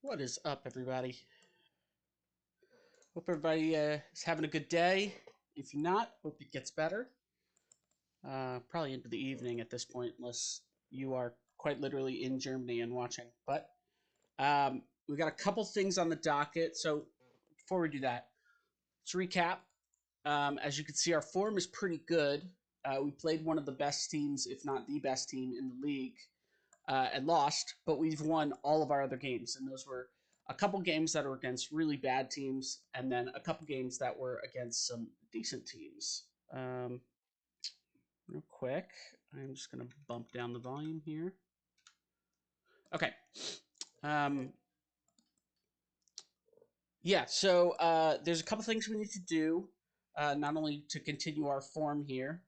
What is up, everybody? Hope everybody is having a good day. If you're not, hope it gets better. Probably into the evening at this point, unless you are quite literally in Germany and watching. But we got a couple things on the docket. So before we do that, let's recap. As you can see, our form is pretty good. We played one of the best teams, if not the best team in the league, and lost, but we've won all of our other games, and those were a couple games that were against really bad teams, and then a couple games that were against some decent teams. Real quick, I'm just going to bump down the volume here. Okay. Um, yeah, so there's a couple things we need to do, not only to continue our form here,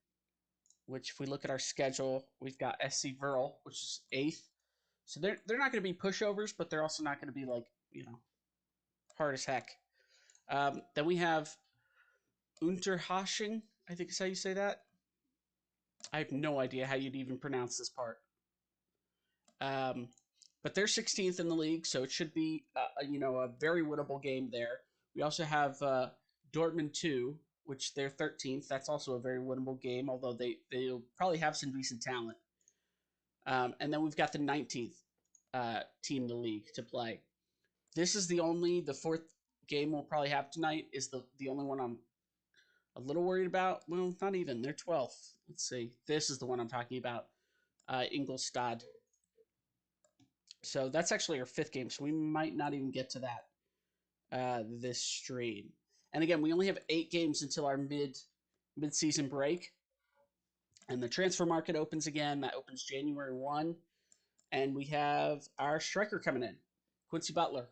which if we look at our schedule, we've got SC Verl, which is 8th. So they're not going to be pushovers, but they're also not going to be like, hard as heck. Then we have Unterhaching, I think is how you say that. I have no idea how you'd even pronounce this part. Um, but they're 16th in the league, so it should be a very winnable game there. We also have Dortmund 2, which they're 13th. That's also a very winnable game, although they'll probably have some decent talent. And then we've got the 19th team in the league to play. This is the fourth game we'll probably have tonight is the only one I'm a little worried about. Well, not even. They're 12th. Let's see. This is the one I'm talking about. Ingolstadt. So that's actually our fifth game, so we might not even get to that this stream. And again, we only have 8 games until our mid-season break. And the transfer market opens again. That opens January 1. And we have our striker coming in, Quincy Butler.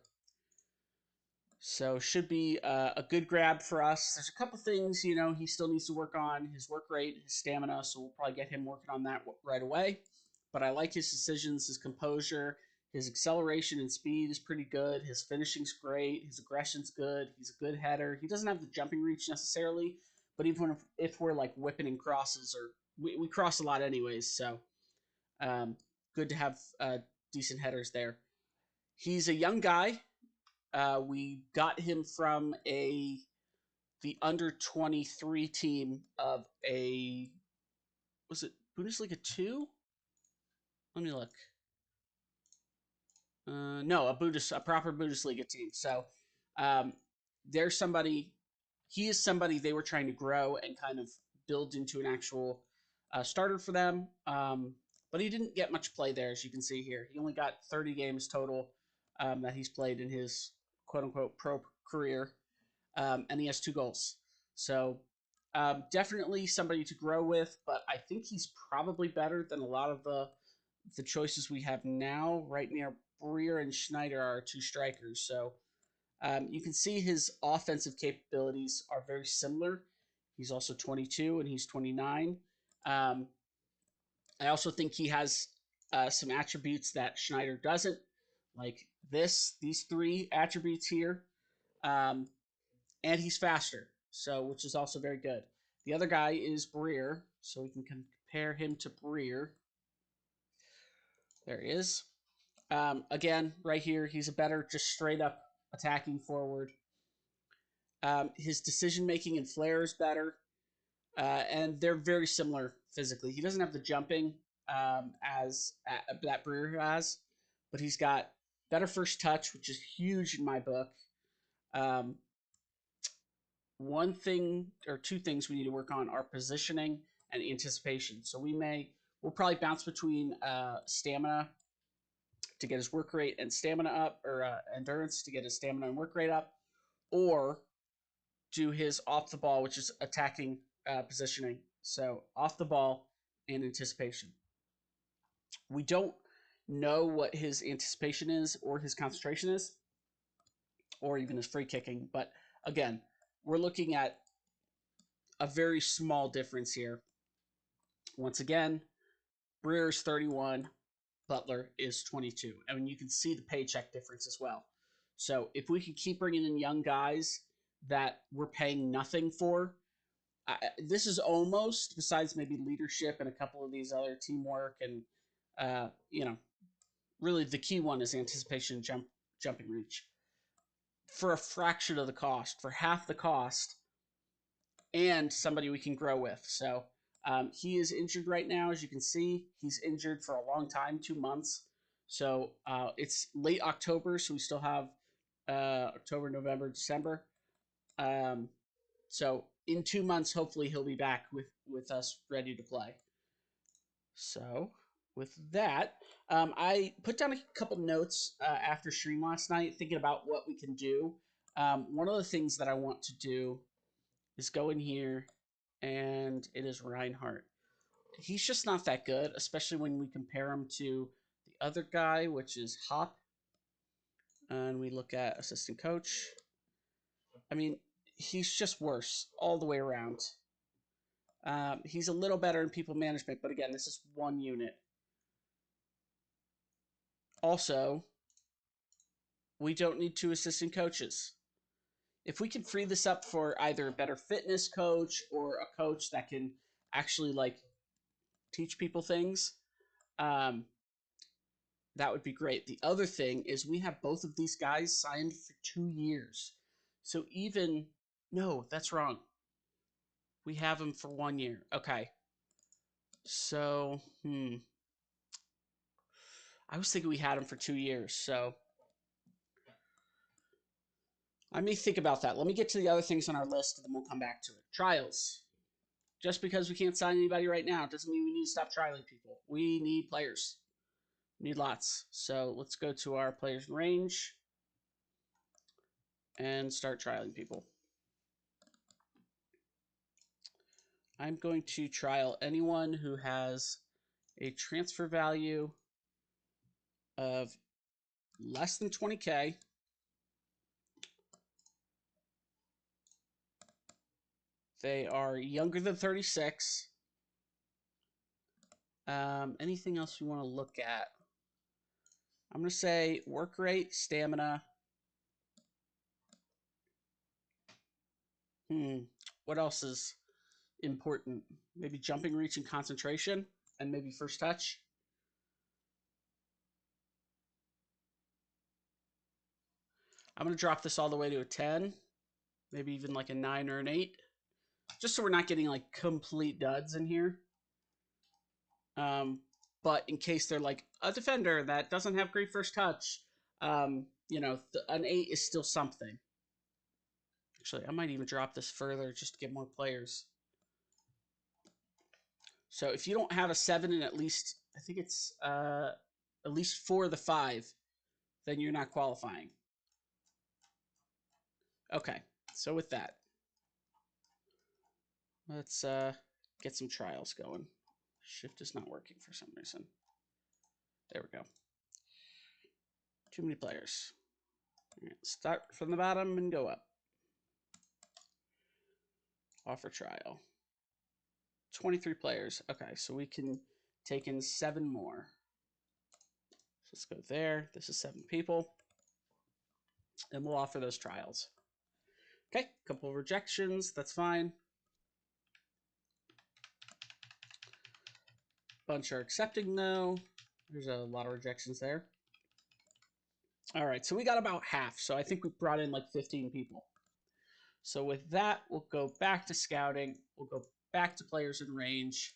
So should be a good grab for us. There's a couple things, he still needs to work on. His work rate, his stamina, so we'll probably get him working on that right away. But I like his decisions, his composure, his acceleration and speed is pretty good. His finishing's great. His aggression's good. He's a good header. He doesn't have the jumping reach necessarily, but even if we're like whipping in crosses, or we cross a lot anyways, so good to have decent headers there. He's a young guy. We got him from the under 23 team of was it Bundesliga 2? Let me look. No, a proper Bundesliga team. So um, there's somebody. He is somebody they were trying to grow and kind of build into an actual starter for them. But he didn't get much play there, as you can see here. He only got 30 games total that he's played in his quote unquote pro career, and he has 2 goals. So definitely somebody to grow with, but I think he's probably better than a lot of the choices we have now. Right near Breer and Schneider are 2 strikers, so you can see his offensive capabilities are very similar. He's also 22 and he's 29. I also think he has some attributes that Schneider doesn't, like these 3 attributes here. And he's faster, so which is also very good. The other guy is Breer, so we can compare him to Breer. There he is. Again, right here, he's a better, just straight up attacking forward. His decision making and flair is better, and they're very similar physically. He doesn't have the jumping as that Breer has, but he's got better first touch, which is huge in my book. One thing or 2 things we need to work on are positioning and anticipation. So we'll probably bounce between stamina to get his work rate and stamina up, or endurance to get his stamina and work rate up, or do his off the ball, which is attacking positioning. So off the ball and anticipation. We don't know what his anticipation is or his concentration is, or even his free kicking. But again, we're looking at a very small difference here. Once again, Breer's 31, Butler is 22. I mean, you can see the paycheck difference as well. So if we can keep bringing in young guys that we're paying nothing for, this is almost, besides maybe leadership and a couple of these other teamwork and, really the key one is anticipation and jumping reach for a fraction of the cost, for half the cost, and somebody we can grow with. So he is injured right now, as you can see. He's injured for a long time, 2 months. So it's late October, so we still have October, November, December. So in 2 months, hopefully he'll be back with us ready to play. So with that, I put down a couple notes after stream last night, thinking about what we can do. One of the things that I want to do is go in here, and it is Reinhardt. He's just not that good, especially when we compare him to the other guy, which is Hop. And we look at assistant coach. I mean, he's just worse all the way around. He's a little better in people management, but again, this is one unit. Also, we don't need 2 assistant coaches. If we can free this up for either a better fitness coach or a coach that can actually like teach people things, that would be great. The other thing is we have both of these guys signed for 2 years. So even, no, that's wrong. We have them for 1 year. Okay. So, I was thinking we had him for 2 years, so I may think about that. Let me get to the other things on our list, and then we'll come back to it. Trials. Just because we can't sign anybody right now doesn't mean we need to stop trialing people. We need players. We need lots. So let's go to our players in range and start trialing people. I'm going to trial anyone who has a transfer value of less than 20K. They are younger than 36. Anything else you want to look at? I'm going to say work rate, stamina. What else is important? Maybe jumping, reach, and concentration, and maybe first touch. I'm going to drop this all the way to a 10, maybe even like a 9 or an 8, just so we're not getting like complete duds in here. But in case they're like a defender that doesn't have great first touch, you know, an 8 is still something. Actually, I might even drop this further just to get more players. So if you don't have a 7 in at least, I think it's at least 4 of the 5, then you're not qualifying. Okay, so with that, let's get some trials going. Shift is not working for some reason. There we go. Too many players. Right, start from the bottom and go up. Offer trial. 23 players. Okay, so we can take in 7 more. So let's go there. This is 7 people. And we'll offer those trials. Okay, couple of rejections. That's fine. Bunch are accepting though. There's a lot of rejections there. All right, so we got about half. So I think we brought in like 15 people. So with that, we'll go back to scouting. We'll go back to players in range.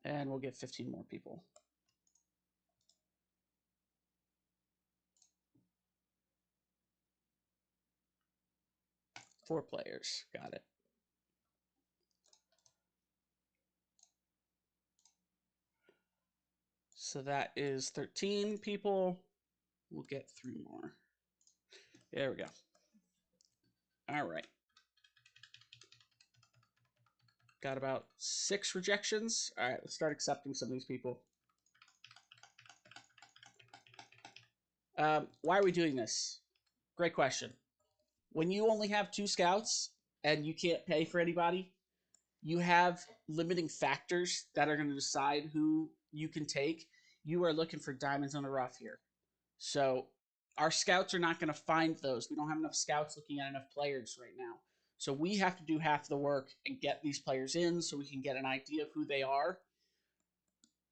And we'll get 15 more people. Four players. Got it. So that is 13 people. We'll get 3 more. There we go. All right. Got about 6 rejections. All right, let's start accepting some of these people. Why are we doing this? Great question. When you only have 2 scouts and you can't pay for anybody, you have limiting factors that are going to decide who you can take. You are looking for diamonds in the rough here. So our scouts are not going to find those. We don't have enough scouts looking at enough players right now. So we have to do half the work and get these players in so we can get an idea of who they are.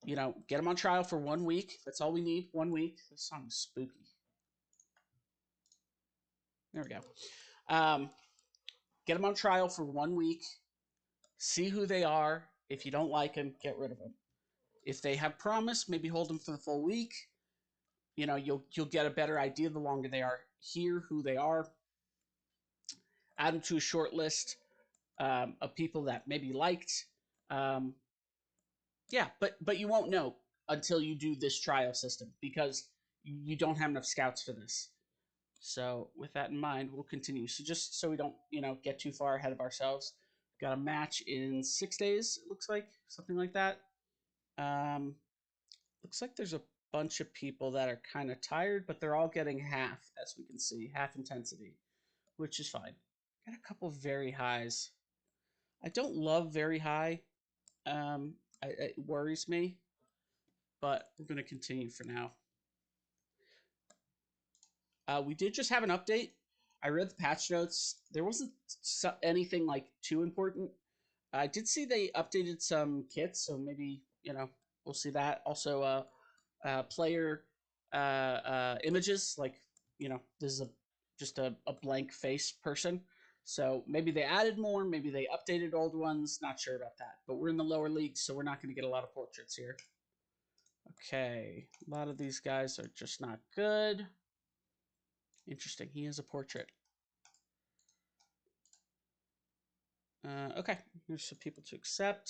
You know, get them on trial for 1 week. That's all we need, 1 week. This song is spooky. There we go. Um, get them on trial for 1 week. See who they are. If you don't like them, get rid of them. If they have promise, maybe hold them for the full week. You'll get a better idea the longer they are here, who they are. Add them to a short list of people that maybe liked. Um, yeah, but you won't know until you do this trial system because you don't have enough scouts for this. So with that in mind, we'll continue. So just so we don't, get too far ahead of ourselves, got a match in 6 days. It looks like something like that. Um, looks like there's a bunch of people that are kind of tired, but they're all getting half, as we can see, half intensity, which is fine. Got a couple very highs. I don't love very high. It worries me, but we're going to continue for now. We did just have an update. I read the patch notes. There wasn't anything like too important. I did see they updated some kits, so maybe we'll see that. Also, player images, like this is just a blank face person. So maybe they added more, maybe they updated old ones. Not sure about that, but we're in the lower leagues, so we're not going to get a lot of portraits here. Okay, a lot of these guys are just not good. Interesting. He is a portrait. Okay, here's some people to accept.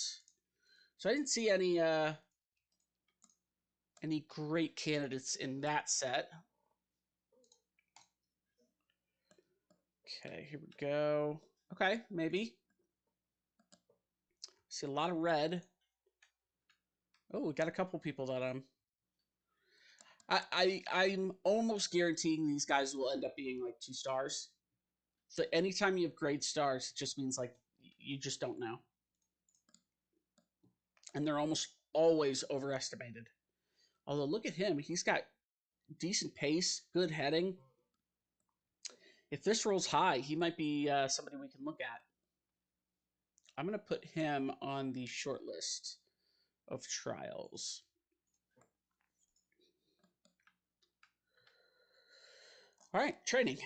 So I didn't see any great candidates in that set. Okay, here we go. Okay, maybe. See a lot of red. Oh, we got a couple people that I'm almost guaranteeing these guys will end up being like 2 stars. So anytime you have grade stars, it just means like you just don't know. And they're almost always overestimated. Although look at him, he's got decent pace, good heading. If this rolls high, he might be somebody we can look at. I'm going to put him on the short list of trials. All right, training.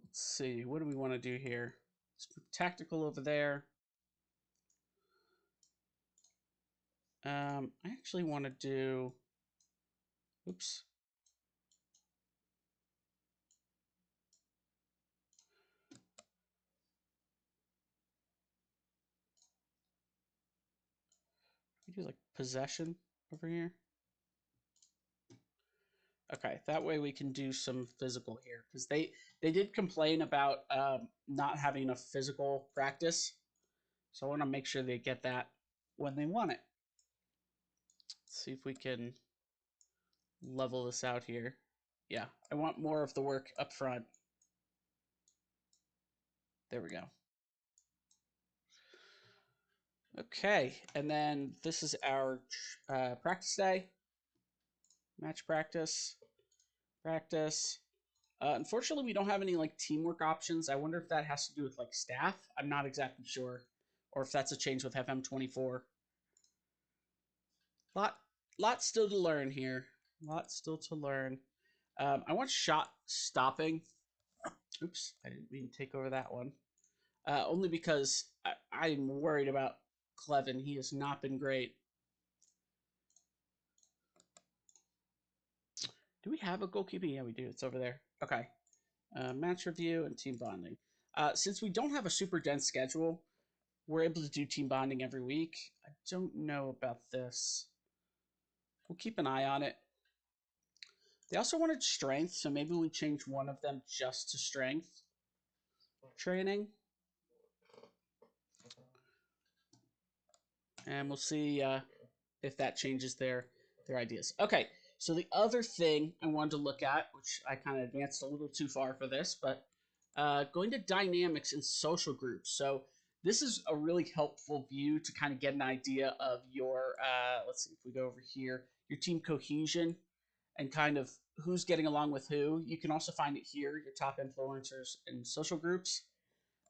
Let's see, what do we want to do here? Let's put tactical over there. I actually want to do, oops. We do like possession over here. Okay, that way we can do some physical here because they did complain about not having enough physical practice. So I want to make sure they get that when they want it. Let's see if we can level this out here. Yeah, I want more of the work up front. There we go. Okay, and then this is our practice day. Match practice. Practice. Unfortunately, we don't have any like teamwork options. I wonder if that has to do with like staff. I'm not exactly sure, or if that's a change with FM24. Lot still to learn here. Lot still to learn. I want shot stopping. Oops, I didn't mean to take over that one. Only because I'm worried about Clevin. He has not been great. Do we have a goalkeeping? Yeah, we do. It's over there. Okay. Match review and team bonding. Since we don't have a super dense schedule, we're able to do team bonding every week. I don't know about this. We'll keep an eye on it. They also wanted strength, so maybe we change one of them just to strength training. And we'll see if that changes their ideas. Okay, so the other thing I wanted to look at, which I kind of advanced a little too far for this, but going to dynamics in social groups. So this is a really helpful view to kind of get an idea of your, let's see if we go over here, your team cohesion and kind of who's getting along with who. You can also find it here, your top influencers and social groups.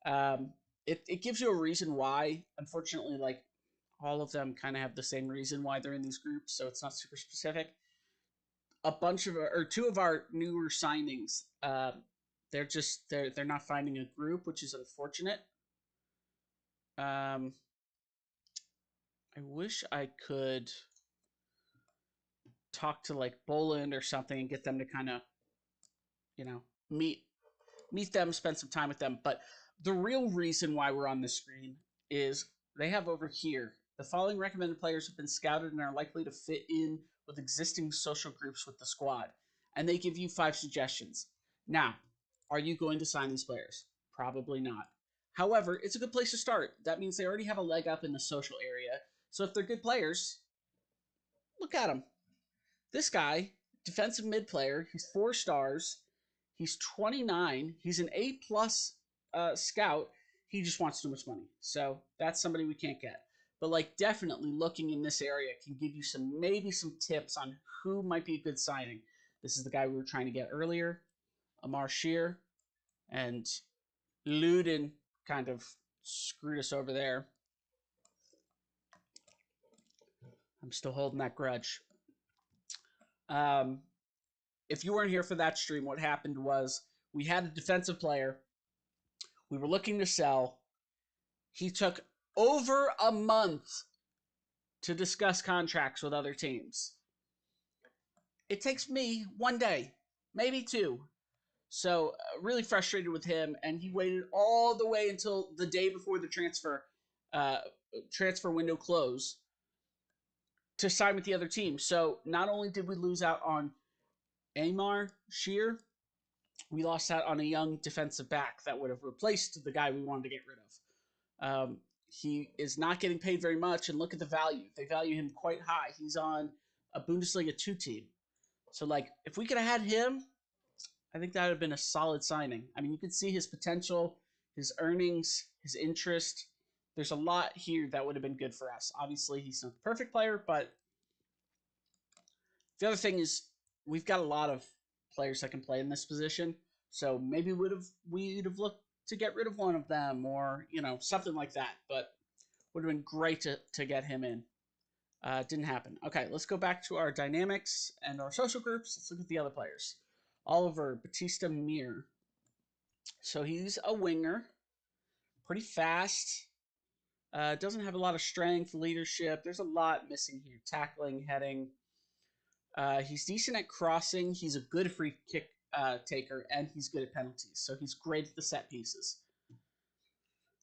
It gives you a reason why. Unfortunately, like all of them kind of have the same reason why they're in these groups, so it's not super specific. a bunch of or two of our newer signings. They're not finding a group, which is unfortunate. I wish I could talk to like Boland or something and get them to kind of, you know, meet them, spend some time with them. But the real reason why we're on this screen is they have over here the following recommended players have been scouted and are likely to fit in with existing social groups with the squad. And they give you 5 suggestions. Now, are you going to sign these players? Probably not. However, it's a good place to start. That means they already have a leg up in the social area. So if they're good players, look at them. This guy, defensive mid player, he's 4 stars. He's 29. He's an A plus scout. He just wants too much money. So that's somebody we can't get. But like definitely looking in this area can give you maybe some tips on who might be a good signing. This is the guy we were trying to get earlier, Amar Shear, and Luden kind of screwed us over there. I'm still holding that grudge. If you weren't here for that stream, what happened was we had a defensive player. We were looking to sell. He took over a month to discuss contracts with other teams. It takes me 1 day, maybe 2. So really frustrated with him, and he waited all the way until the day before the transfer window closed to sign with the other team. So not only did we lose out on Amar Shear, we lost out on a young defensive back that would have replaced the guy we wanted to get rid of. He is not getting paid very much, and look at the value. They value him quite high. He's on a Bundesliga 2 team. So, like, if we could have had him, I think that would have been a solid signing. I mean, you can see his potential, his earnings, his interest. There's a lot here that would have been good for us. Obviously, he's not the perfect player, but the other thing is we've got a lot of players that can play in this position. So maybe we'd have looked to get rid of one of them or, something like that. But would have been great to get him in. Didn't happen. Okay, let's go back to our dynamics and our social groups. Let's look at the other players. Oliver Batista Mir. So he's a winger, pretty fast. Doesn't have a lot of strength, leadership. There's a lot missing here. Tackling, heading. He's decent at crossing. He's a good free kick taker, and he's good at penalties. So he's great at the set pieces.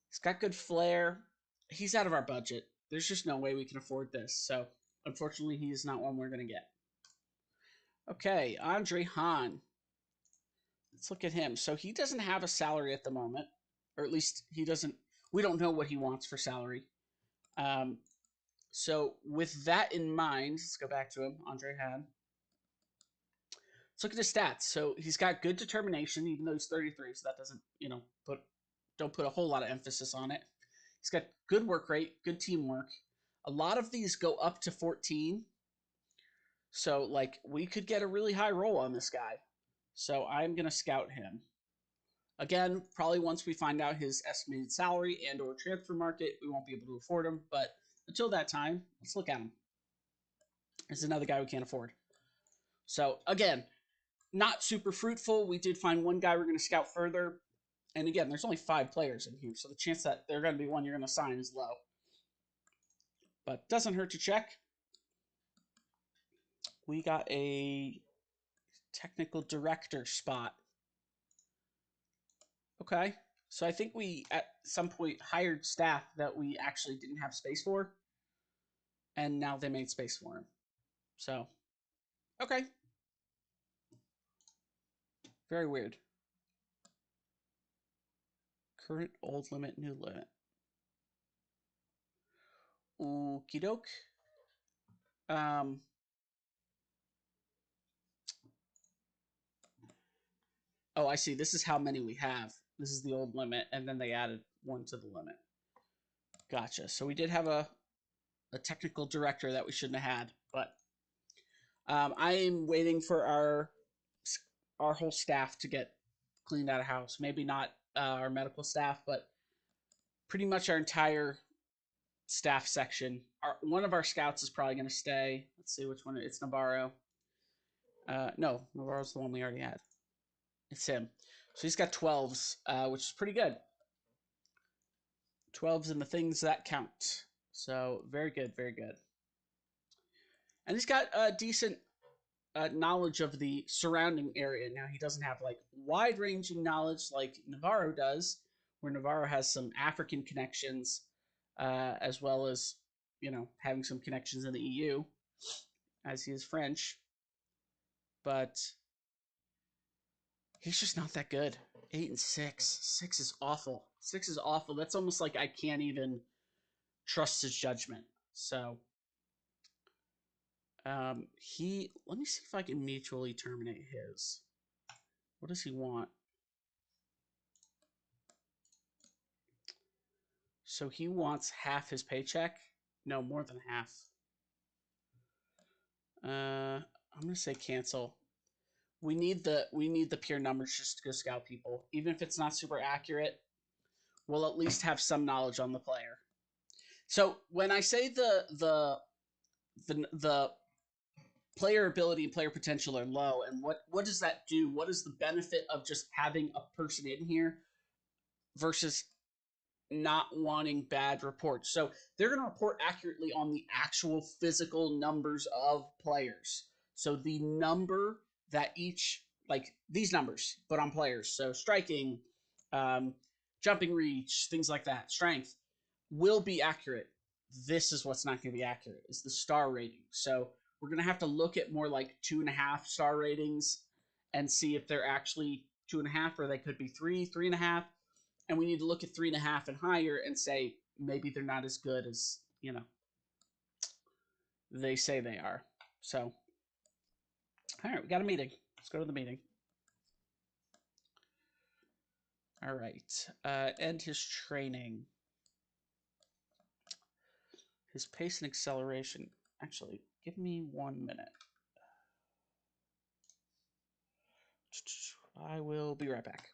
He's got good flair. He's out of our budget. There's just no way we can afford this. So unfortunately, he is not one we're going to get. Okay, Andre Hahn. Let's look at him. So he doesn't have a salary at the moment, or at least he doesn't. We don't know what he wants for salary. So with that in mind, let's go back to him, Andre Hahn. Let's look at his stats. So he's got good determination, even though he's 33. So that doesn't, don't put a whole lot of emphasis on it. He's got good work rate, good teamwork. A lot of these go up to 14. So, like, we could get a really high roll on this guy. So I'm going to scout him. Again, probably once we find out his estimated salary and or transfer market, we won't be able to afford him. But until that time, let's look at him. This is another guy we can't afford. So, again, not super fruitful. We did find one guy we're going to scout further. And again, there's only 5 players in here, so the chance that they're going to be one you're going to sign is low. But doesn't hurt to check. We got a technical director spot. Okay, so I think we at some point hired staff that we actually didn't have space for, and now they made space for him. So, okay. Very weird. Current old limit, new limit. Okie doke. Oh, I see. This is how many we have. This is the old limit, and then they added one to the limit. Gotcha. So we did have a technical director that we shouldn't have had, but I am waiting for our whole staff to get cleaned out of house. Maybe not our medical staff, but pretty much our entire staff section. One of our scouts is probably going to stay. Let's see which one. It's Navarro. No, Navarro's the one we already had. It's him. So he's got 12s, which is pretty good. 12s in the things that count. So very good, very good. And he's got a decent knowledge of the surrounding area. Now he doesn't have like wide-ranging knowledge like Navarro does, where Navarro has some African connections, as well as having some connections in the EU, as he is French. But he's just not that good. 8 and 6. 6 is awful. 6 is awful. That's almost like I can't even trust his judgment. So he let me see if I can mutually terminate his. What does he want? So he wants half his paycheck. No, more than half. I'm gonna say cancel. We need the pure numbers just to go scout people. Even if it's not super accurate, we'll at least have some knowledge on the player. So when I say the player ability and player potential are low, and what does that do? What is the benefit of just having a person in here versus not wanting bad reports? So they're going to report accurately on the actual physical numbers of players. So the number that each, like these numbers, but on players. So striking, um, jumping reach, things like that, strength will be accurate. This is what's not going to be accurate is the star rating. So we're going to have to look at more like 2.5 star ratings and see if they're actually 2.5 or they could be 3.5, and we need to look at 3.5 and higher and say maybe they're not as good as they say they are. So, all right, we got a meeting. Let's go to the meeting. All right, end his training. His pace and acceleration. Actually, give me 1 minute. I will be right back.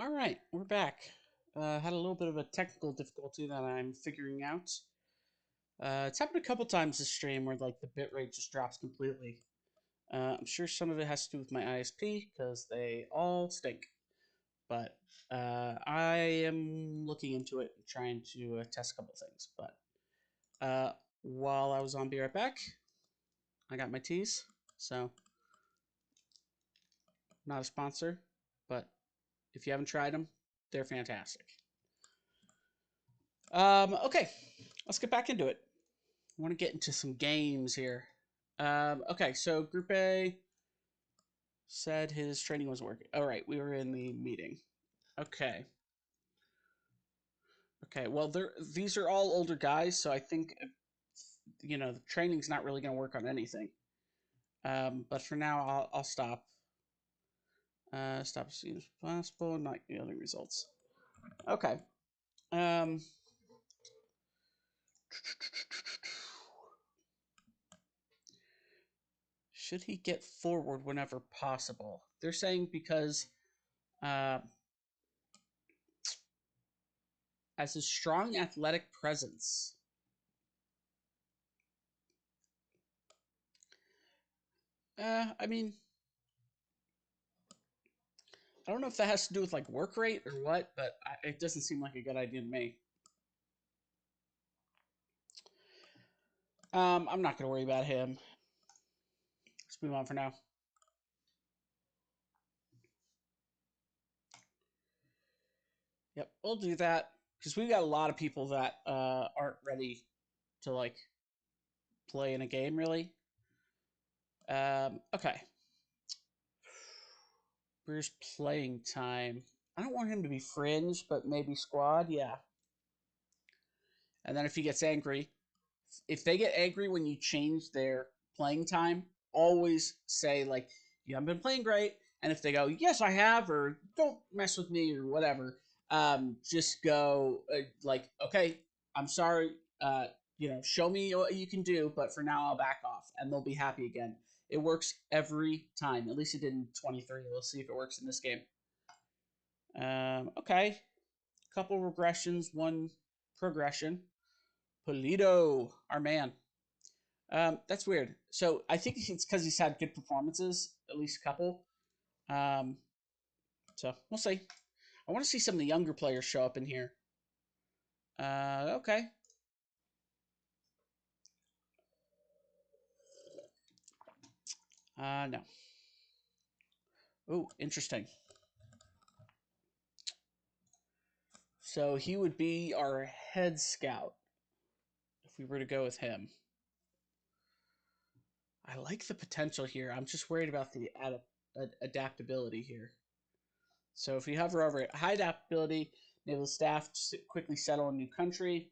All right, we're back. Had a little bit of a technical difficulty that I'm figuring out. It's happened a couple times this stream where like the bitrate just drops completely. I'm sure some of it has to do with my ISP because they all stink. But I am looking into it and trying to test a couple things. But while I was on, be right back. I got my teas, so not a sponsor, but if you haven't tried them, they're fantastic. Okay, let's get back into it. I want to get into some games here. Okay, so Group A said his training was working. All right, we were in the meeting. Okay. Okay, well, these are all older guys, so I think the training's not really going to work on anything. But for now, I'll stop. Stop as soon as possible. Not yielding results. Okay. Um. Should he get forward whenever possible? They're saying because as a strong athletic presence. I mean, I don't know if that has to do with like work rate or what, but it doesn't seem like a good idea to me. I'm not gonna worry about him. Let's move on for now. Yep, we'll do that because we've got a lot of people that aren't ready to like play in a game really. Okay. Where's playing time? I don't want him to be fringe, but maybe squad. Yeah. And then if he gets angry, if they get angry when you change their playing time, always say like you haven't been playing great. And if they go, yes, I have, or don't mess with me, or whatever, just go like, okay, I'm sorry. Show me what you can do, but for now, I'll back off, and they'll be happy again. It works every time. At least it did in 23. We'll see if it works in this game. Okay, couple regressions, one progression. Polito, our man. That's weird. So I think it's because he's had good performances, at least a couple. Um, so we'll see. I want to see some of the younger players show up in here. Okay. No. Ooh, interesting. So he would be our head scout if we were to go with him. I like the potential here. I'm just worried about the adaptability here. So if you hover over it, high adaptability, enable staff to quickly settle in a new country,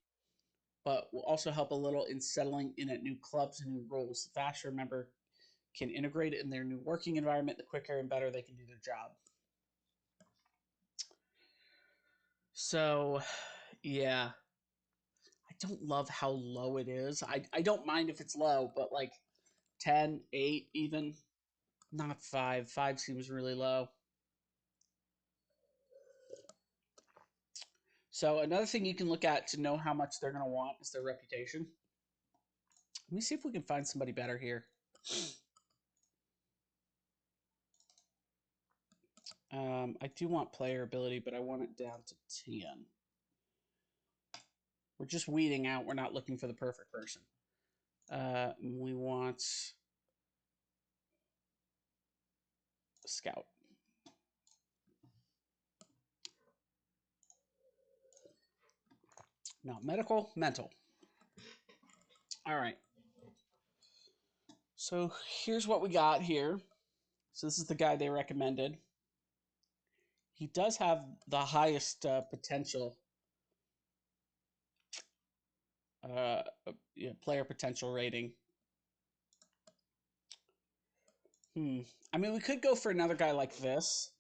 but will also help a little in settling in at new clubs and new roles. The faster a member can integrate it in their new working environment, the quicker and better they can do their job. So, yeah. I don't love how low it is. I don't mind if it's low, but like 10, 8 even, not 5. 5 seems really low. So another thing you can look at to know how much they're going to want is their reputation. Let me see if we can find somebody better here. I do want player ability, but I want it down to 10. We're just weeding out. We're not looking for the perfect person. We want scout. Not medical, mental. All right. So here's what we got here. So this is the guy they recommended. He does have the highest potential, uh, player potential rating. I mean, we could go for another guy like this,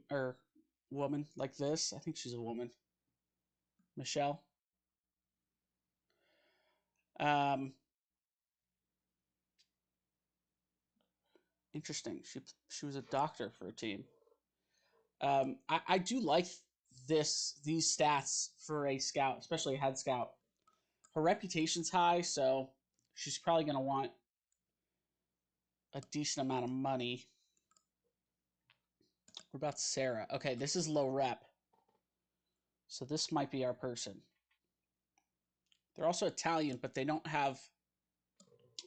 or woman like this. I think she's a woman, Michelle. Um, Interesting. She was a doctor for a team. I do like these stats for a scout, especially a head scout. Her reputation's high, so she's probably going to want a decent amount of money. What about Sarah? Okay, this is low rep. So this might be our person. They're also Italian, but they don't have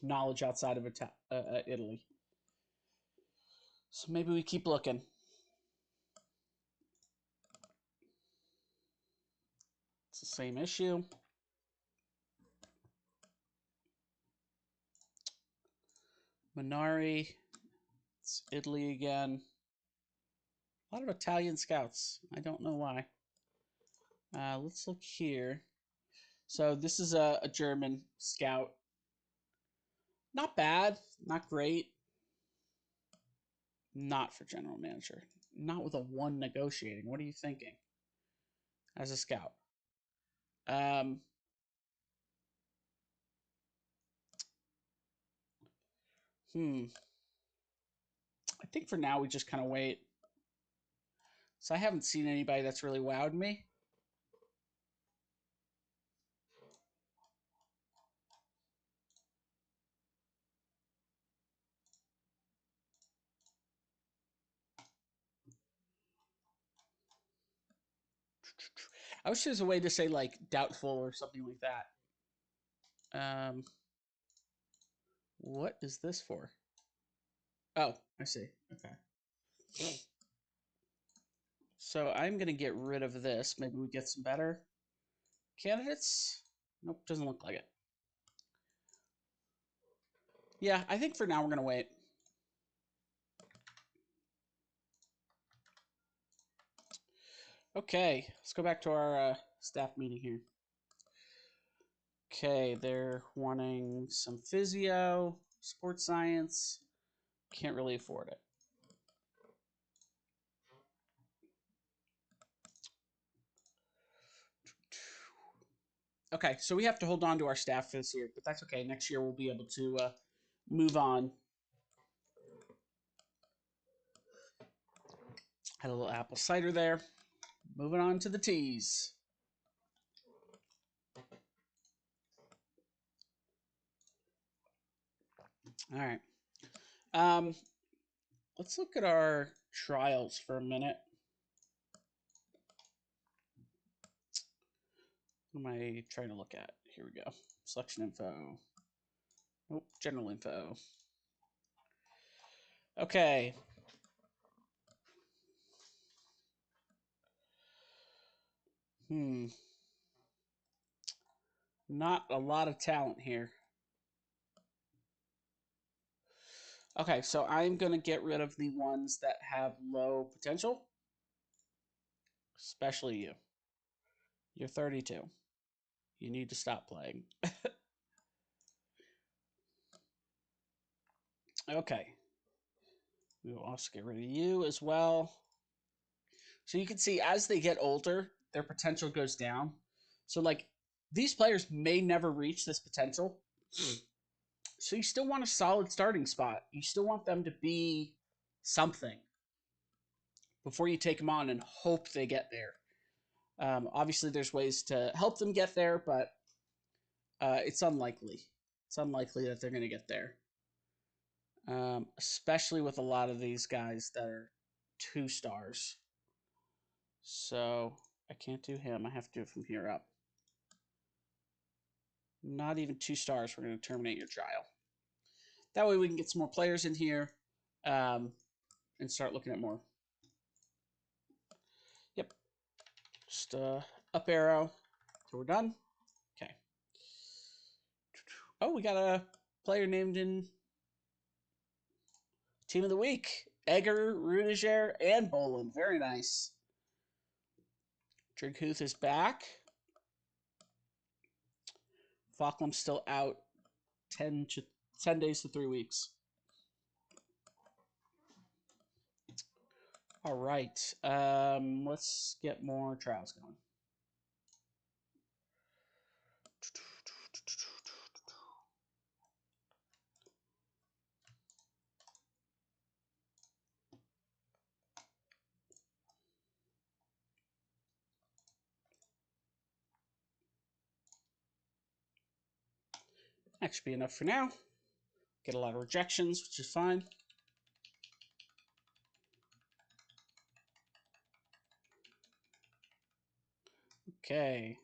knowledge outside of Italy. So maybe we keep looking. It's the same issue. Minari. It's Italy again. A lot of Italian scouts. I don't know why. Let's look here. So this is a German scout. Not bad. Not great. Not for general manager. Not with a 1 negotiating. What are you thinking? As a scout. I think for now we just kind of wait. So I haven't seen anybody that's really wowed me. I wish there's a way to say like doubtful or something like that. What is this for? Oh, I see. Okay. So I'm going to get rid of this. Maybe we get some better candidates. Nope, doesn't look like it. Yeah, I think for now we're going to wait. Okay, let's go back to our staff meeting here. Okay, they're wanting some physio, sports science. Can't really afford it. Okay, so we have to hold on to our staff for this year, but that's okay. Next year we'll be able to move on. Had a little apple cider there. Moving on to the teas. All right. Let's look at our trials for a minute. What am I trying to look at? Here we go. Selection info. Nope, general info. Okay. Not a lot of talent here. Okay, so I'm going to get rid of the ones that have low potential. Especially you. You're 32. You need to stop playing. Okay. We will also get rid of you as well. So you can see as they get older, their potential goes down. So like these players may never reach this potential. So you still want a solid starting spot. You still want them to be something before you take them on and hope they get there. Obviously, there's ways to help them get there, but it's unlikely. It's unlikely that they're going to get there, especially with a lot of these guys that are 2 stars. So I can't do him. I have to do it from here up. Not even 2 stars. We're going to terminate your trial. That way we can get some more players in here and start looking at more. Yep. Just up arrow till we're done. Okay. Oh, we got a player named in Team of the Week. Egger, Rudiger, and Bolin. Very nice. Drighuth is back. Falkland's still out 10 days to 3 weeks. All right. Let's get more trials going. That should be enough for now. Get a lot of rejections, which is fine. Okay.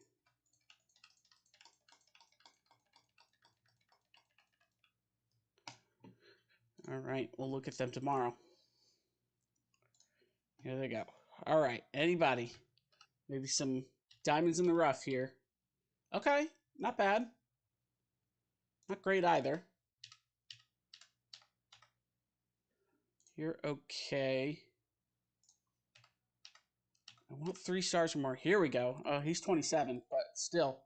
All right, we'll look at them tomorrow. Here they go. All right, anybody? Maybe some diamonds in the rough here. Okay, not bad. Not great either. You're okay. I want 3 stars or more. Here we go. Oh, he's 27, but still.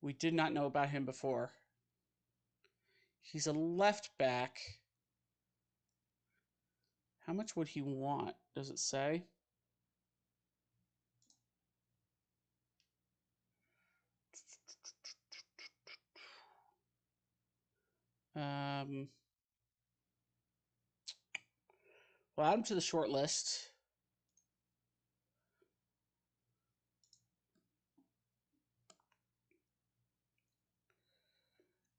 We did not know about him before. He's a left back. How much would he want? Does it say? We'll add him to the short list.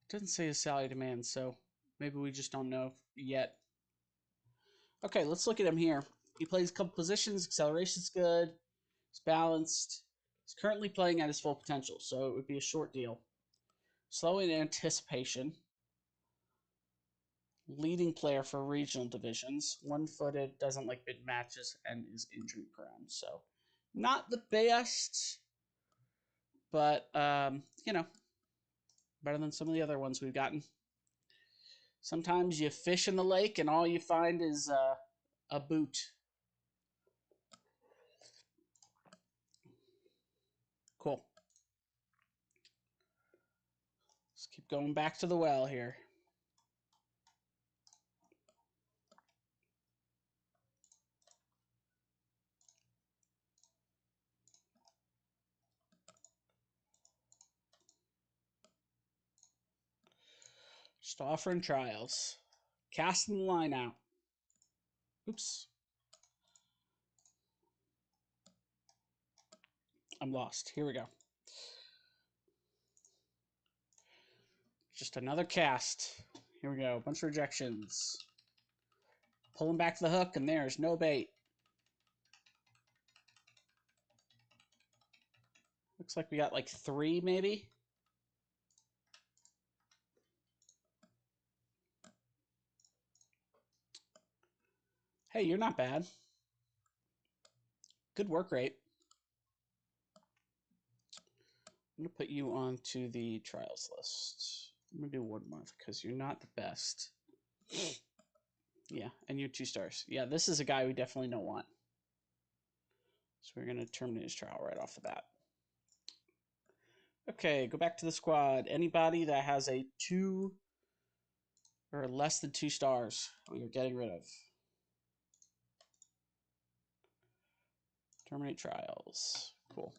It doesn't say his salary demand, so maybe we just don't know yet. Okay, let's look at him here. He plays a couple positions. Acceleration's good. He's balanced. He's currently playing at his full potential, so it would be a short deal. Slow in anticipation. Leading player for regional divisions. One-footed, doesn't like big matches, and is injury prone. So, not the best, but you know, better than some of the other ones we've gotten. Sometimes you fish in the lake, and all you find is a boot. Cool. Let's keep going back to the well here. Just offering trials. Casting the line out. Oops. I'm lost. Here we go. Just another cast. Here we go. A bunch of rejections. Pulling back the hook, and there's no bait. Looks like we got like 3, maybe. Hey, you're not bad. Good work rate. I'm going to put you onto the trials list. I'm going to do 1 month because you're not the best. Yeah, and you're 2 stars. Yeah, this is a guy we definitely don't want. So we're going to terminate his trial right off the bat. Okay, go back to the squad. Anybody that has a 2 or less than 2 stars, we are getting rid of. Terminate trials. Cool.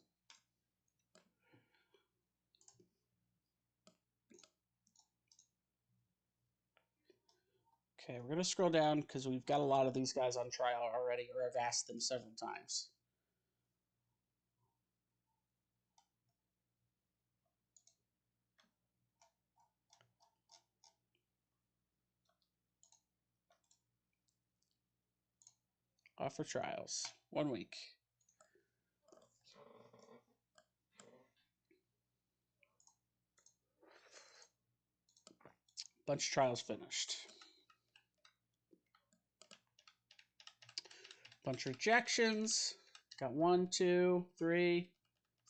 Okay, we're going to scroll down because we've got a lot of these guys on trial already, or I've asked them several times. Offer trials. 1 week. Bunch of trials finished. Bunch of rejections. Got 1, 2, 3,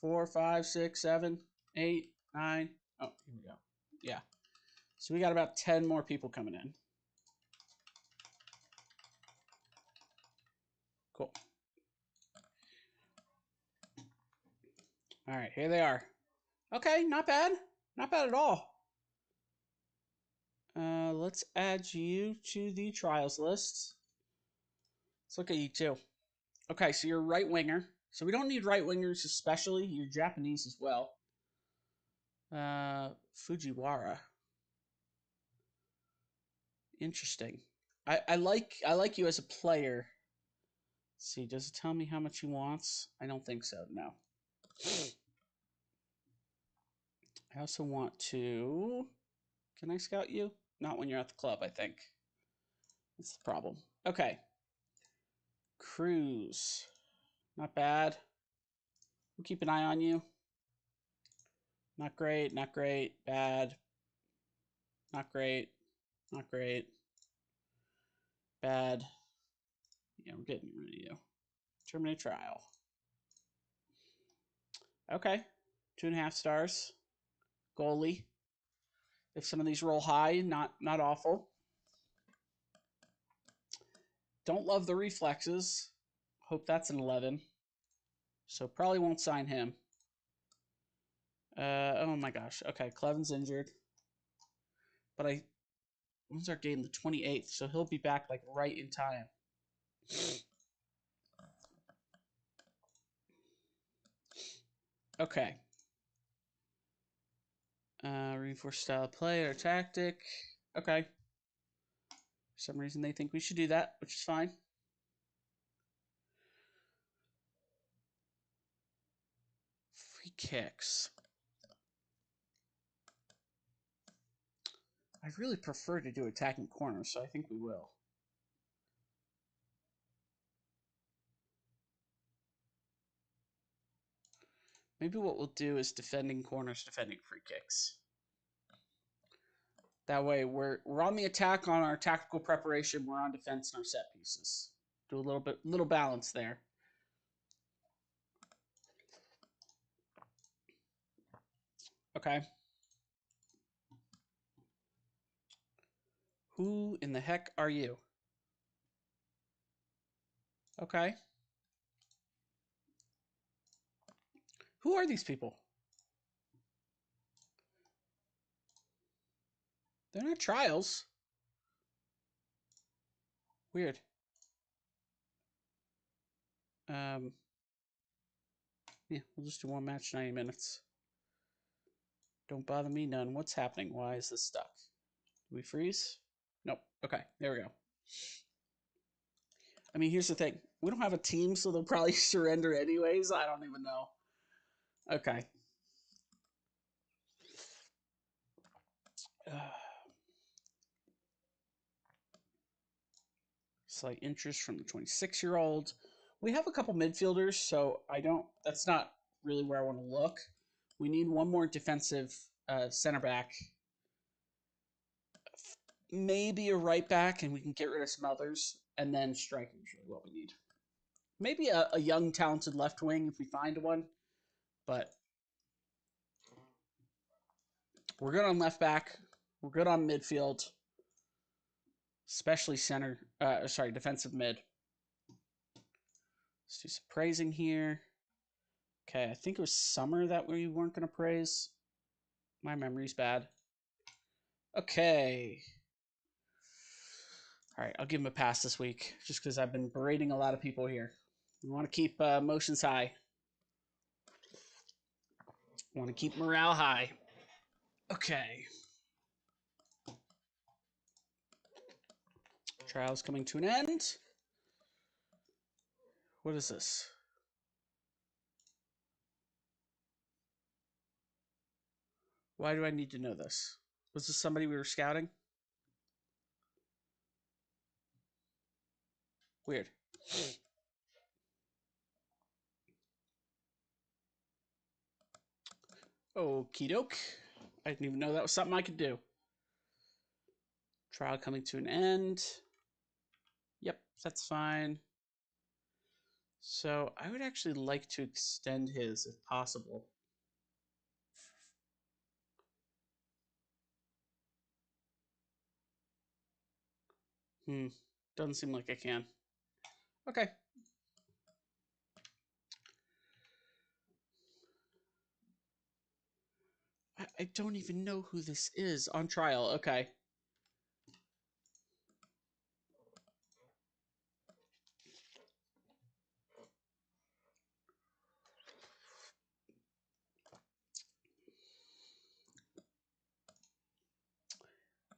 4, 5, 6, 7, 8, 9. Oh, here we go. Yeah. So we got about 10 more people coming in. Cool. All right, here they are. Okay, not bad. Not bad at all. Let's add you to the trials list. Let's look at you too. Okay, so you're a right winger. So we don't need right wingers especially. You're Japanese as well. Fujiwara. Interesting. I like you as a player. Let's see, does it tell me how much he wants? I don't think so, no. I also want to... Can I scout you? Not when you're at the club, I think. That's the problem. Okay. Cruise. Not bad. We'll keep an eye on you. Not great, not great. Bad. Not great. Not great. Bad. Yeah, we're getting rid of you. Terminate trial. Okay. 2.5 stars. Goalie. If some of these roll high, not awful. Don't love the reflexes. Hope that's an 11. So probably won't sign him. Oh my gosh. Okay, Cleven's injured. But when's our game? The 28th. So he'll be back like right in time. Okay. Reinforce style of play or tactic. Okay. For some reason they think we should do that, which is fine. Free kicks. I really prefer to do attacking corners, so I think we will. Maybe what we'll do is defending corners, defending free kicks. That way we're on the attack on our tactical preparation, we're on defense on our set pieces. Do a little balance there. Okay. Who in the heck are you? Okay. Who are these people? They're not trials. Weird. Yeah, we'll just do one match, 90 minutes. Don't bother me none. What's happening? Why is this stuck? Do we freeze? Nope. Okay, there we go. I mean, here's the thing. We don't have a team, so they'll probably surrender anyways. I don't even know. Okay. Slight interest from the 26-year-old. We have a couple midfielders, so that's not really where I want to look. We need one more defensive center back. Maybe a right back, and we can get rid of some others. And then striking is really what we need. Maybe a young, talented left wing if we find one. But we're good on left back. We're good on midfield. Especially defensive mid. Let's do some praising here. Okay, I think it was summer that we weren't going to praise. My memory's bad. Okay. All right, I'll give him a pass this week, just because I've been berating a lot of people here. We want to keep emotions high. We want to keep morale high. Okay. Trial's coming to an end. What is this? Why do I need to know this? Was this somebody we were scouting? Weird. Okie doke. I didn't even know that was something I could do. Trial coming to an end. Yep, that's fine. So I would actually like to extend his if possible. Doesn't seem like I can. Okay. I don't even know who this is on trial. Okay.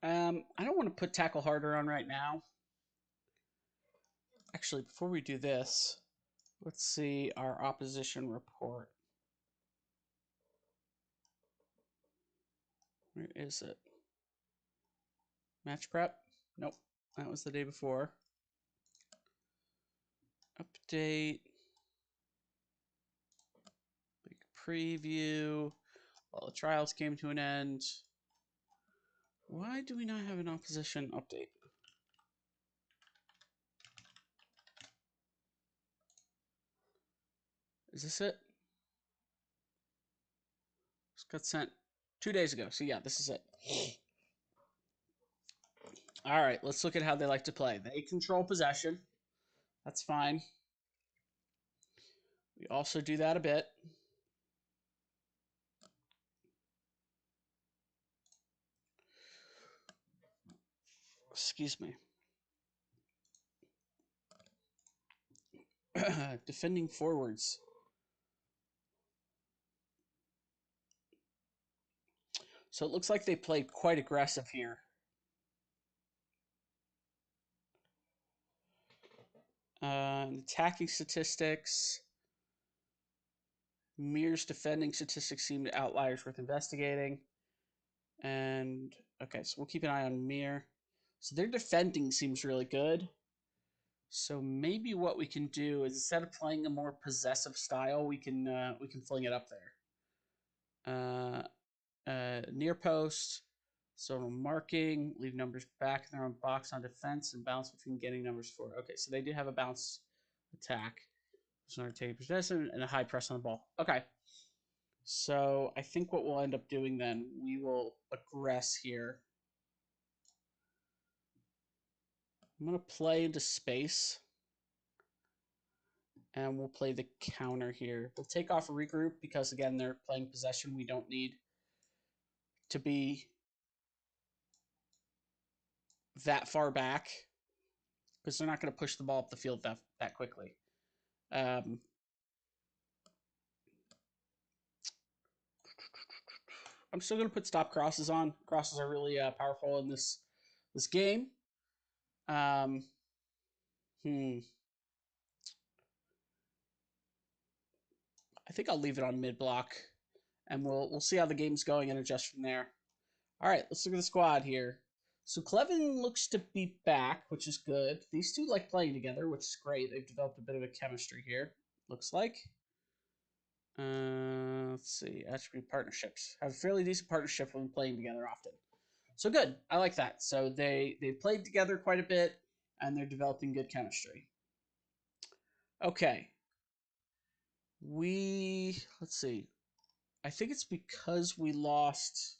I don't want to put tackle harder on right now. Actually, before we do this, let's see our opposition report. Where is it? Match prep? Nope. That was the day before. Update. Big preview. All the trials came to an end. Why do we not have an opposition update? Is this it? This got sent 2 days ago. So yeah, this is it. All right, let's look at how they like to play. They control possession. That's fine. We also do that a bit. Excuse me. Defending forwards. So it looks like they played quite aggressive here. Attacking statistics. Mir's defending statistics seem outliers worth investigating. And okay, so we'll keep an eye on Mir. So their defending seems really good. So maybe what we can do is instead of playing a more possessive style, we can fling it up there. Near post, so marking, leave numbers back in their own box on defense, and bounce between getting numbers forward. Okay, so they do have a bounce attack. So taking possession and a high press on the ball. Okay. So I think what we'll end up doing then, we will aggress here. I'm going to play into space. And we'll play the counter here. We'll take off a regroup because, again, they're playing possession. We don't need to be that far back because they're not going to push the ball up the field that quickly. I'm still going to put stop crosses on. Crosses are really powerful in this game. I think I'll leave it on mid block, and we'll see how the game's going and adjust from there. All right, let's look at the squad here. So Clevin looks to be back, which is good. These two like playing together, which is great. They've developed a bit of a chemistry here, looks like. Let's see, attribute partnerships. Have a fairly decent partnership when playing together often. So good, I like that. So they've played together quite a bit, and they're developing good chemistry. Okay. Let's see. I think it's because we lost.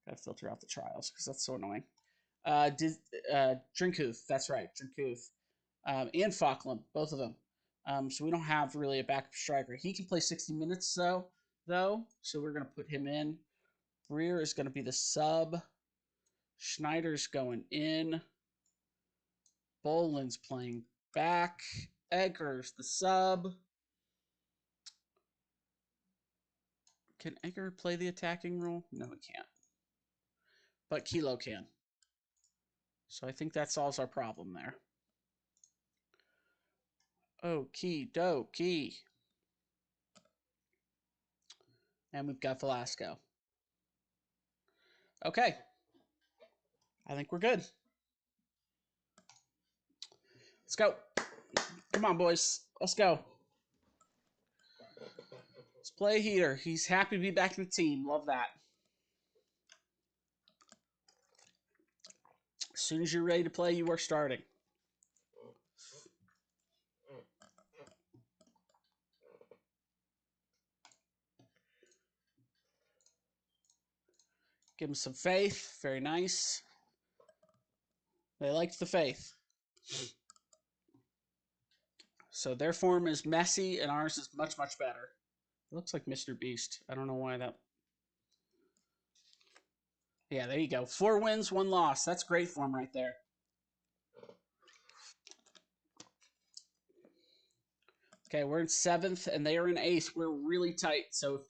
Gotta filter out the trials because that's so annoying. Drinkuth, that's right, Drinkuth, and Falkland, both of them. So we don't have really a backup striker. He can play 60 minutes though, so we're gonna put him in. Breer is gonna be the sub. Schneider's going in. Boland's playing back. Egger's the sub. Can Egger play the attacking role? No, he can't. But Kilo can. So I think that solves our problem there. Okie dokie. And we've got Velasco. Okay. I think we're good. Let's go. Come on, boys. Let's go. Let's play Heater. He's happy to be back in the team. Love that. As soon as you're ready to play, you are starting. Give him some faith. Very nice. They liked the faith. So their form is messy, and ours is much, much better. It looks like Mr. Beast. I don't know why that... Yeah, there you go. 4 wins, 1 loss. That's great form right there. Okay, we're in 7th, and they are in 8th. We're really tight. So if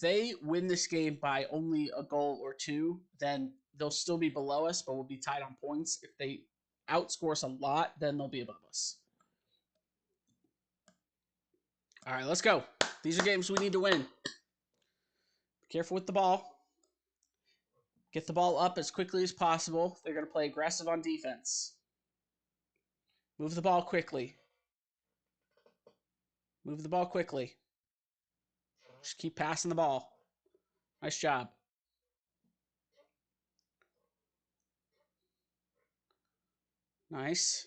they win this game by only a goal or 2, then they'll still be below us, but we'll be tied on points. If they outscore us a lot, then they'll be above us. All right, let's go. These are games we need to win. Be careful with the ball. Get the ball up as quickly as possible. They're going to play aggressive on defense. Move the ball quickly. Move the ball quickly. Just keep passing the ball. Nice job. Nice.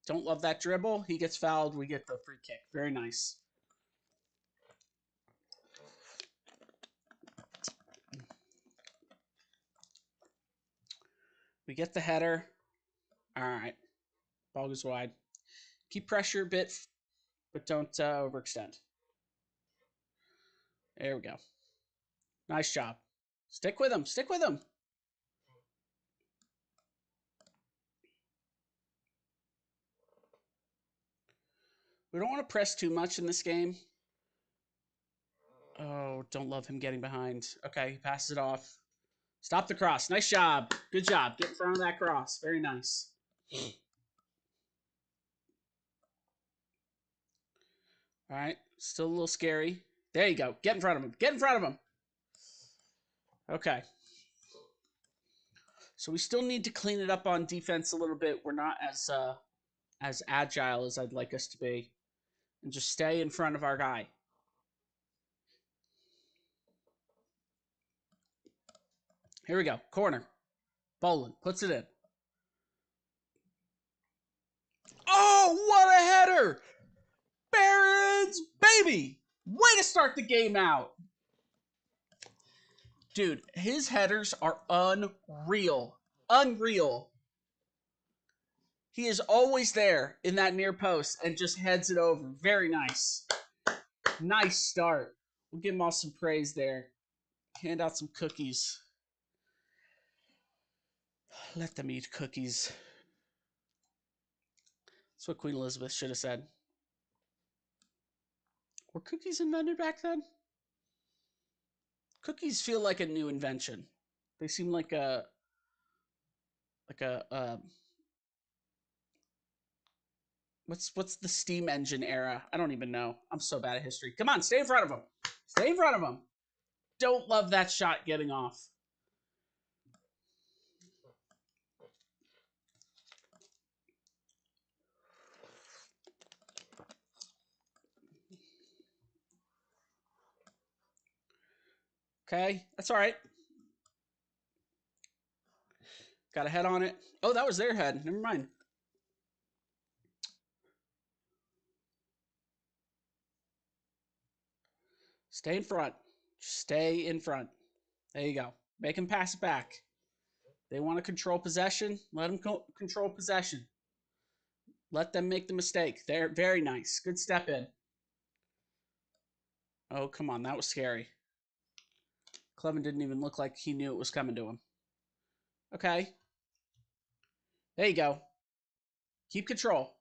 Don't love that dribble. He gets fouled. We get the free kick. Very nice. We get the header. All right. Ball goes wide. Keep pressure a bit, but don't overextend. There we go. Nice job. Stick with him. Stick with him. We don't want to press too much in this game. Oh, don't love him getting behind. Okay, he passes it off. Stop the cross. Nice job. Good job. Get in front of that cross. Very nice. All right. Still a little scary. There you go. Get in front of him. Get in front of him. Okay. So we still need to clean it up on defense a little bit. We're not as agile as I'd like us to be. And just stay in front of our guy. Here we go. Corner. Boland puts it in. Oh, what a header! Barron's baby! Way to start the game out. Dude, his headers are unreal. Unreal. He is always there in that near post and just heads it over. Very nice. Nice start. We'll give him all some praise there. Hand out some cookies. Let them eat cookies. That's what Queen Elizabeth should have said. Were cookies invented back then? Cookies feel like a new invention. They seem like a what's the steam engine era? I don't even know. I'm so bad at history. Come on, stay in front of him. Stay in front of him. Don't love that shot getting off. Okay, that's all right. Got a head on it. Oh, that was their head. Never mind. Stay in front. Stay in front. There you go. Make them pass it back. They want to control possession. Let them control possession. Let them make the mistake. They're very nice. Good step in. Oh, come on. That was scary. Clevin didn't even look like he knew it was coming to him. Okay. There you go. Keep control.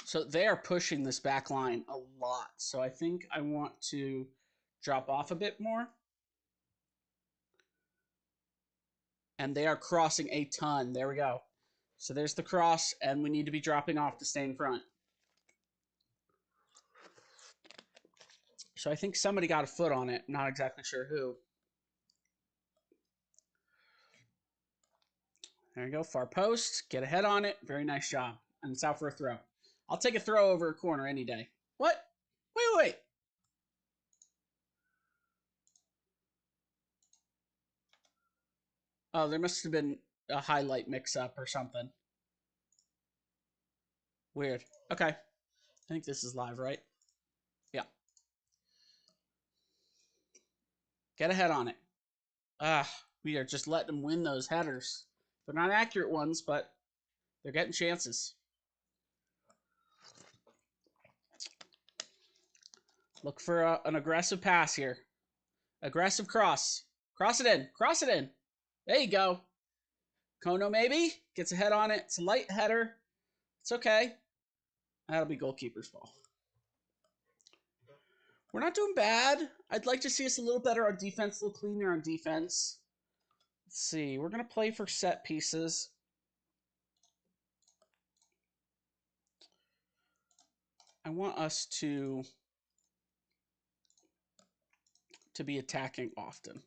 So they are pushing this back line a lot. So I think I want to drop off a bit more. And they are crossing a ton. There we go. So there's the cross, and we need to be dropping off to stay in front. So I think somebody got a foot on it. Not exactly sure who. There you go. Far post. Get a head on it. Very nice job. And it's out for a throw. I'll take a throw over a corner any day. What? Wait. Oh, there must have been a highlight mix-up or something. Weird. Okay. I think this is live, right? Yeah. Get a head on it. We are just letting them win those headers. They're not accurate ones, but they're getting chances. Look for an aggressive pass here. Aggressive cross. Cross it in. Cross it in. There you go. Kono maybe. Gets a head on it. It's a light header. It's okay. That'll be goalkeeper's ball. We're not doing bad. I'd like to see us a little better on defense, a little cleaner on defense. Let's see. We're going to play for set pieces. I want us to to be attacking often.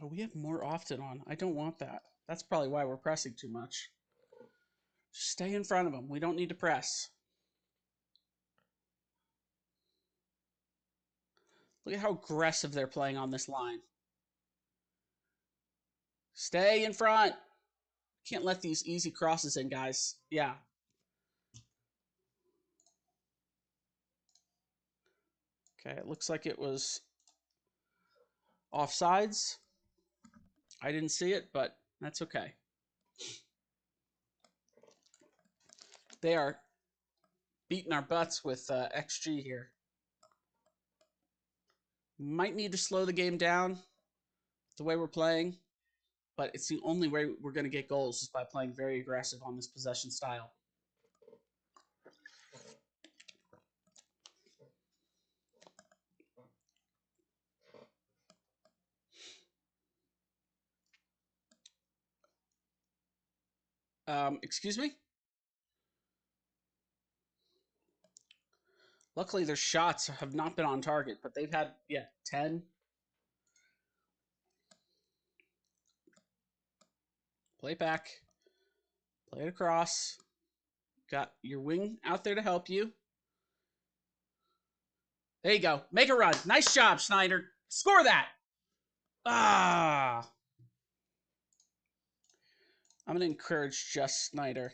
Oh, we have more often on. I don't want that. That's probably why we're pressing too much. Just stay in front of them. We don't need to press. Look at how aggressive they're playing on this line. Stay in front. Can't let these easy crosses in, guys. Yeah. Okay, it looks like it was offsides. I didn't see it, but that's okay. They are beating our butts with XG here. Might need to slow the game down the way we're playing, but it's the only way we're going to get goals is by playing very aggressive on this possession style. Excuse me? Luckily, their shots have not been on target, but they've had, 10. Play it back. Play it across. Got your wing out there to help you. There you go. Make a run. Nice job, Snyder. Score that. Ah. I'm going to encourage just Snyder.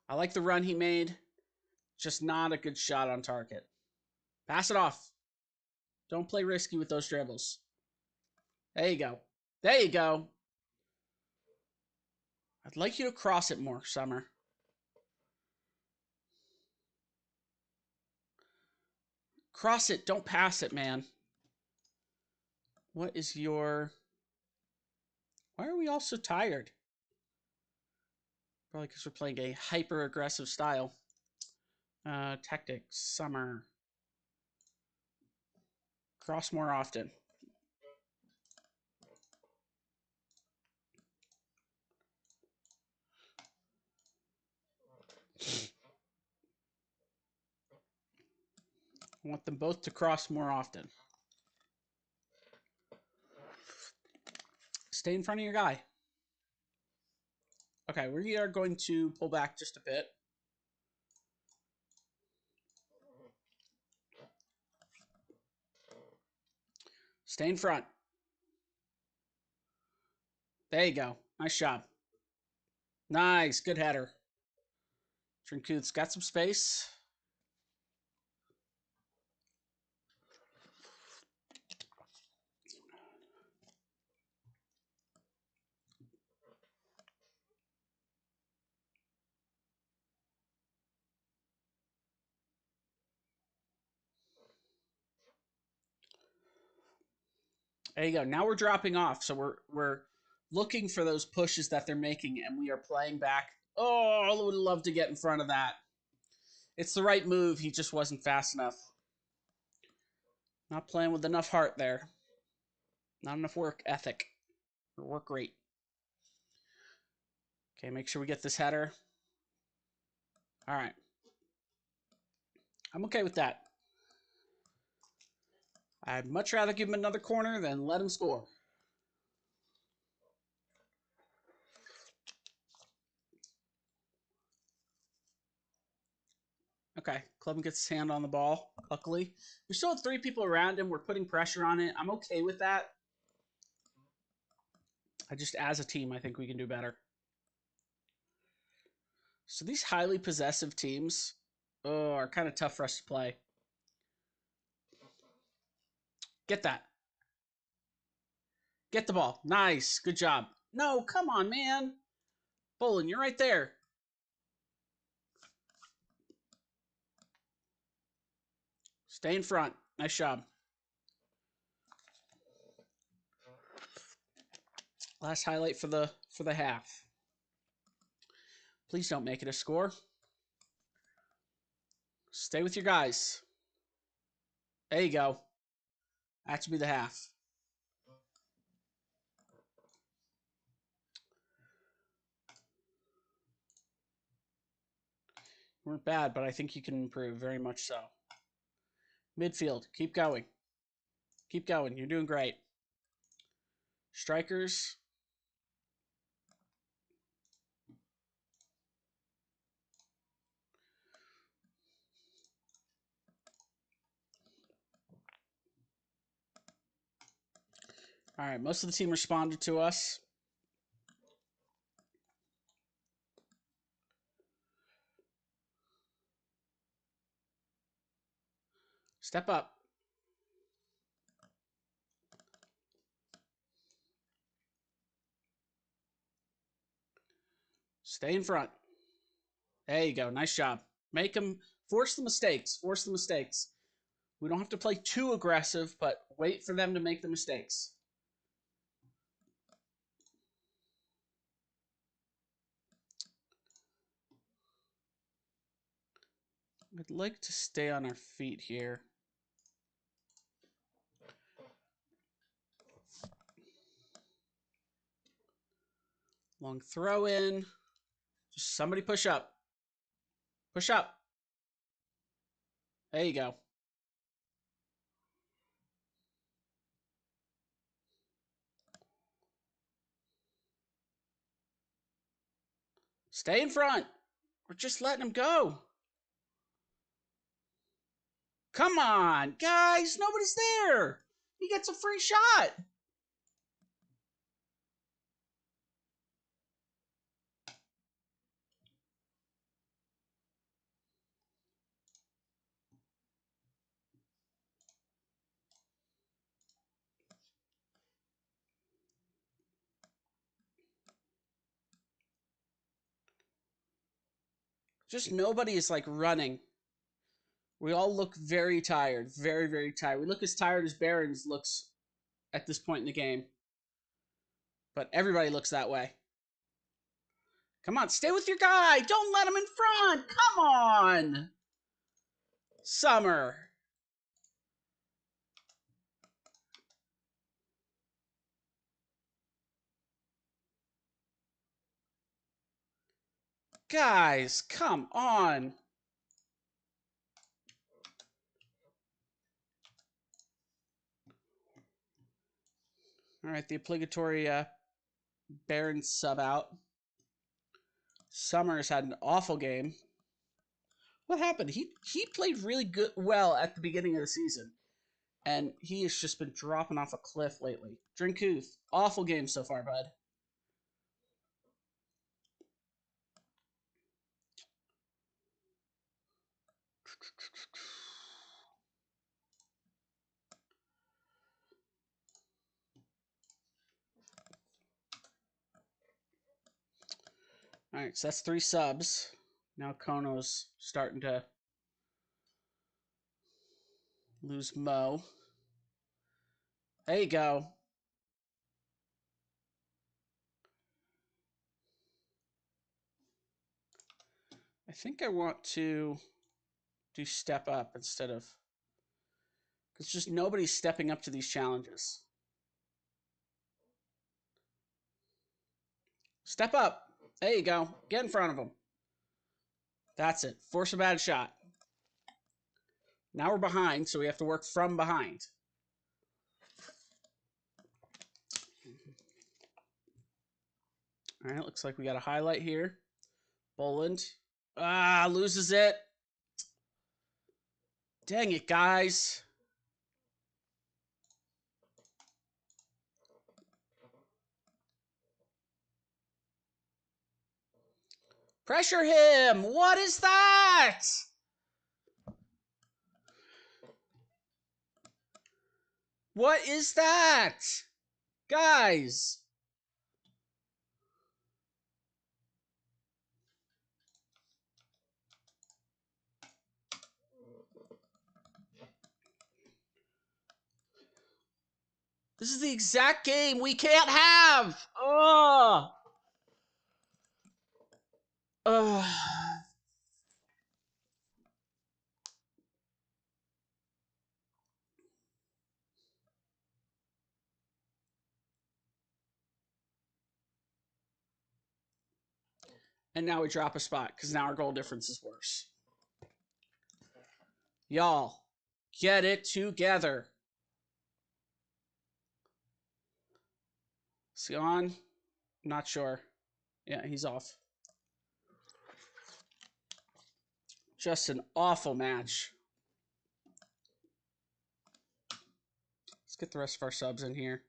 I like the run he made. Just not a good shot on target. Pass it off. Don't play risky with those dribbles. There you go. There you go. I'd like you to cross it more, Summer. Cross it. Don't pass it, man. What is your... Why are we all so tired? Probably because we're playing a hyper-aggressive style. Tactics. Summer. Cross more often. I want them both to cross more often. Stay in front of your guy. Okay, we are going to pull back just a bit. Stay in front. There you go. Nice job. Nice. Good header. Trinkuth's got some space. There you go. Now we're dropping off, so we're looking for those pushes that they're making, and we are playing back. Oh, I would love to get in front of that. It's the right move. He just wasn't fast enough. Not playing with enough heart there. Not enough work ethic or work rate. Okay, make sure we get this header. All right. I'm okay with that. I'd much rather give him another corner than let him score. Okay, Clubman gets his hand on the ball, luckily. We still have 3 people around him. We're putting pressure on it. I'm okay with that. As a team, I think we can do better. So these highly possessive teams are kind of tough for us to play. Get that. Get the ball. Nice. Good job. No, come on, man. Bolin, you're right there. Stay in front. Nice job. Last highlight for the half. Please don't make it a score. Stay with your guys. There you go. That should be the half. weren't bad, but I think you can improve very much so. Midfield, keep going. Keep going. You're doing great. Strikers. All right, most of the team responded to us. Step up. Stay in front. There you go. Nice job. Make them force the mistakes. Force the mistakes. We don't have to play too aggressive, but wait for them to make the mistakes. I'd like to stay on our feet here. Long throw in. Just somebody push up. Push up. There you go. Stay in front. We're just letting him go. Come on, guys. Nobody's there. He gets a free shot. Just nobody is like running. We all look very tired. Very, very tired. We look as tired as Barons looks at this point in the game. But everybody looks that way. Come on, stay with your guy. Don't let him in front. Come on. Summer. Guys, come on. All right, the obligatory Baron sub out. Summers had an awful game. What happened? He played really well at the beginning of the season, and he has just been dropping off a cliff lately. Drinkuth, awful game so far, bud. All right, so that's 3 subs. Now Kono's starting to lose Mo. There you go. I think I want to do step up instead of... Because just nobody's stepping up to these challenges. Step up. There you go. Get in front of them. That's it. Force a bad shot. Now we're behind, so we have to work from behind. All right, looks like we got a highlight here. Boland. Ah, loses it. Dang it, guys. Pressure him. What is that? What is that? Guys. This is the exact game we can't have. Ugh. Ugh. And now we drop a spot because now our goal difference is worse. Y'all, get it together. Is he on? Not sure. Yeah, he's off. Just an awful match. Let's get the rest of our subs in here.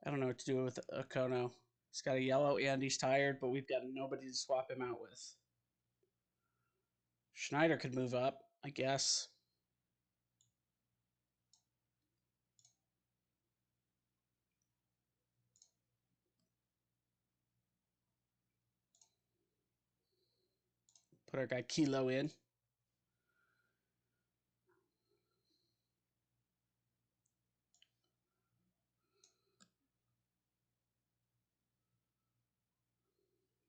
I don't know what to do with Okono. He's got a yellow and he's tired, but we've got nobody to swap him out with. Schneider could move up, I guess. Put our guy Kilo in.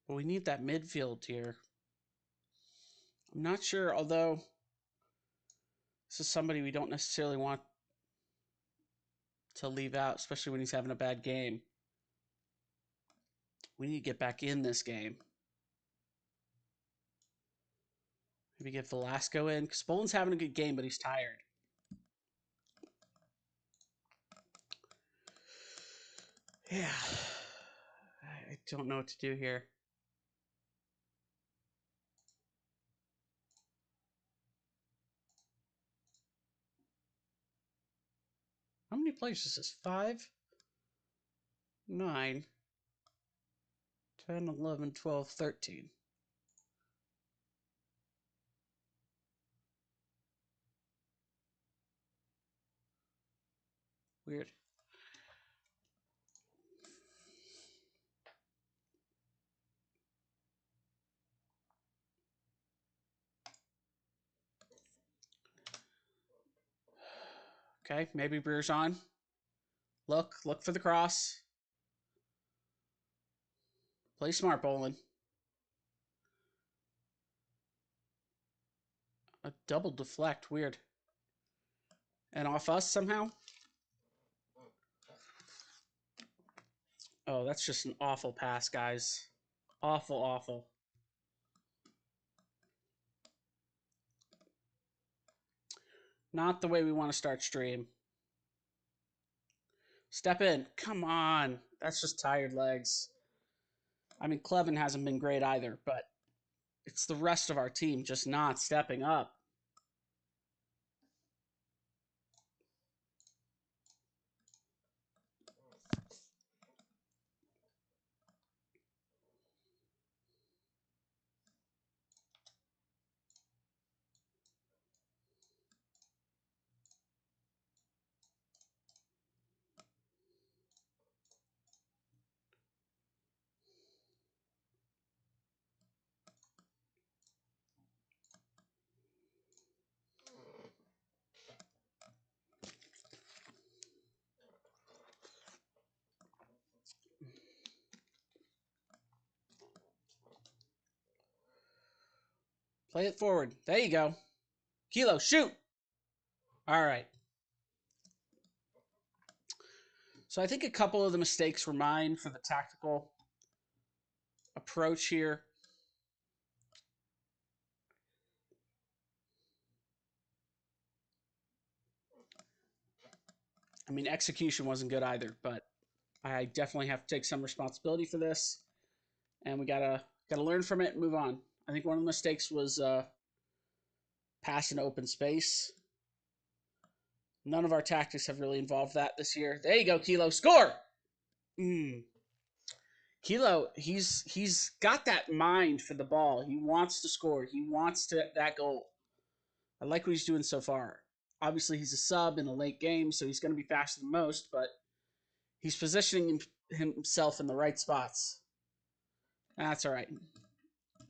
But we need that midfield here. I'm not sure, although this is somebody we don't necessarily want to leave out, especially when he's having a bad game. We need to get back in this game. Maybe get Velasco in, because Bolin's having a good game, but he's tired. Yeah. I don't know what to do here. How many players is this? 5, 9, 10, 11, 12, 13. Weird. Okay, maybe Breer's on. Look for the cross. Play smart, Bolin. A double deflect, weird. And off us somehow? Oh, that's just an awful pass, guys. Awful, awful. Not the way we want to start stream. Step in. Come on. That's just tired legs. I mean, Clevin hasn't been great either, but it's the rest of our team just not stepping up. Play it forward. There you go. Kilo, shoot! All right. So I think a couple of the mistakes were mine for the tactical approach here. I mean, execution wasn't good either, but I definitely have to take some responsibility for this, and we gotta learn from it and move on. I think one of the mistakes was pass in open space. None of our tactics have really involved that this year. There you go, Kilo, score! Kilo, he's got that mind for the ball. He wants to score. He wants that goal. I like what he's doing so far. Obviously, he's a sub in a late game, so he's going to be faster than most, but he's positioning himself in the right spots. That's all right.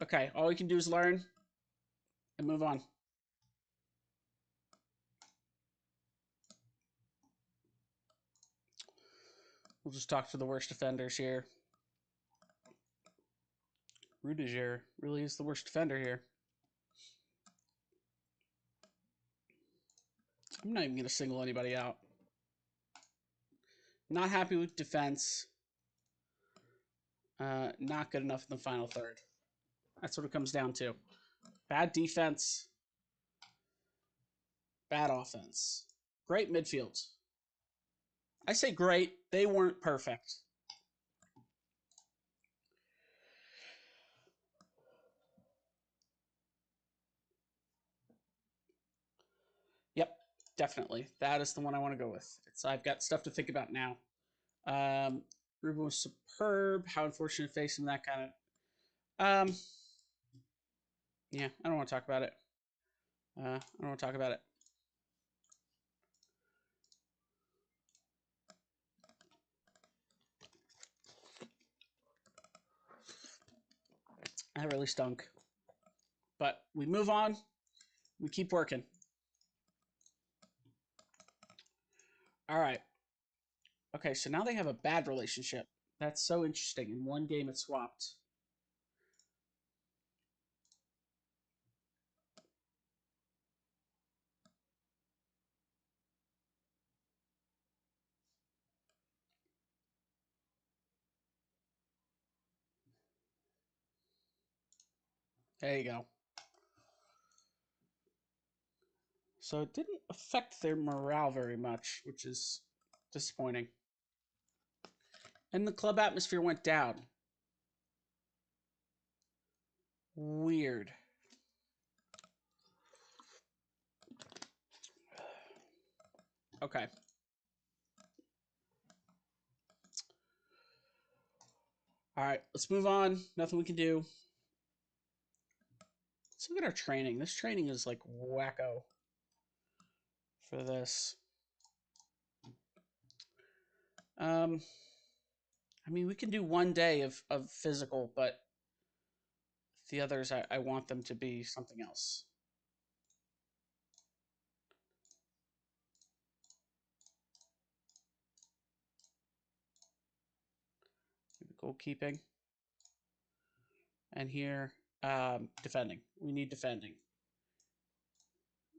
Okay, all we can do is learn and move on. We'll just talk to the worst offenders here. Rudiger really is the worst offender here. I'm not even going to single anybody out. Not happy with defense. Not good enough in the final third. That's what it comes down to. Bad defense. Bad offense. Great midfield. I say great. They weren't perfect. Yep, definitely. That is the one I want to go with. I've got stuff to think about now. Ruben was superb. How unfortunate facing that kind of. Yeah, I don't want to talk about it. I don't want to talk about it. That really stunk. But we move on. We keep working. All right. Okay, so now they have a bad relationship. That's so interesting. In one game, it swapped. There you go. So it didn't affect their morale very much, which is disappointing. And the club atmosphere went down. Weird. Okay. All right, let's move on. Nothing we can do. Let's look at our training. This training is like wacko for this. I mean, we can do one day of physical, but the others, I want them to be something else. Goalkeeping. And here, defending. We need defending.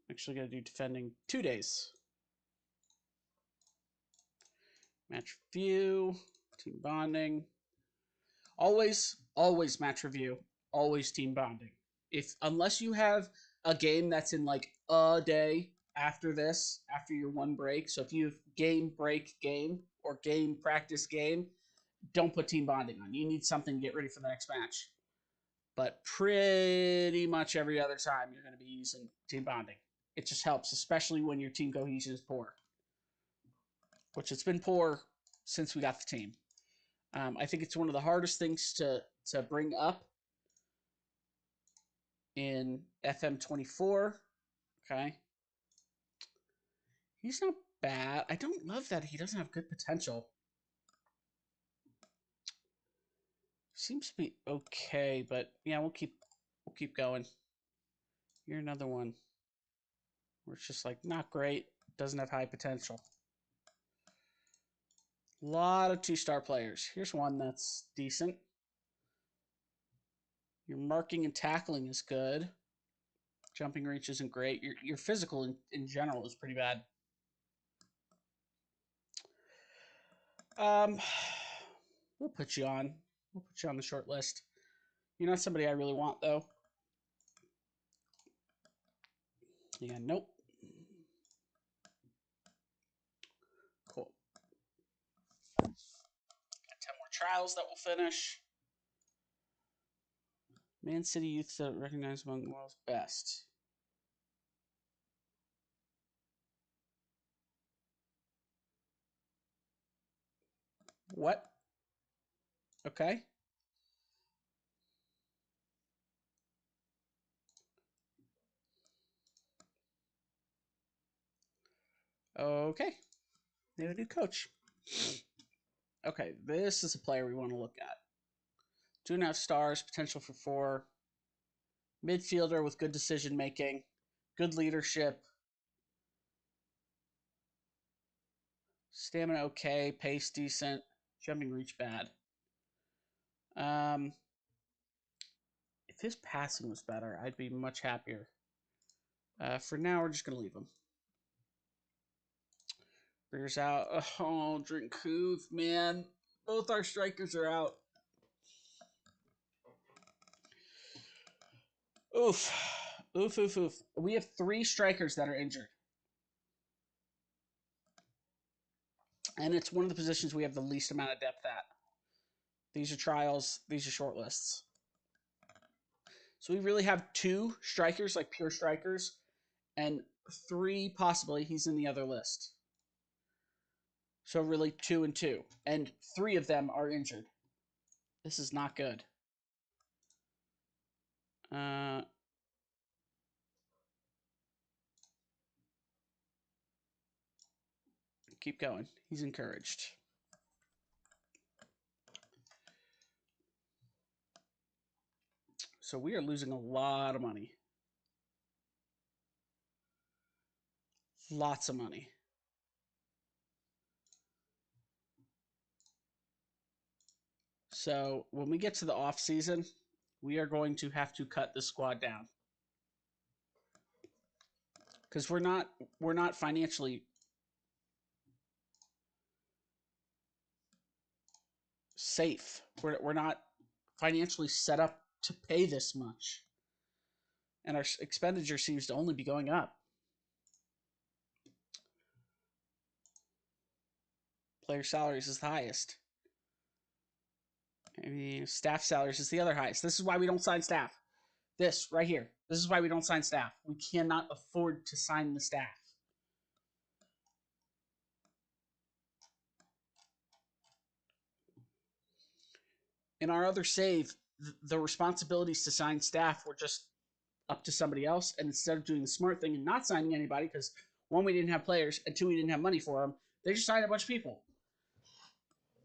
Actually, going to do defending 2 days. Match review, team bonding. Always match review. Always team bonding. Unless you have a game that's in like a day after this, after your one break. So if you have game break game or game practice game, don't put team bonding on. You need something to get ready for the next match. But pretty much every other time you're going to be using team bonding. It just helps, especially when your team cohesion is poor, which it's been poor since we got the team. I think it's one of the hardest things to bring up in FM24. Okay. He's not bad. I don't love that he doesn't have good potential. Seems to be okay, but yeah, we'll keep going. You're another one where it's just like not great, doesn't have high potential. A lot of 2-star players. Here's one that's decent. Your marking and tackling is good. Jumping reach isn't great. Your physical in general is pretty bad. We'll put you on. We'll put you on the short list. You're not somebody I really want, though. Yeah, nope. Cool. Got 10 more trials that will finish. Man City youth that recognized among the world's best. What? Okay. Okay. They have a new coach. Okay, this is a player we want to look at. 2.5 stars, potential for 4. Midfielder with good decision making, good leadership. Stamina okay, pace decent, jumping reach bad. If his passing was better, I'd be much happier. For now, we're just going to leave him. Beer's out. Oh, drink Huth, man. Both our strikers are out. Oof. Oof. We have 3 strikers that are injured. And it's one of the positions we have the least amount of depth at. These are trials, these are short lists. So we really have 2 strikers, like pure strikers, and 3 possibly. He's in the other list. So really 2 and 2. And 3 of them are injured. This is not good. Keep going. He's encouraged. So we are losing a lot of money. Lots of money. So when we get to the off season, we are going to have to cut the squad down. Because we're not financially safe. We're not financially set up to pay this much. And our expenditure seems to only be going up. Player salaries is the highest. I mean, staff salaries is the other highest. This is why we don't sign staff. This right here. This is why we don't sign staff. We cannot afford to sign the staff. In our other save, the responsibilities to sign staff were just up to somebody else. And instead of doing the smart thing and not signing anybody, because 1, we didn't have players, and 2, we didn't have money for them, they just signed a bunch of people.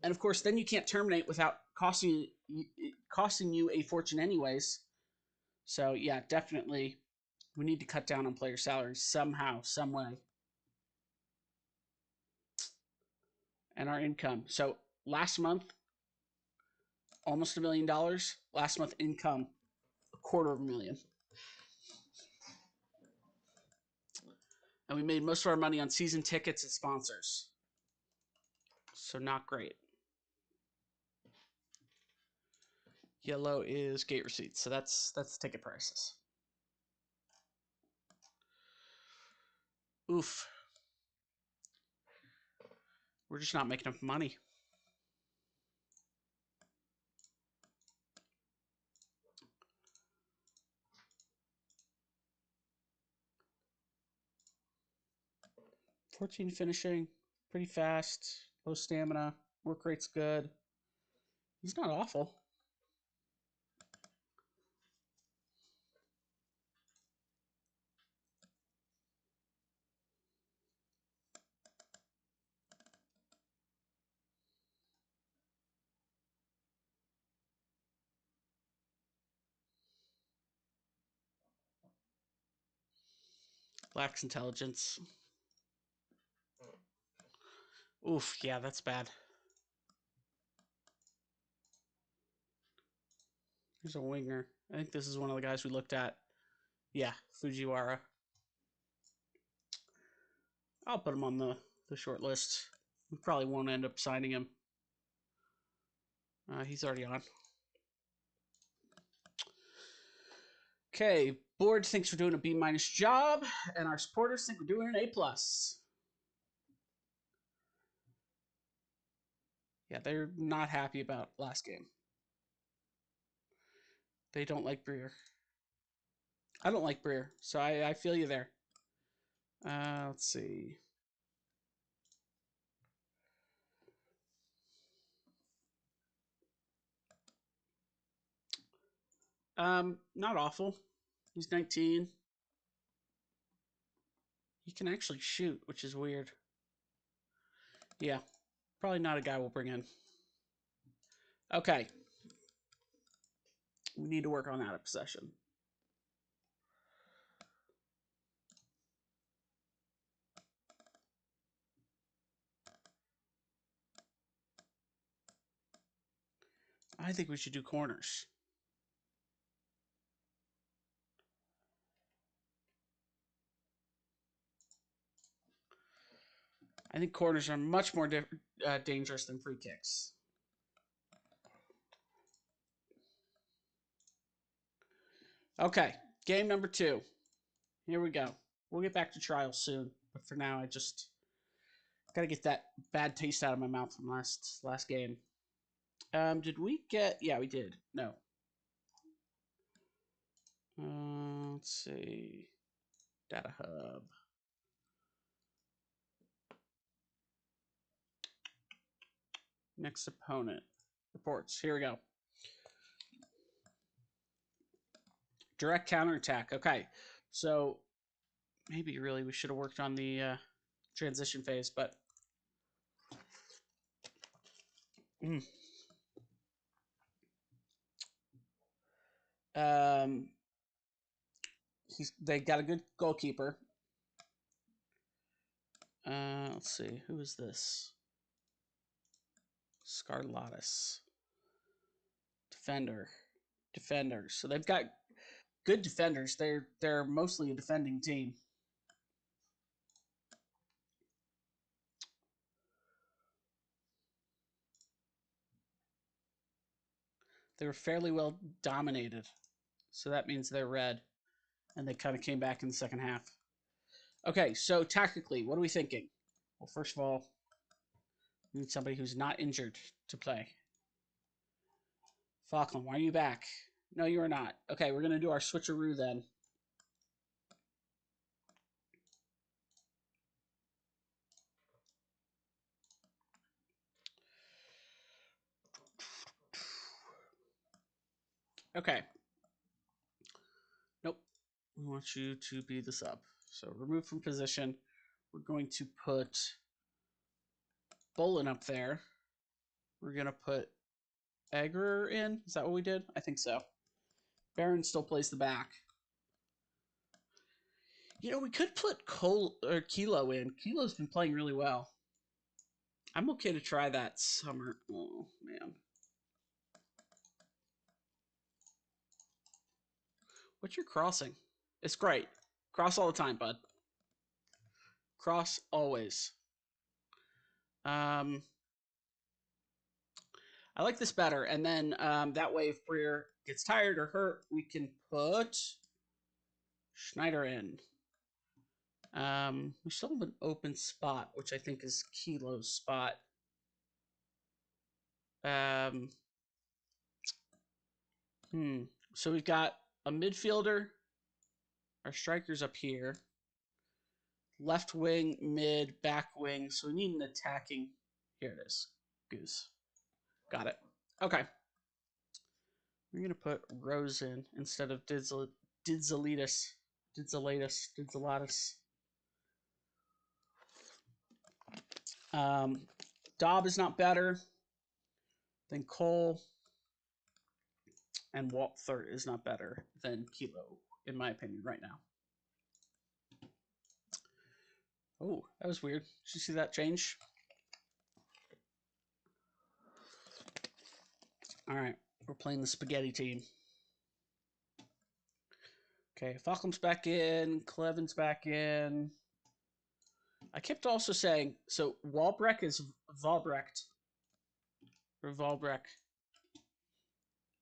And of course, then you can't terminate without costing you a fortune anyways. So yeah, definitely we need to cut down on player salaries somehow, some way. And our income. So last month, almost $1 million. Last month income, $250,000. And we made most of our money on season tickets and sponsors. So not great. Yellow is gate receipts. So that's ticket prices. Oof. We're just not making enough money. $14 finishing, pretty fast, low stamina, work rate's good. He's not awful. Lacks intelligence. Oof, yeah, that's bad. There's a winger. I think this is one of the guys we looked at. Yeah, Fujiwara. I'll put him on the short list. We probably won't end up signing him. He's already on. Okay, board thinks we're doing a B- job, and our supporters think we're doing an A+. Yeah, they're not happy about last game. They don't like Breer. I don't like Breer, so I feel you there. Let's see. Not awful. He's 19. He can actually shoot, which is weird. Yeah, probably not a guy we'll bring in. Okay. We need to work on that possession. I think we should do corners. I think corners are much more dangerous than free kicks. Okay, game number 2. Here we go. We'll get back to trials soon, but for now, I just Gotta get that bad taste out of my mouth from last game. Did we get? Yeah, we did. No. Let's see. Data hub. Next opponent. Reports. Here we go. Direct counterattack. Okay. So maybe really we should have worked on the transition phase, but um, they got a good goalkeeper. Let's see, who is this? Scarlatus. Defenders. So they've got good defenders. They're mostly a defending team. They were fairly well dominated. So that means they're red. And they kind of came back in the second half. Okay, so tactically, what are we thinking? Well, first of all, we need somebody who's not injured to play. Falkland, why are you back? No, you are not. Okay, we're going to do our switcheroo then. Okay. Nope. We want you to be the sub. So remove from position. We're going to put Bolin up there. We're going to put Egger in. Is that what we did? I think so. Baron still plays the back. You know, we could put Kilo in. Kilo's been playing really well. I'm okay to try that summer. Oh, man. What's your crossing? It's great. Cross all the time, bud. Cross always. I like this better. And then that way, if Breer gets tired or hurt, we can put Schneider in. We still have an open spot, which I think is Kilo's spot. So we've got a midfielder. Our striker's up here. Left wing, mid, back wing. So we need an attacking. Here it is. Goose. Got it. Okay. We're going to put Rose in instead of Didzalitis. Dobb is not better than Cole. And Walther is not better than Kilo, in my opinion, right now. Oh, that was weird. Did you see that change? All right, we're playing the spaghetti team. Okay, Falkham's back in. Cleven's back in. I kept also saying, so Walbrecht is Valbrecht. Or Valbrecht.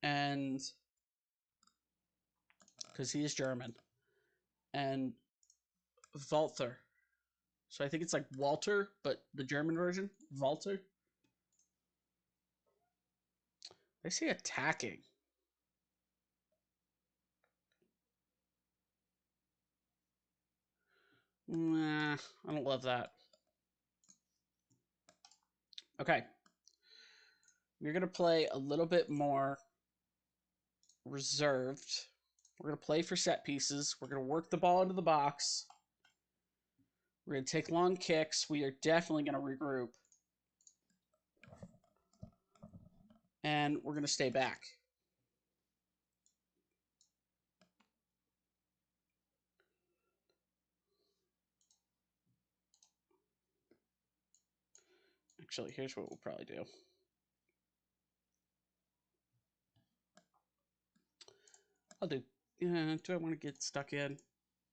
And because he is German. And Walther. So I think it's like Walter, but the German version. Walter. I say attacking. Nah, I don't love that. Okay. We're going to play a little bit more reserved. We're going to play for set pieces. We're going to work the ball into the box. We're going to take long kicks. We are definitely going to regroup. And we're going to stay back. Actually, here's what we'll probably do. I'll do. Do I want to get stuck in?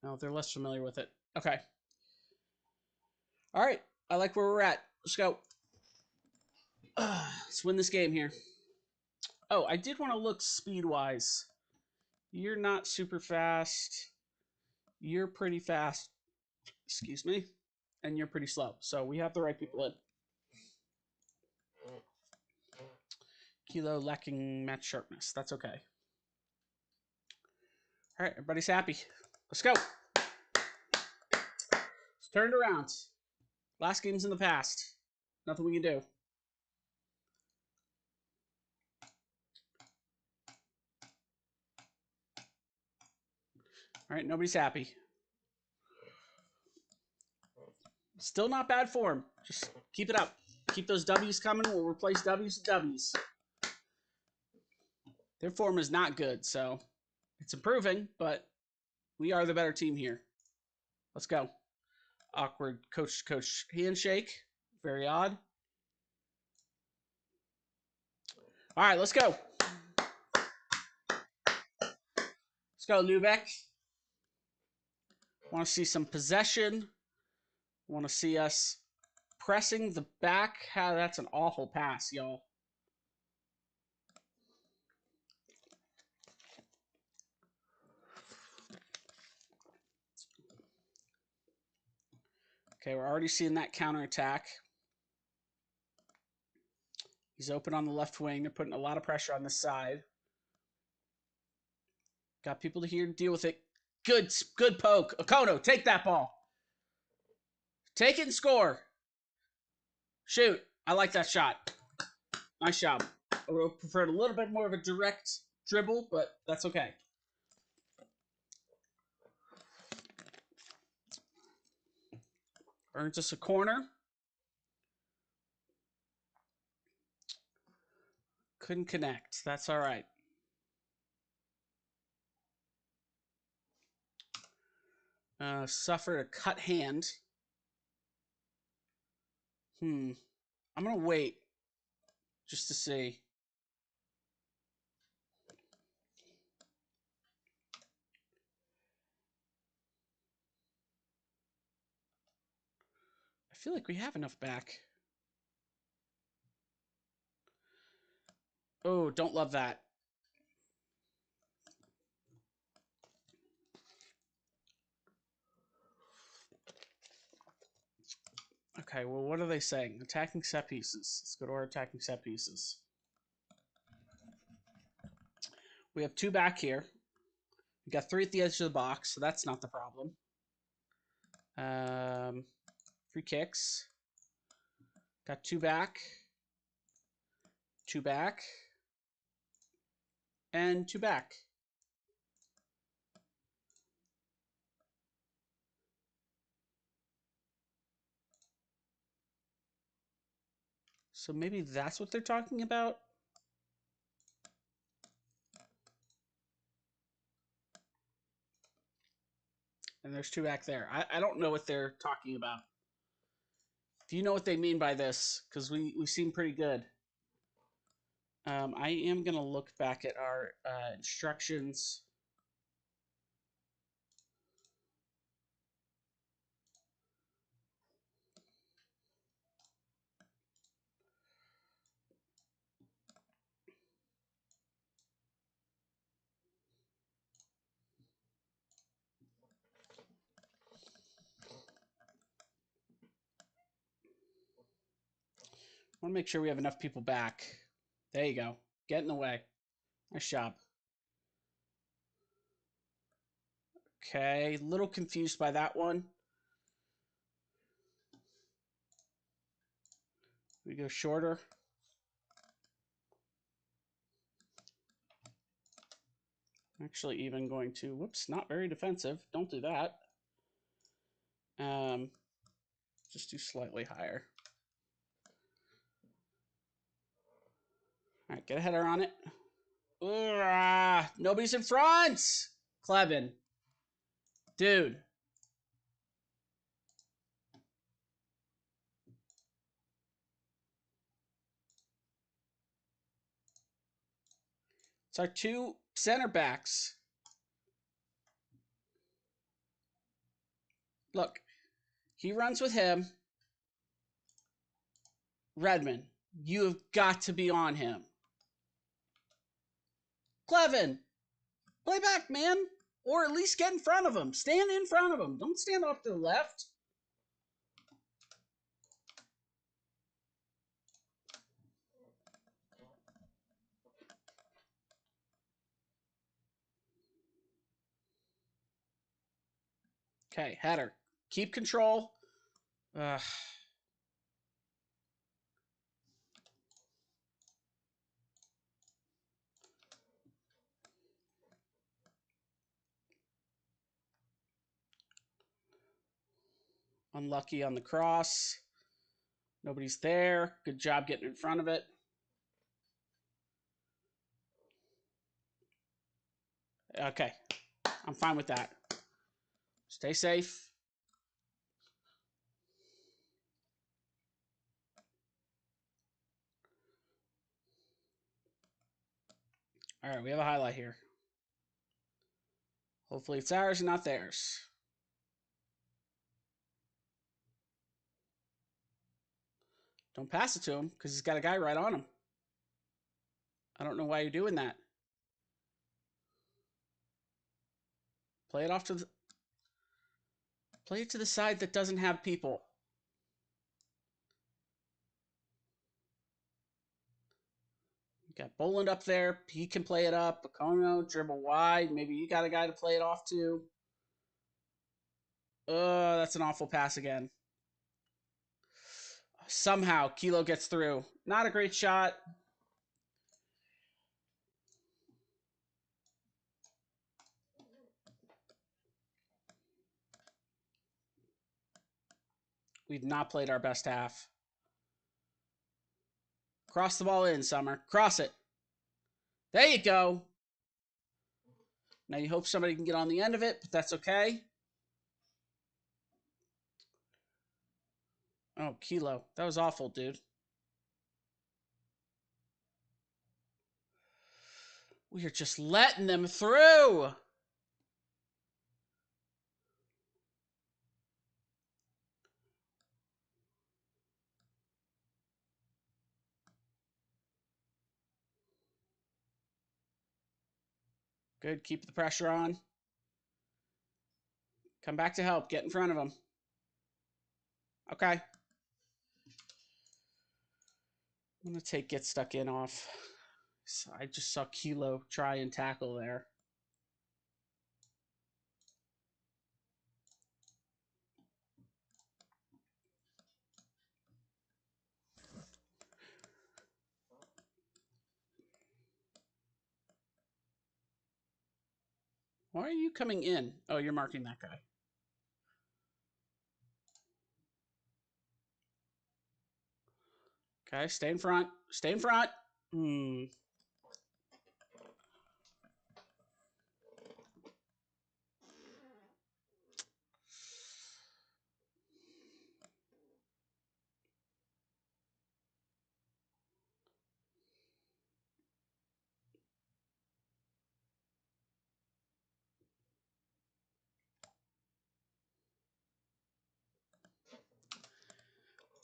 No, they're less familiar with it. Okay. All right. I like where we're at. Let's go. Let's win this game here. Oh, I did want to look speed-wise. You're not super fast. You're pretty fast. Excuse me. and you're pretty slow. So we have the right people in. Kilo lacking match sharpness. That's okay. All right, everybody's happy. Let's go. It's turned around. Last game's in the past. Nothing we can do. All right, nobody's happy. Still not bad form. Just keep it up. Keep those W's coming. We'll replace W's with W's. Their form is not good, so it's improving, but we are the better team here. Let's go. Awkward coach-to-coach handshake. Very odd. All right, let's go. Let's go, Lubeck. Want to see some possession. Want to see us pressing the back. That's an awful pass, y'all. Okay, we're already seeing that counterattack. He's open on the left wing. They're putting a lot of pressure on this side. Got people to here to deal with it. Good poke. Okono, take that ball. Take it and score. Shoot. I like that shot. Nice job. I would have preferred a little bit more of a direct dribble, but that's okay. Earns us a corner. Couldn't connect. That's all right. Suffered a cut hand. I'm going to wait just to see. I feel like we have enough back. Oh, don't love that. Okay, well, what are they saying? Attacking set pieces. Let's go to our attacking set pieces. We have 2 back here. We got 3 at the edge of the box, so that's not the problem. Free kicks. Got 2 back. 2 back. And 2 back. So maybe that's what they're talking about? And there's 2 back there. I don't know what they're talking about. Do you know what they mean by this? Because we seem pretty good. I am going to look back at our instructions. I want to make sure we have enough people back. There you go. Get in the way. Nice job. Okay, a little confused by that one. We go shorter. Actually, even going to, whoops, not very defensive. Don't do that. Just do slightly higher. All right, get a header on it. Nobody's in front. Clevin. Dude. It's our 2 center backs. Look, he runs with him. Redmond, you have got to be on him. Clevin, play back, man. Or at least get in front of him. Stand in front of him. Don't stand off to the left. Okay, header. Keep control. Unlucky on the cross. Nobody's there. Good job getting in front of it. Okay, I'm fine with that. Stay safe. All right, we have a highlight here. Hopefully it's ours and not theirs. Don't pass it to him because he's got a guy right on him. I don't know why you're doing that. Play it off to the... Play it to the side that doesn't have people. You got Boland up there. He can play it up. Bacono, dribble wide. Maybe you got a guy to play it off to. That's an awful pass again. Somehow, Kilo gets through. Not a great shot. We've not played our best half. Cross the ball in, Summer. Cross it. There you go. Now you hope somebody can get on the end of it, but that's okay. Oh, Kilo. That was awful, dude. We are just letting them through. Good. Keep the pressure on. Come back to help. Get in front of them. Okay. I'm going to take get stuck in off. So I just saw Kilo try and tackle there. Why are you coming in? Oh, you're marking that guy. Okay, stay in front. Stay in front.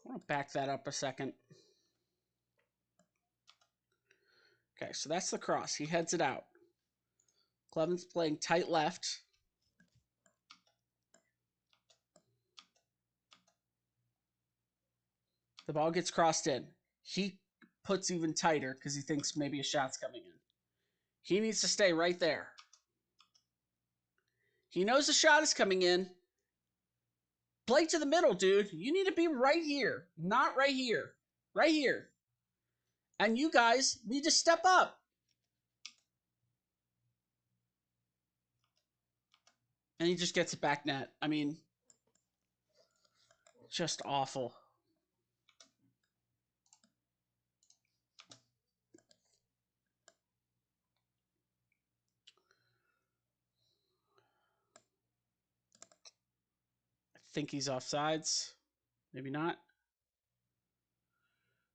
I want to back that up a second. Okay, so that's the cross. He heads it out. Cleven's playing tight left. The ball gets crossed in. He puts even tighter because he thinks maybe a shot's coming in. He needs to stay right there. He knows a shot is coming in. Play to the middle, dude. You need to be right here, not right here. Right here. And you guys need to step up. And he just gets it back net. I mean, just awful. I think he's offsides. Maybe not.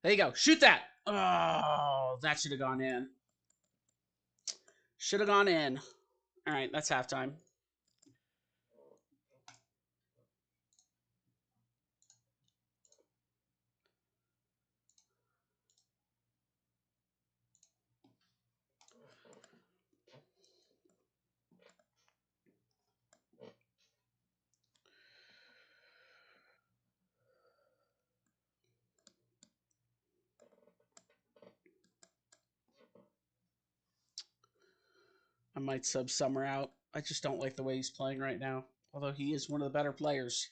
There you go. Shoot that. Oh, that should have gone in. Should have gone in. All right, that's halftime. I might sub Summer out. I just don't like the way he's playing right now. Although he is one of the better players.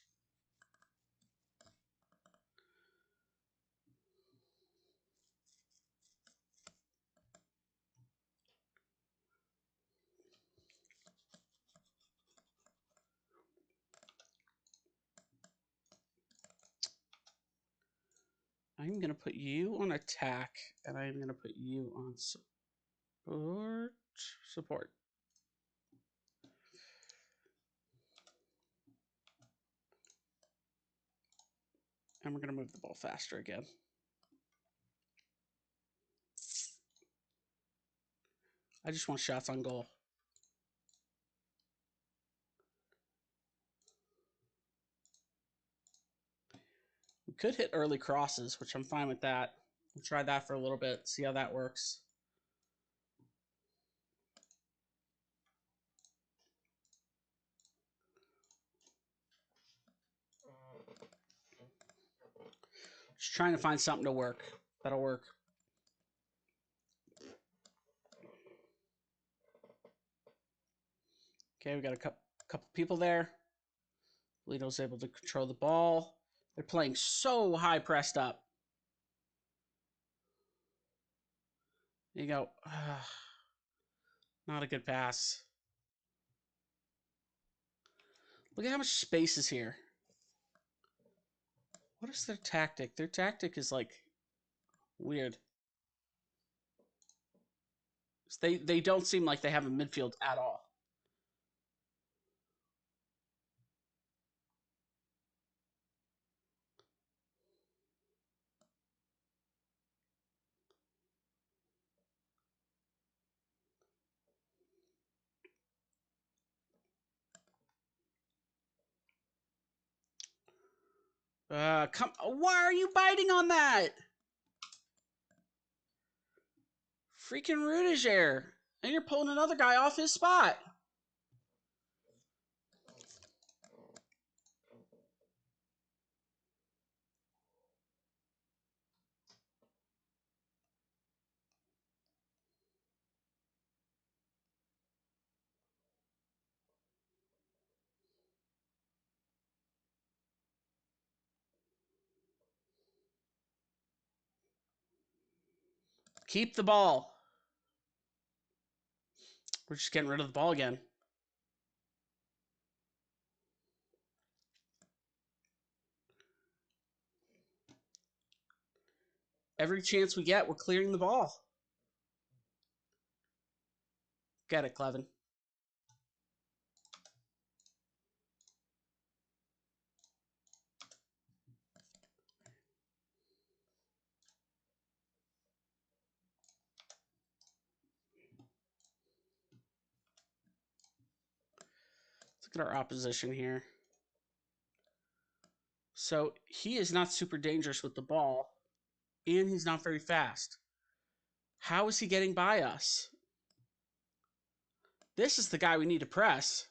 I'm going to put you on attack, and I'm going to put you on support. Support. And we're going to move the ball faster again. I just want shots on goal. We could hit early crosses, which I'm fine with that. We'll try that for a little bit, see how that works. Just trying to find something to work. That'll work. Okay, we got a couple people there. Lito's able to control the ball. They're playing so high pressed up. There you go. Not a good pass. Look at how much space is here. What is their tactic? Their tactic is like weird. They don't seem like they have a midfield at all. Come. Why are you biting on that? Freaking Rudiger. And you're pulling another guy off his spot. Keep the ball. We're just getting rid of the ball again. Every chance we get, we're clearing the ball. Get it, Clevin. Look at our opposition here. So he is not super dangerous with the ball, and he's not very fast. How is he getting by us? This is the guy we need to press.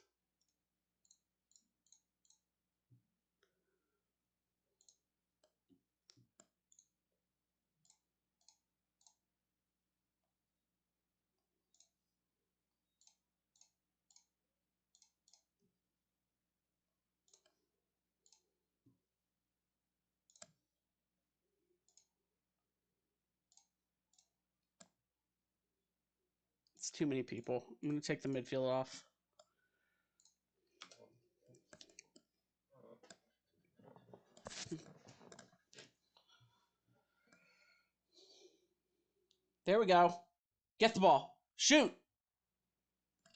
It's too many people. I'm going to take the midfield off. There we go. Get the ball. Shoot.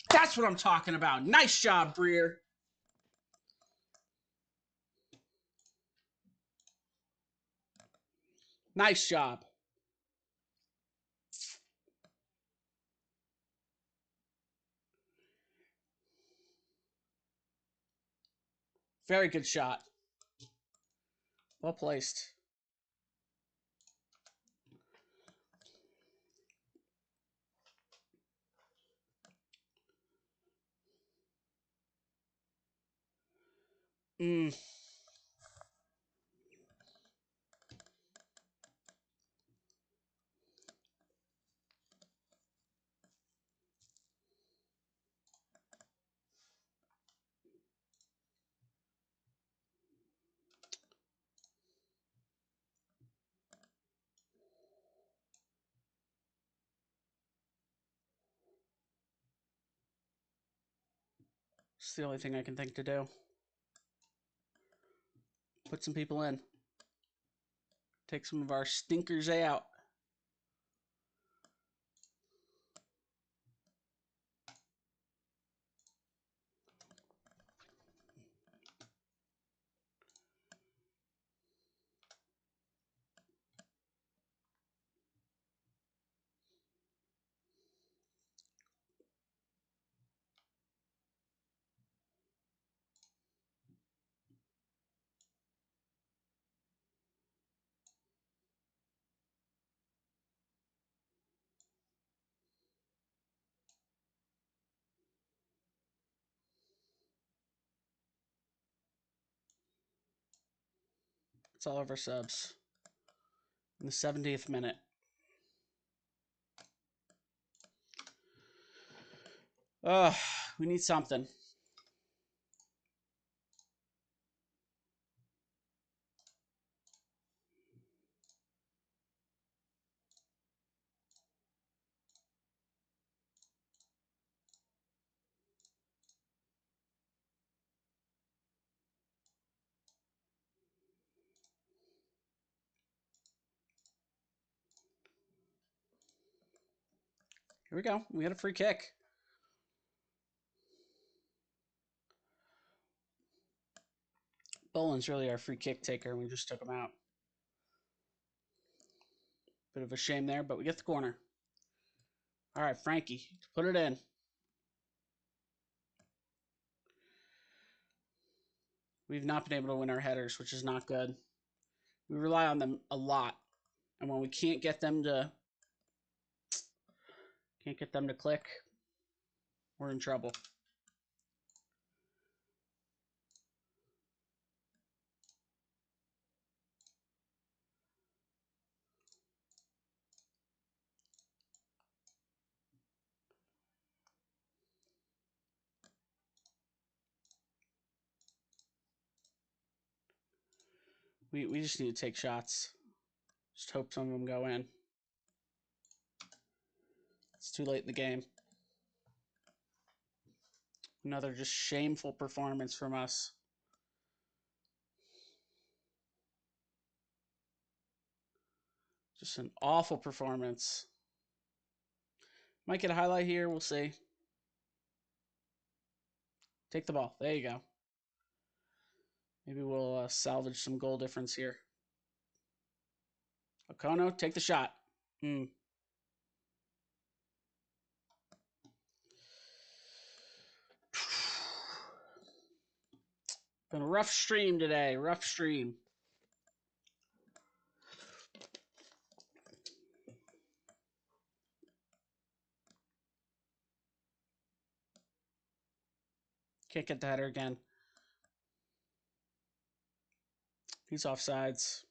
That's what I'm talking about. Nice job, Breer. Nice job. Very good shot. Well placed. Mm. It's the only thing I can think to do. Put some people in. Take some of our stinkers out. It's all of our subs. In the 70th minute. We need something. Here we go. We got a free kick. Boland's really our free kick taker. We just took him out. Bit of a shame there, but we get the corner. All right, Frankie, put it in. We've not been able to win our headers, which is not good. We rely on them a lot, and when we can't get them to click, we're in trouble. We just need to take shots. Just hope some of them go in. It's too late in the game. Another just shameful performance from us. Just an awful performance. Might get a highlight here. We'll see. Take the ball. There you go. Maybe we'll salvage some goal difference here. Okono, take the shot. Been a rough stream today. Rough stream. Can't get the header again. He's offsides.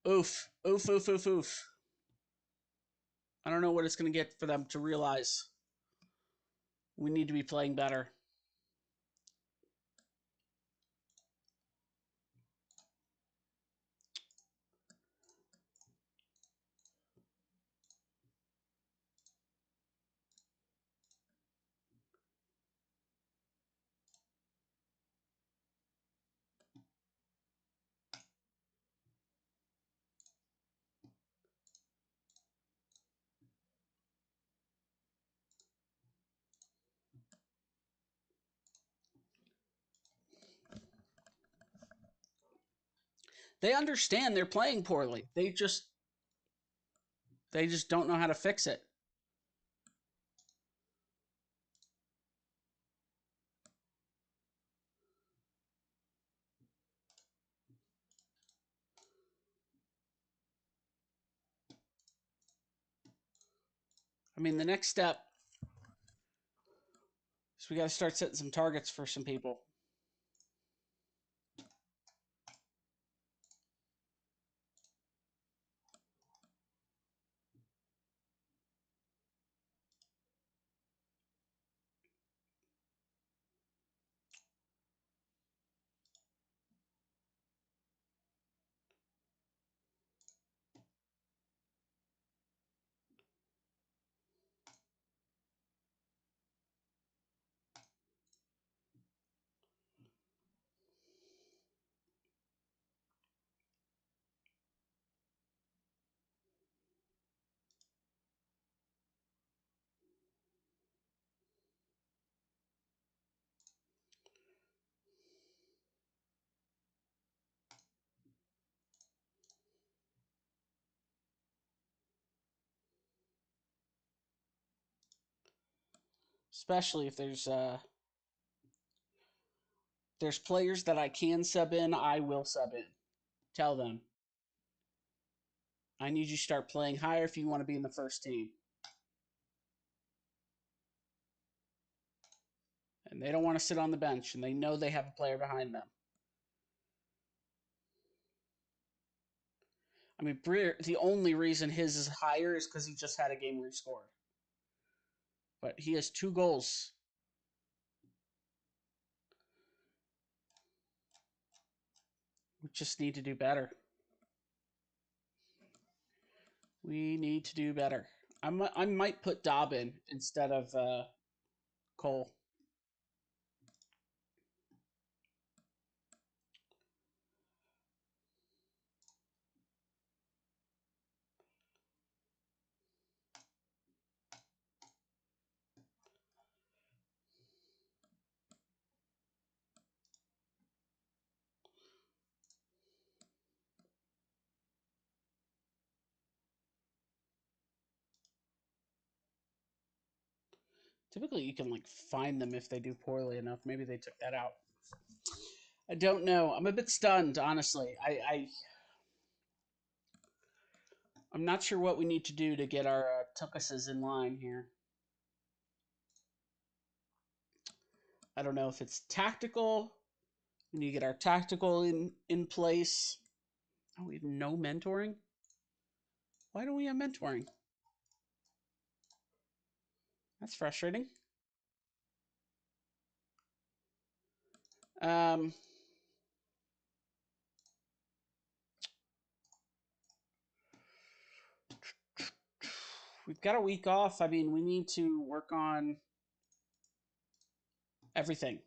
Oof. Oof, oof, oof, oof. I don't know what it's going to get for them to realize we need to be playing better. They understand they're playing poorly. They just don't know how to fix it. I mean, the next step is we got to start setting some targets for some people. Especially if there's players that I can sub in, I will sub in. Tell them. I need you to start playing higher if you want to be in the first team. And they don't want to sit on the bench, and they know they have a player behind them. I mean, Breer, the only reason his is higher is because he just had a game where he scored. But he has 2 goals. We just need to do better. We need to do better. I might put Dobbin instead of Cole. Typically, you can like find them if they do poorly enough. Maybe they took that out. I don't know. I'm a bit stunned, honestly. I'm not sure what we need to do to get our Tuckuses in line here. I don't know if it's tactical. We need to get our tactical in place. Oh, we have no mentoring? Why don't we have mentoring? That's frustrating. We've got a week off. I mean, we need to work on everything.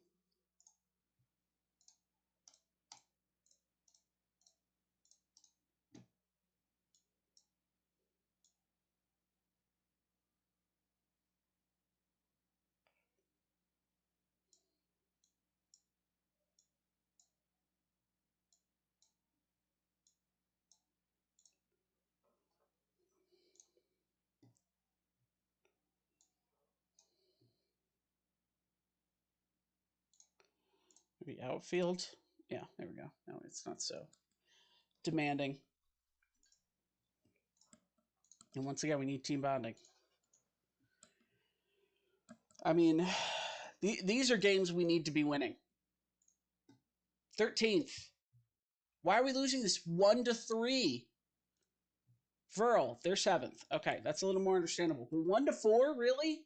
Maybe outfield. Yeah, there we go. No, it's not so demanding. And once again, we need team bonding. I mean, these are games we need to be winning. 13th. Why are we losing this 1-3? Verl, they're 7th. Okay, that's a little more understandable. But 1-4, really?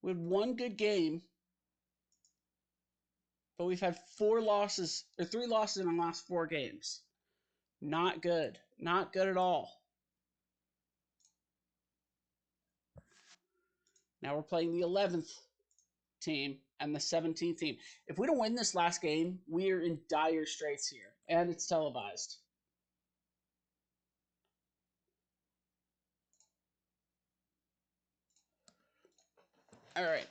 We had one good game, but we've had 4 losses or 3 losses in the last 4 games. Not good. Not good at all. Now we're playing the 11th team and the 17th team. If we don't win this last game, we are in dire straits here, and it's televised. All right.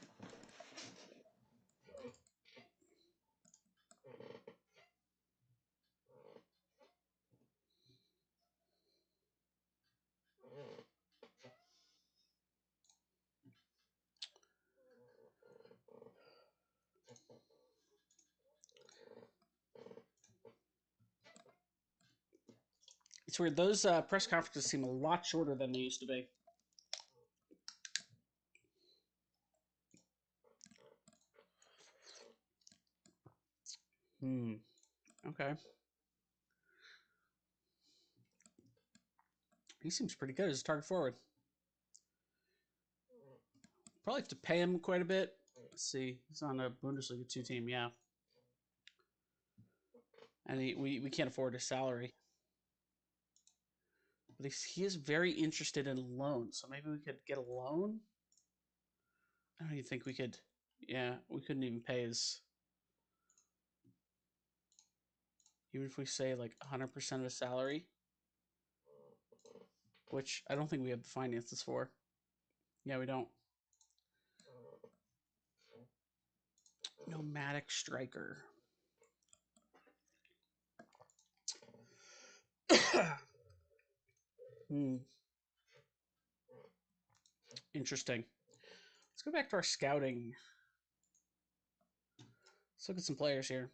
It's weird. Those press conferences seem a lot shorter than they used to be. Okay. He seems pretty good as a target forward. Probably have to pay him quite a bit. Let's see. He's on a Bundesliga 2 team, yeah. And we can't afford his salary. But he is very interested in a loan, so maybe we could get a loan? I don't even think we could. Yeah, we couldn't even pay his. Even if we say like 100% of his salary, which I don't think we have the finances for. Yeah, we don't. Nomadic striker. Interesting. Let's go back to our scouting. Let's look at some players here.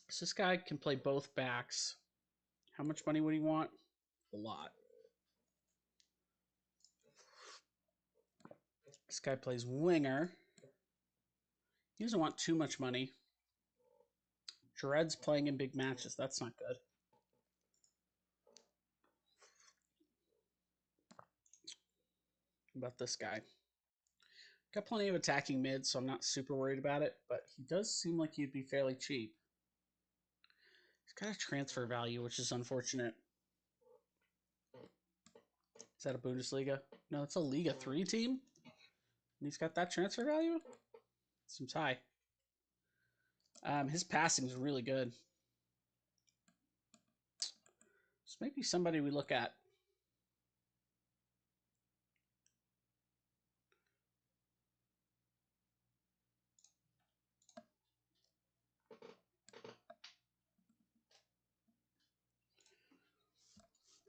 So this guy can play both backs. How much money would he want? A lot. This guy plays winger. He doesn't want too much money. Jared's playing in big matches. That's not good. What about this guy? Got plenty of attacking mid, so I'm not super worried about it, but he does seem like he'd be fairly cheap. He's got a transfer value, which is unfortunate. Is that a Bundesliga? No, it's a Liga 3 team. And he's got that transfer value? Seems high. His passing is really good. This might be somebody we look at.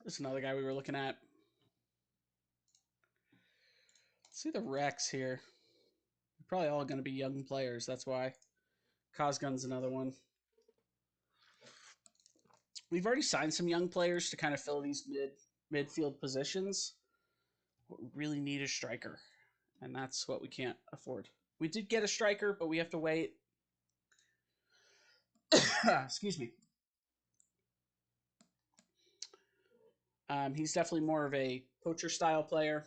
This is another guy we were looking at. Let's see the Rex here. They're probably all going to be young players. That's why. Cosgun's another one. We've already signed some young players to kind of fill these midfield positions. What we really need is striker, and that's what we can't afford. We did get a striker, but we have to wait. Excuse me. He's definitely more of a poacher style player.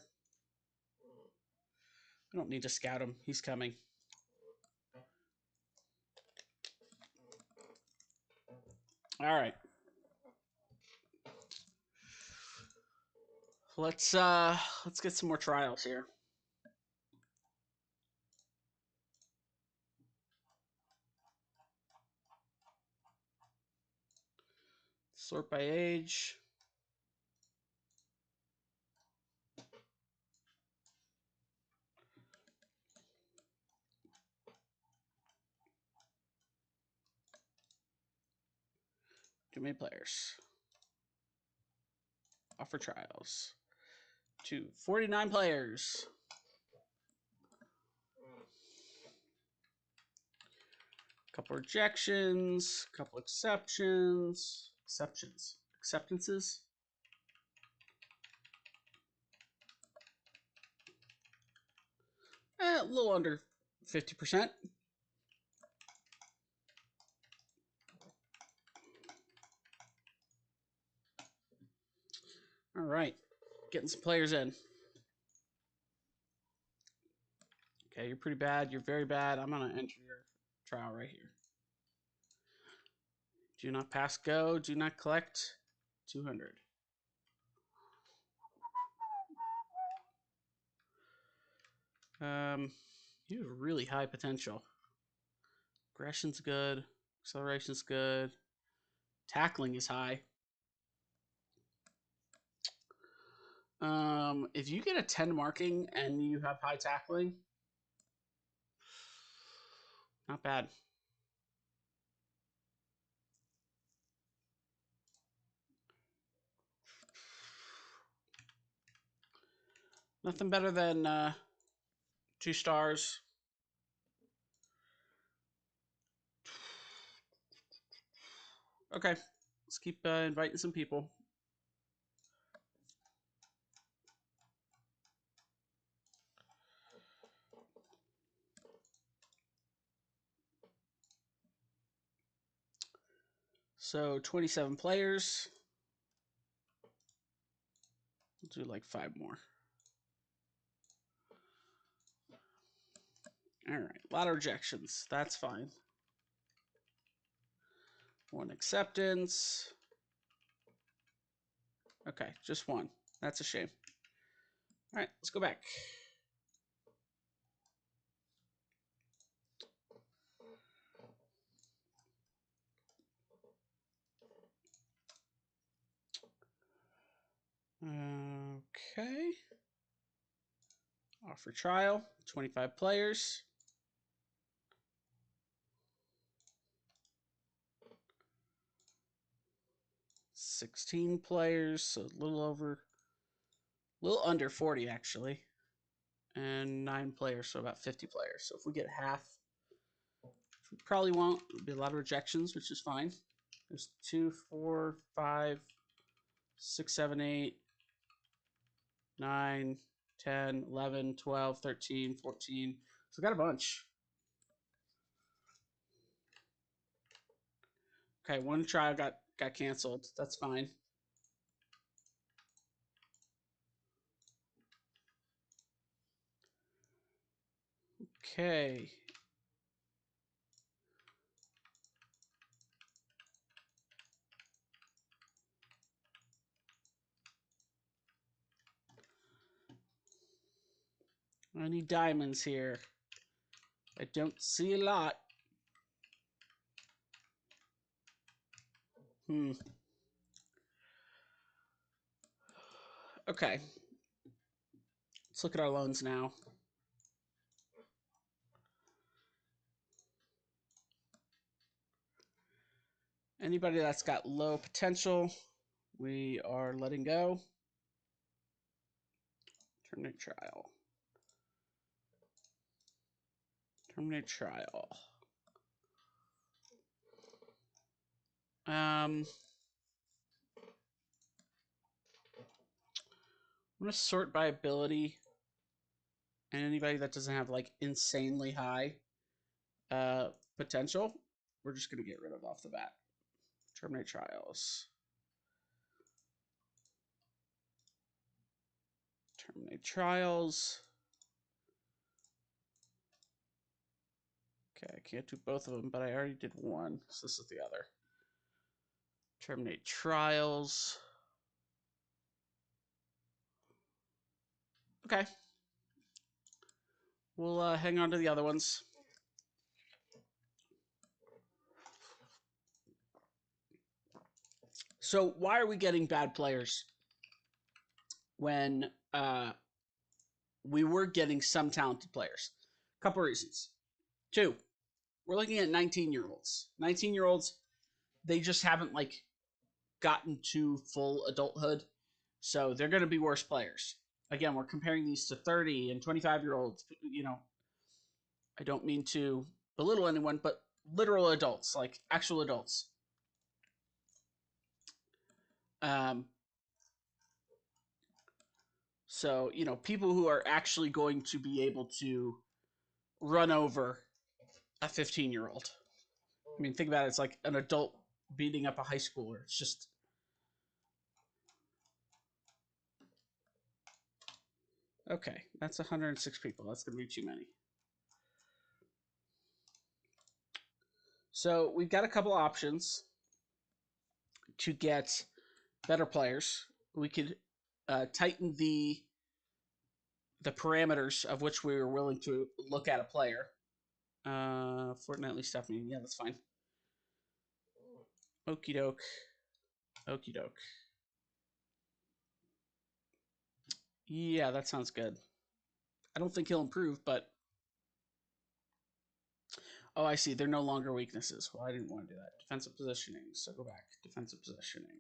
I don't need to scout him. He's coming. All right. Let's get some more trials here. Sort by age. Too many players. Offer trials. 49 players. Couple rejections, couple acceptances. A little under 50%. All right, getting some players in. Okay, you're pretty bad. You're very bad. I'm gonna enter your trial right here. Do not pass go. Do not collect. 200. You have really high potential. Aggression's good. Acceleration's good. Tackling is high. If you get a 10 marking and you have high tackling, not bad. Nothing better than 2 stars. Okay, let's keep inviting some people. So 27 players. We'll do like 5 more. All right, a lot of rejections. That's fine. 1 acceptance. Okay, just 1. That's a shame. All right, let's go back. Okay. Offer trial, 25 players. 16 players, so a little under 40 actually, and 9 players, so about 50 players. So if we get half, which we probably won't, there'll be a lot of rejections, which is fine. There's 2, 4, 5, 6, 7, 8, 9, 10, 11, 12, 13, 14. So we got a bunch. Okay, one trial got canceled. That's fine. Okay. I need diamonds here. I don't see a lot. Okay. Let's look at our loans now. Anybody that's got low potential, we are letting go. Terminate trial. Terminate trial. I'm going to sort by ability, and anybody that doesn't have like insanely high potential, we're just going to get rid of off the bat. Terminate trials. Terminate trials. Okay, I can't do both of them, but I already did one, so this is the other. Terminate trials. Okay. We'll hang on to the other ones. So why are we getting bad players when we were getting some talented players? A couple reasons. 2, we're looking at 19-year-olds. 19-year-olds, they just haven't like gotten to full adulthood, so they're going to be worse players. Again, we're comparing these to 30 and 25-year-olds. You know, I don't mean to belittle anyone, but literal adults, like actual adults. So, you know, people who are actually going to be able to run over a 15-year-old. I mean, think about it. It's like an adult beating up a high schooler. It's just... Okay, that's 106 people. That's going to be too many. So we've got a couple options to get better players. We could tighten the parameters of which we were willing to look at a player. Fortnightly staff meeting. Yeah, that's fine. Okie doke. Okie doke. Yeah, that sounds good. I don't think he'll improve, but... Oh, I see. They're no longer weaknesses. Well, I didn't want to do that. Defensive positioning. So go back. Defensive positioning.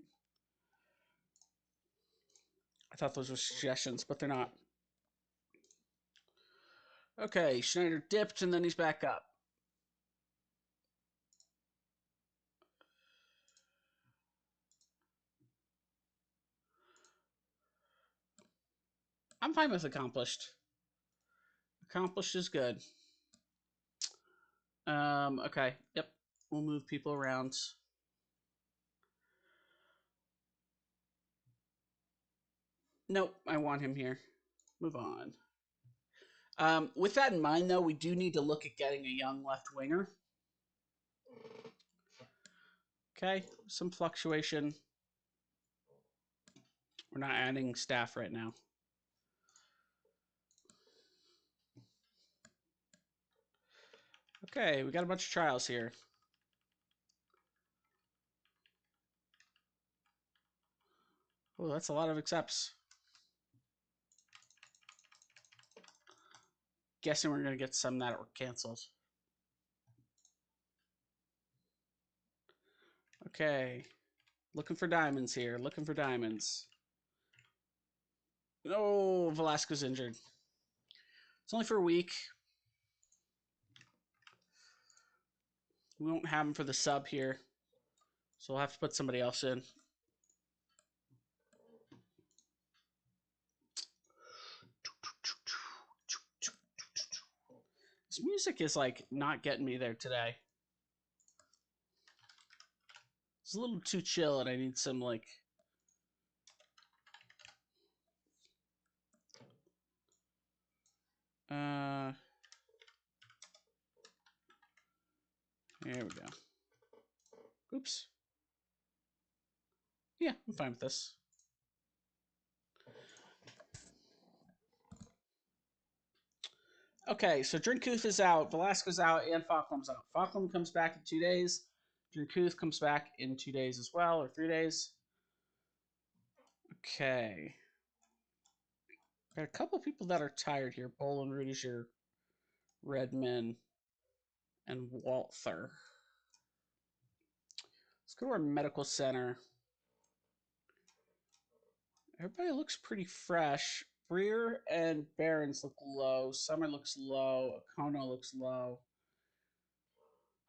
I thought those were suggestions, but they're not. Okay, Schneider dipped, and then he's back up. I'm fine with accomplished. Accomplished is good. Okay. Yep. We'll move people around. Nope, I want him here. Move on. With that in mind, though, we do need to look at getting a young left winger. Okay, some fluctuation. We're not adding staff right now. Okay, we got a bunch of trials here. Oh, that's a lot of accepts. Guessing we're going to get some that were canceled. Okay. Looking for diamonds here. Looking for diamonds. No, Velasco's injured. It's only for a week. We won't have him for the sub here. So we'll have to put somebody else in. This music is like not getting me there today. It's a little too chill and I need some like... There we go. Oops. Yeah, I'm fine with this. Okay, so Drinkuth is out, Velasco's out, and Falkland's out. Falkland comes back in 2 days. Drinkuth comes back in 2 days as well, or 3 days. Okay. Got a couple people that are tired here. Bolin, Rudiger, Redman, and Walther. Let's go to our medical center. Everybody looks pretty fresh. Breer and Barons look low. Summer looks low. Akono looks low.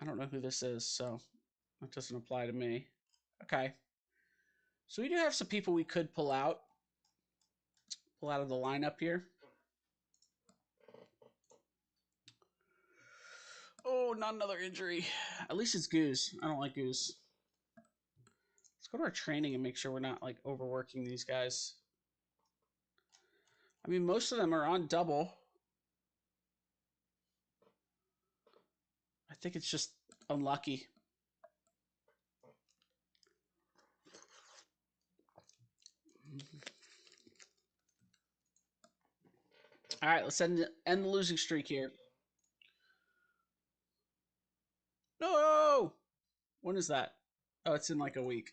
I don't know who this is, so that doesn't apply to me. Okay. So we do have some people we could pull out. Pull out of the lineup here. Oh, not another injury. At least it's Goose. I don't like Goose. Let's go to our training and make sure we're not like overworking these guys. I mean, most of them are on double. I think it's just unlucky. All right, let's end the losing streak here. No! When is that? Oh, it's in like a week.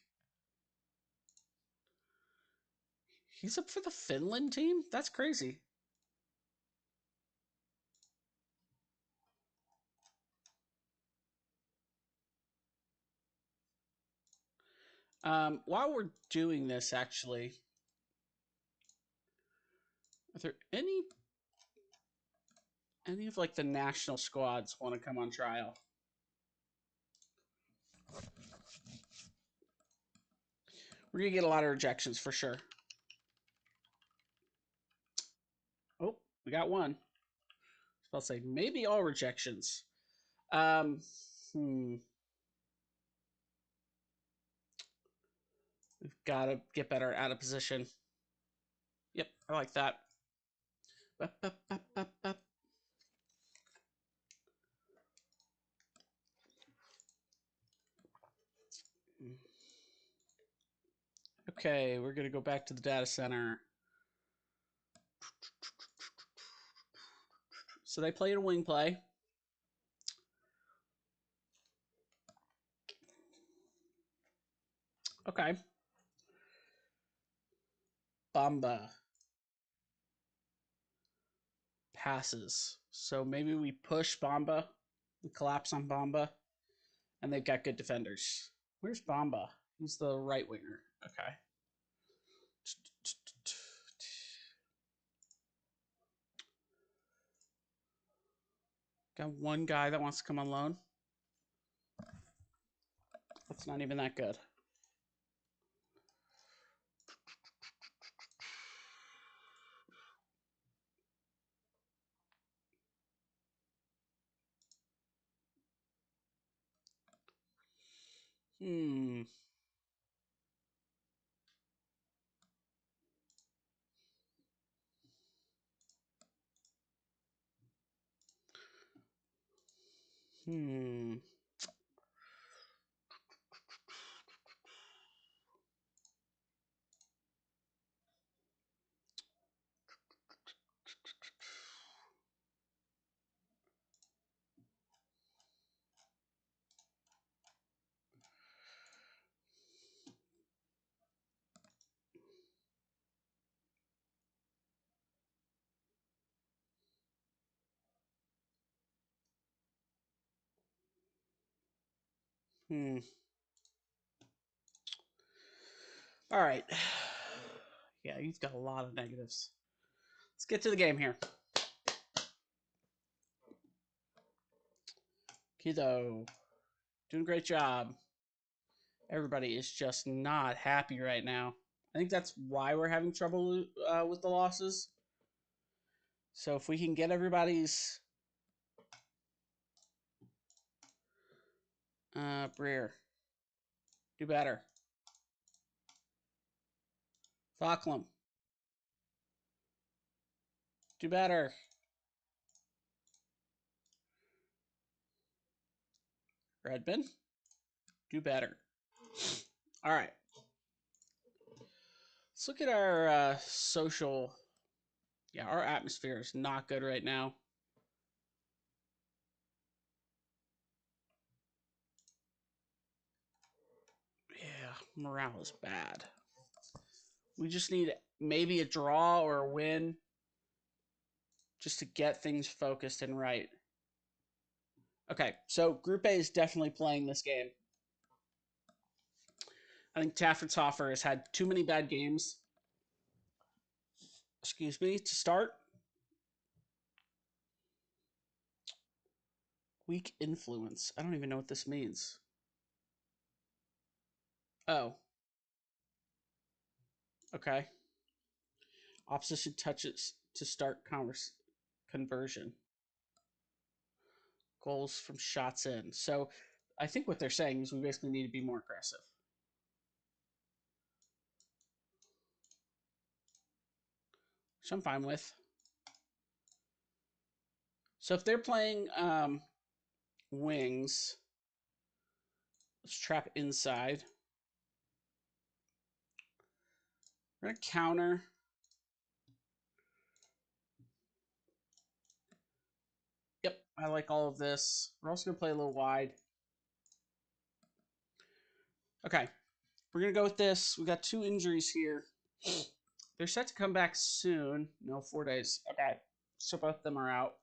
He's up for the Finland team? That's crazy. While we're doing this, actually, are there any of like the national squads want to come on trial? We're gonna get a lot of rejections for sure. Oh, we got one. I'll say maybe all rejections. We've got to get better out of position. Yep, I like that. Okay, we're going to go back to the data center. So they played a wing play. Okay. Bamba passes. So maybe we push Bamba. We collapse on Bamba. And they've got good defenders. Where's Bamba? He's the right winger. Okay. Got one guy that wants to come on loan. That's not even that good. Hmm. Hmm. Hmm. All right. Yeah, he's got a lot of negatives. Let's get to the game here. Kido, doing a great job. Everybody is just not happy right now. I think that's why we're having trouble with the losses. So if we can get everybody's Breer, do better. Falkland, do better. Redmond, do better. All right. Let's look at our social. Yeah, our atmosphere is not good right now. Yeah, morale is bad. We just need maybe a draw or a win just to get things focused and right. Okay, so Group A is definitely playing this game. I think Taffertshofer has had too many bad games. Excuse me, to start. Weak influence. I don't even know what this means. Oh. Okay. Opposition touches to start conversion. Goals from shots in. So I think what they're saying is we basically need to be more aggressive. Which I'm fine with. So if they're playing wings, let's trap inside. We're going to counter. Yep, I like all of this. We're also going to play a little wide. Okay, we're going to go with this. We got 2 injuries here. They're set to come back soon. No, 4 days. Okay, so both of them are out.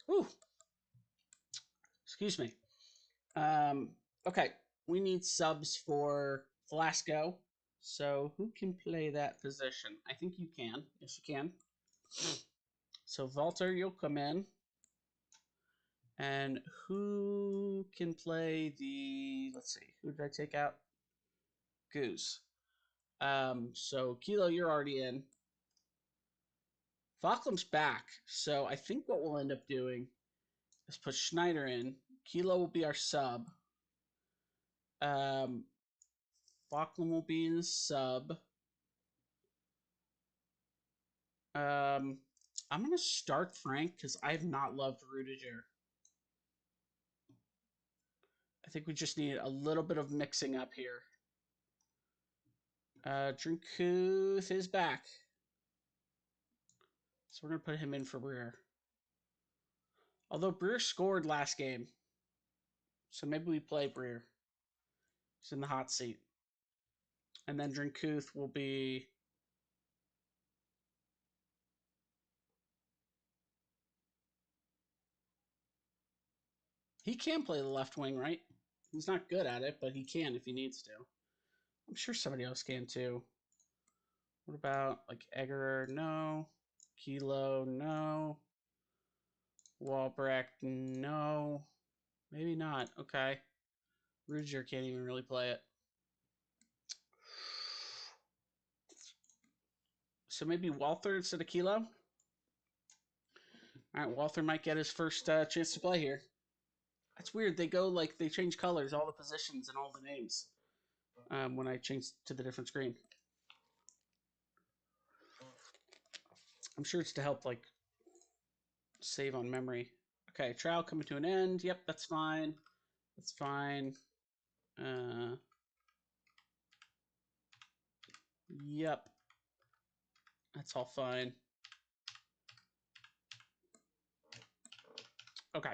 Ooh. Excuse me. Okay, we need subs for Velasco. So who can play that position? I think you can. Yes, you can. So Walter, you'll come in. And who can play the? Let's see. Who did I take out? Goose. So Kilo, you're already in. Falkland's back. So I think what we'll end up doing is put Schneider in. Kilo will be our sub. Falkland will be in the sub. I'm gonna start Frank because I have not loved Rudiger. I think we just need a little bit of mixing up here. Drinkuth is back. So we're gonna put him in for Breer. Although Breer scored last game. So maybe we play Breer. He's in the hot seat. And then Drinkuth will be. He can play the left wing, right? He's not good at it, but he can if he needs to. I'm sure somebody else can too. What about like Egger? No. Kilo? No. Walbrecht? No. Maybe not. Okay. Rudiger can't even really play it. So maybe Walther instead of Kilo? All right, Walther might get his first chance to play here. That's weird. They go like they change colors, all the positions and all the names when I change to the different screen. I'm sure it's to help like save on memory. Okay, trial coming to an end. Yep, that's fine. That's fine. Yep. That's all fine. Okay.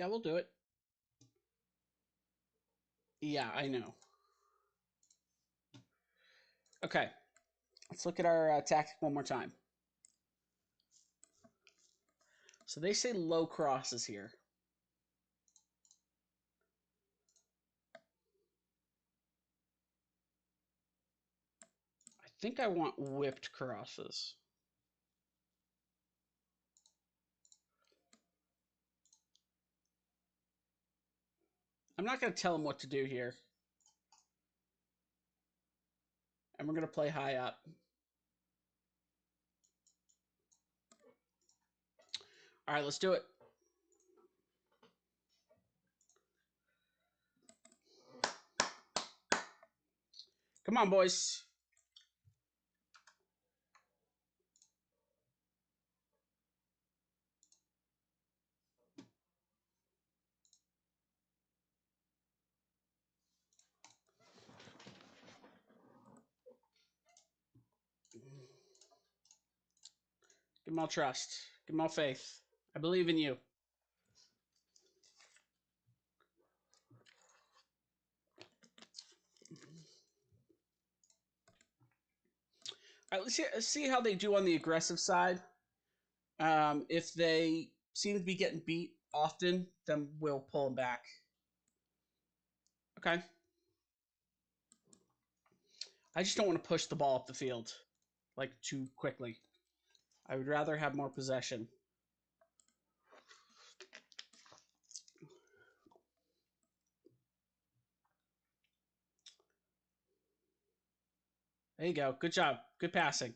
Yeah, we'll do it. Yeah, I know. Okay, let's look at our tactic one more time. So they say low crosses here. I think I want whipped crosses. I'm not going to tell them what to do here. And we're going to play high up. All right, let's do it. Come on, boys. Give them all trust. Give them all faith. I believe in you. All right, let's see how they do on the aggressive side. If they seem to be getting beat often, then we'll pull them back. Okay. I just don't want to push the ball up the field like too quickly. I would rather have more possession. There you go. Good job. Good passing.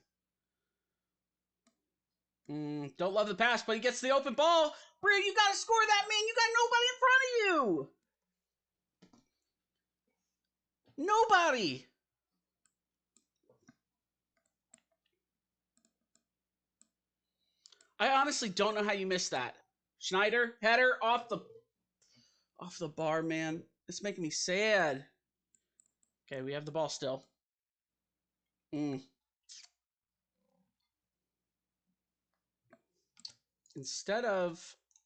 Don't love the pass, but he gets the open ball. Bria, you got to score that, man. You got nobody in front of you. Nobody. I honestly don't know how you missed that. Schneider, header off the bar, man. It's making me sad. Okay, we have the ball still. Instead of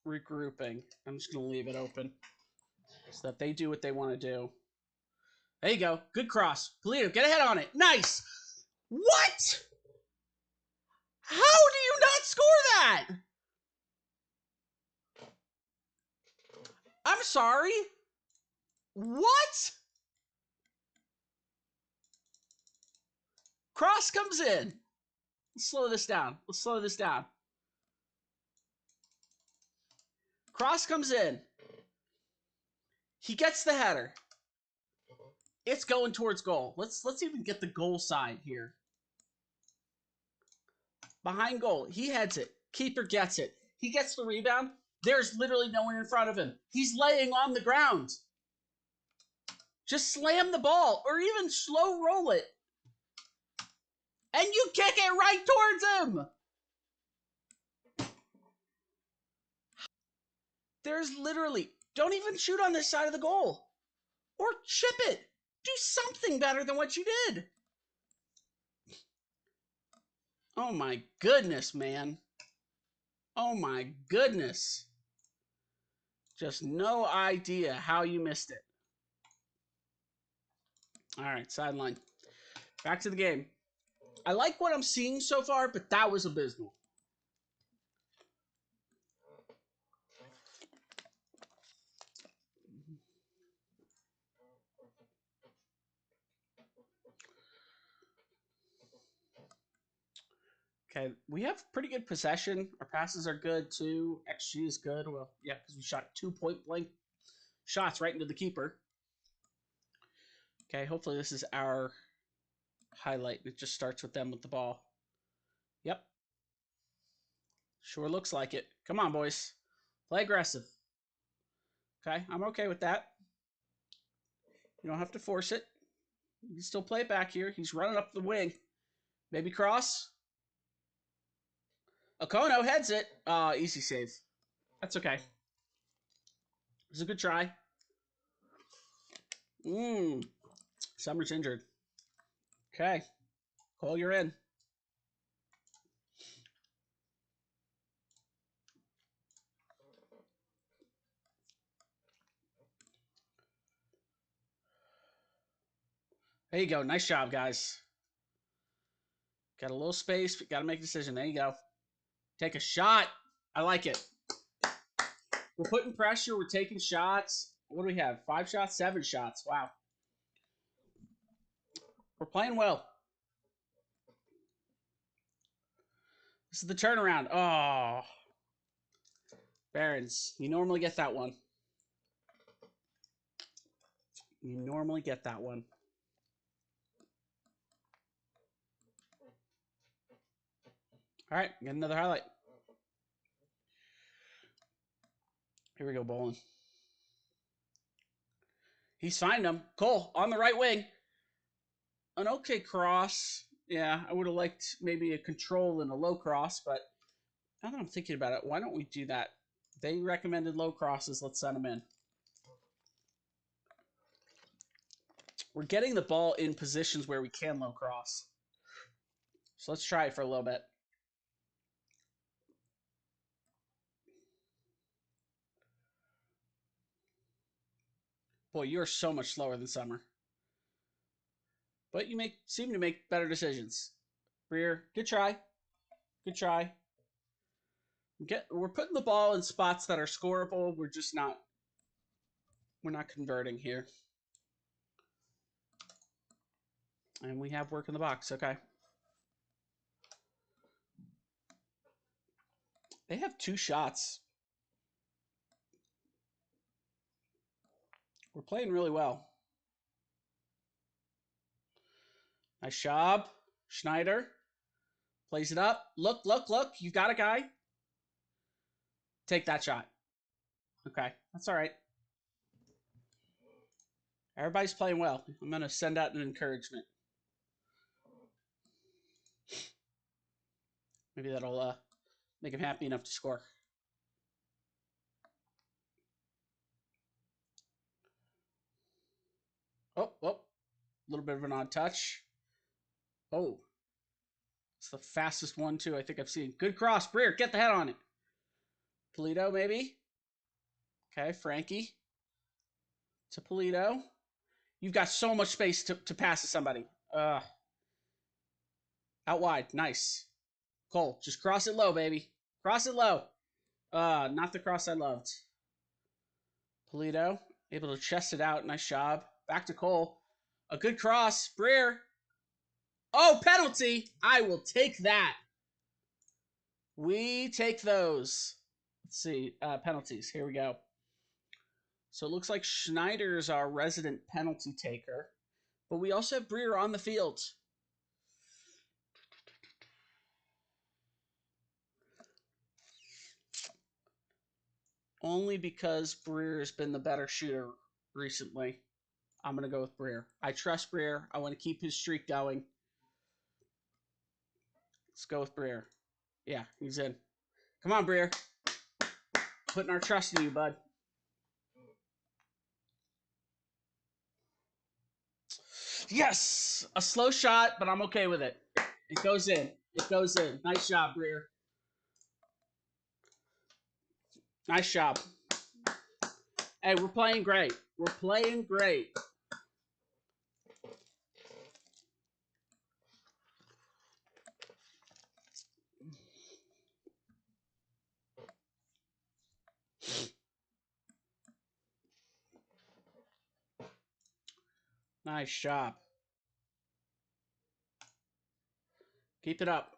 regrouping, I'm just going to leave it open so that they do what they want to do. There you go. Good cross. Polito, get ahead on it. Nice. What? How do you not score that? I'm sorry. What? Cross comes in. Let's slow this down. Let's slow this down. Cross comes in. He gets the header. It's going towards goal. Let's even get the goal side here. Behind goal. He heads it. Keeper gets it. He gets the rebound. There's literally no one in front of him. He's laying on the ground. Just slam the ball or even slow roll it. And you kick it right towards him. There's literally, don't even shoot on this side of the goal. Or chip it. Do something better than what you did. Oh my goodness, man. Oh my goodness. Just no idea how you missed it. All right, sideline. Back to the game. I like what I'm seeing so far, but that was abysmal. Okay, we have pretty good possession. Our passes are good too. XG is good. Well, yeah, because we shot 2 point blank shots right into the keeper. Okay, hopefully this is our highlight. It just starts with them with the ball. Yep. Sure looks like it. Come on, boys. Play aggressive. Okay, I'm okay with that. You don't have to force it. You can still play it back here. He's running up the wing. Maybe cross. Okono heads it. Easy save. That's okay. It was a good try. Summer's injured. Okay. Cole, you're in. There you go. Nice job, guys. Got a little space, but got to make a decision. There you go. Take a shot. I like it. We're putting pressure. We're taking shots. What do we have? 5 shots? 7 shots. Wow. We're playing well. This is the turnaround. Oh. Barons, you normally get that one. You normally get that one. All right, get another highlight. Here we go, bowling. He's finding them. Cole on the right wing. An okay cross. Yeah, I would have liked maybe a control and a low cross, but now that I'm thinking about it, why don't we do that? They recommended low crosses. Let's send them in. We're getting the ball in positions where we can low cross. So let's try it for a little bit. Boy, you're so much slower than Summer. But you seem to make better decisions. Rear, good try. Good try. We're putting the ball in spots that are scoreable. We're not converting here. And we have work in the box. Okay. They have 2 shots. We're playing really well. Nice job. Schneider plays it up. Look, look, look. You got a guy. Take that shot. Okay. That's all right. Everybody's playing well. I'm going to send out an encouragement. Maybe that'll make him happy enough to score. Oh, a little bit of an odd touch. Oh, it's the fastest one, too, I think I've seen. Good cross. Breer, get the head on it. Polito, maybe. Okay, Frankie to Polito. You've got so much space to pass to somebody. Out wide. Nice. Cole, just cross it low, baby. Cross it low. Not the cross I loved. Polito, able to chest it out. Nice job. Back to Cole. A good cross. Breer. Oh, penalty. I will take that. We take those. Let's see. Penalties. Here we go. So it looks like Schneider's our resident penalty taker. But we also have Breer on the field. Only because Breer's been the better shooter recently. I'm going to go with Breer. I trust Breer. I want to keep his streak going. Let's go with Breer. Yeah, he's in. Come on, Breer. Putting our trust in you, bud. Yes! A slow shot, but I'm okay with it. It goes in. It goes in. Nice job, Breer. Nice job. Hey, we're playing great. We're playing great. Nice job. Keep it up.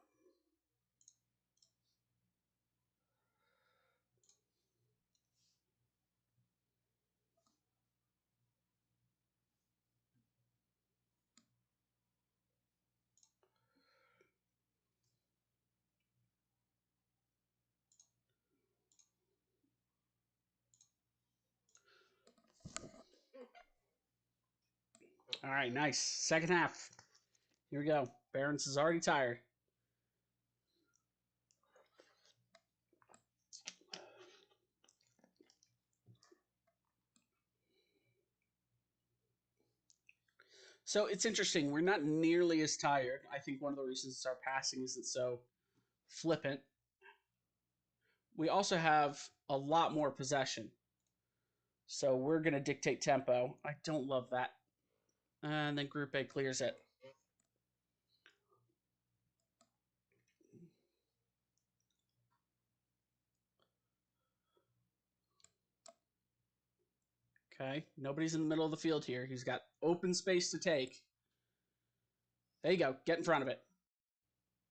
All right, nice. Second half. Here we go. Barons is already tired. So it's interesting. We're not nearly as tired. I think one of the reasons our passing isn't so flippant. We also have a lot more possession. So we're going to dictate tempo. I don't love that. And then Group A clears it. Okay, nobody's in the middle of the field here. He's got open space to take. There you go. Get in front of it.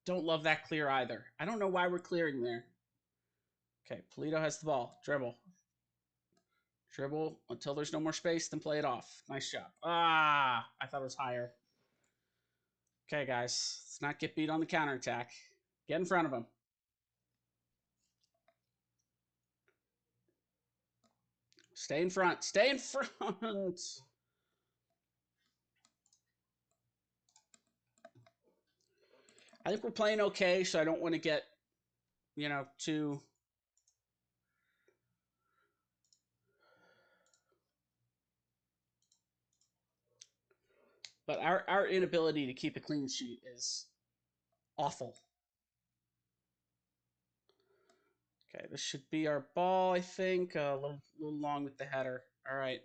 Don't love that clear either. I don't know why we're clearing there. Okay, Polito has the ball. Dribble. Dribble until there's no more space, then play it off. Nice job. Ah, I thought it was higher. Okay, guys. Let's not get beat on the counterattack. Get in front of him. Stay in front. Stay in front. I think we're playing okay, so I don't want to get, too... But our inability to keep a clean sheet is awful. Okay, this should be our ball, I think. A little long with the header. All right.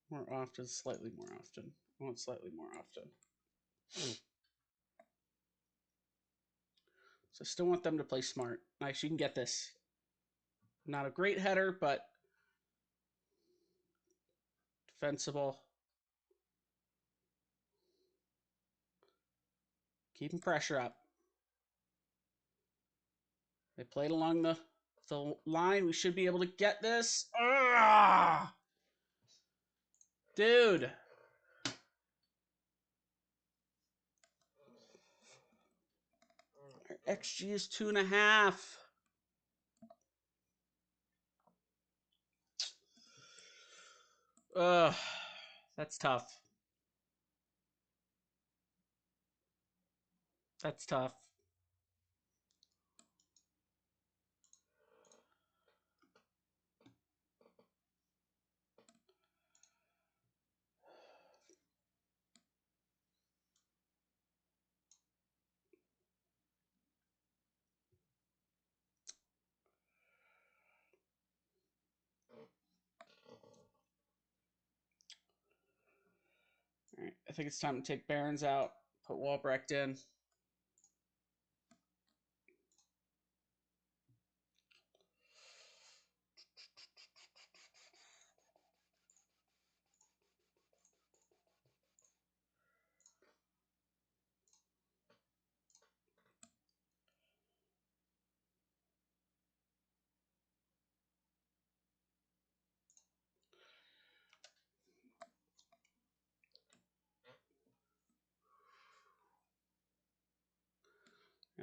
More often, slightly more often. I want slightly more often. So I still want them to play smart. Nice, you can get this. Not a great header, but defensible. Keeping pressure up. They played along the line. We should be able to get this. Ah! Dude. Our XG is 2.5. Ugh. That's tough. That's tough. All right, I think it's time to take Barons out, put Walbrecht in.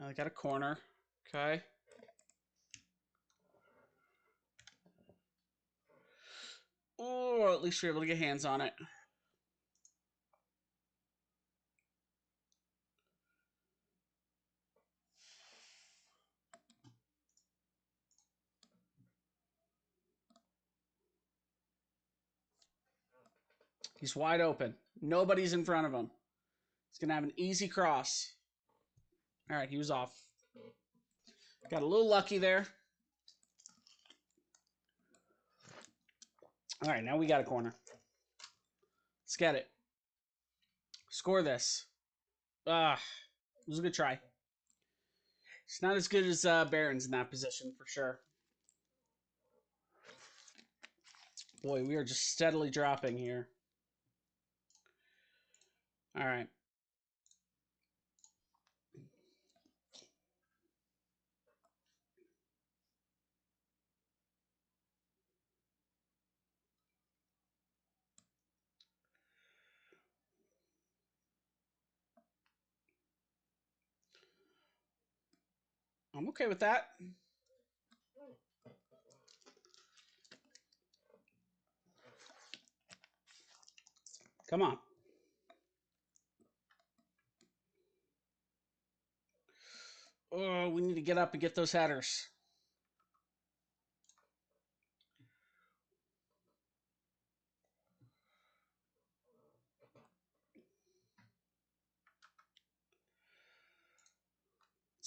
Now I got a corner. Okay. Or at least we're able to get hands on it. He's wide open. Nobody's in front of him. He's going to have an easy cross. All right, he was off. Got a little lucky there. All right, now we got a corner. Let's get it. Score this. It was a good try. It's not as good as Barons in that position, for sure. Boy, we are just steadily dropping here. All right. I'm okay with that. Come on. Oh, we need to get up and get those headers.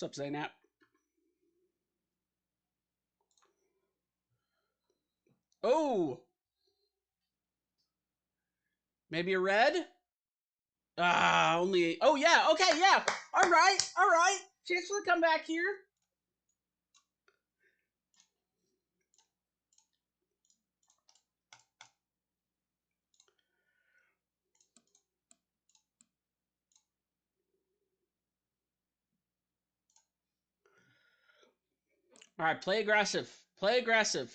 What's up, Zaynap? Oh, maybe a red? Ah, only. Oh, yeah. Okay, yeah. All right. All right. Chance for the comeback here. All right, play aggressive. Play aggressive.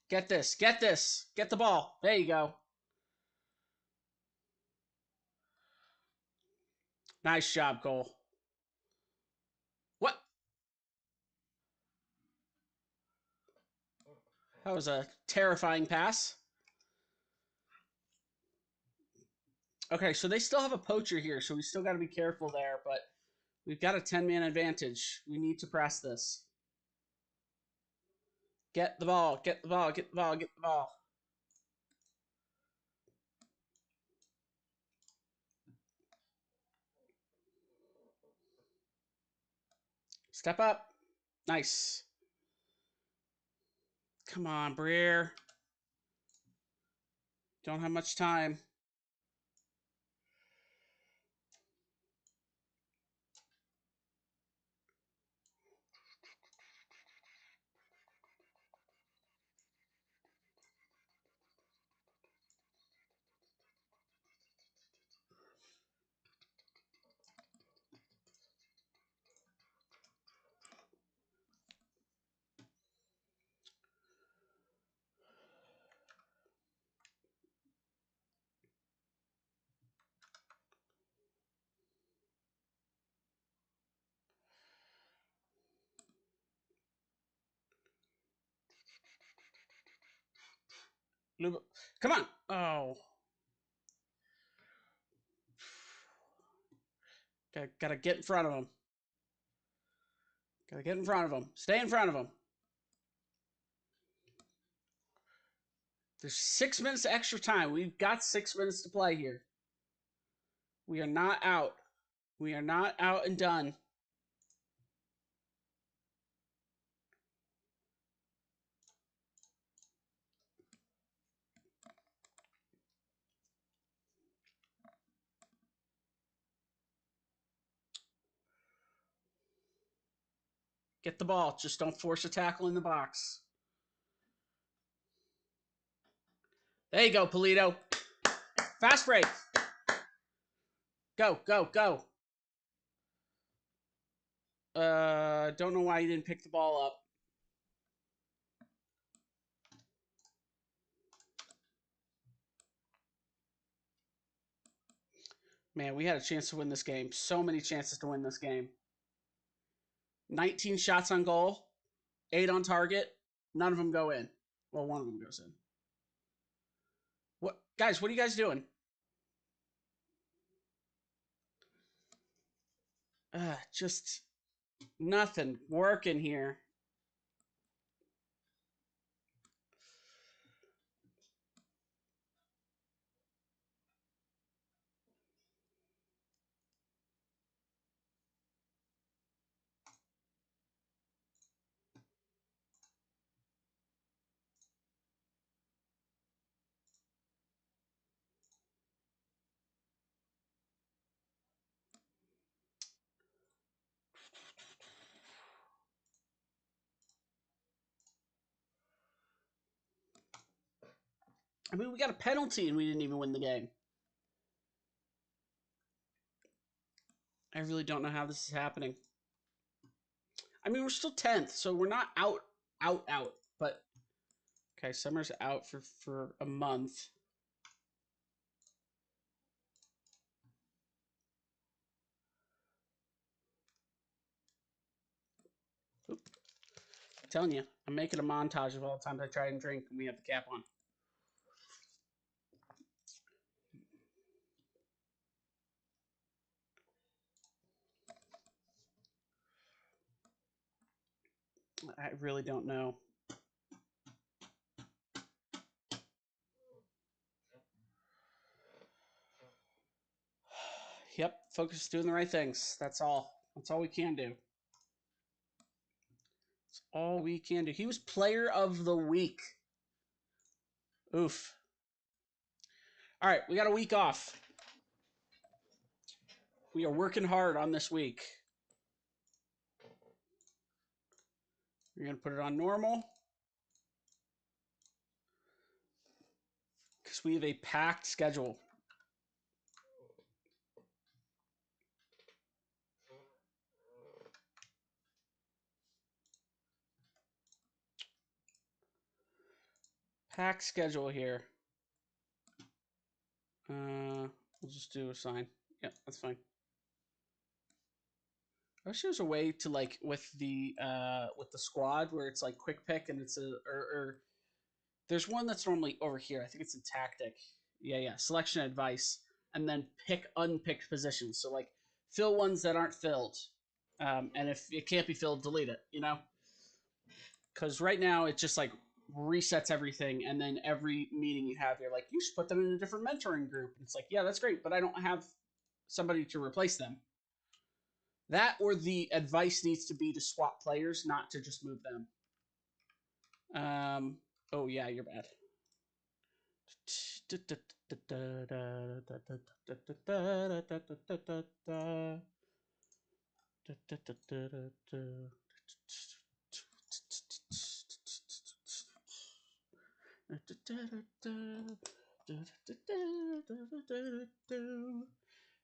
Get this. Get this. Get the ball. There you go. Nice job, Cole. What? That was a terrifying pass. Okay, so they still have a poacher here, so we still got to be careful there, but we've got a 10-man advantage. We need to press this. Get the ball. Get the ball. Get the ball. Get the ball. Step up. Nice. Come on, Breer. Don't have much time. Come on. Oh. Gotta get in front of him. Gotta get in front of him. Stay in front of him. There's 6 minutes extra time. We've got 6 minutes to play here. We are not out. We are not out and done. Get the ball. Just don't force a tackle in the box. There you go, Polito. Fast break. Go, go, go. Don't know why you didn't pick the ball up. Man, we had a chance to win this game. So many chances to win this game. 19 shots on goal, 8 on target. None of them go in. Well, one of them goes in. What, guys? What are you guys doing? Just nothing working here. I mean, we got a penalty and we didn't even win the game. I really don't know how this is happening. I mean, we're still 10th, so we're not out. But okay, Summer's out for a month. Oop. I'm telling you, I'm making a montage of all the times I try and drink and we have the cap on. I really don't know. Focus doing the right things. That's all. That's all we can do. That's all we can do. He was player of the week. Oof. All right, we got a week off. We are working hard on this week. We're going to put it on normal because we have a packed schedule. Packed schedule here. We'll just do a sign. Yep, that's fine. I wish there was a way to like with the squad where it's like quick pick and it's or there's one that's normally over here. I think it's in tactic. Yeah. Selection advice, and then pick unpicked positions. So like fill ones that aren't filled, and if it can't be filled, delete it. You know, because right now it just like resets everything, and then every meeting you have, you're like, you should put them in a different mentoring group. And it's like, yeah, that's great, but I don't have somebody to replace them. That or the advice needs to be to swap players, not to just move them. Oh yeah, you're bad.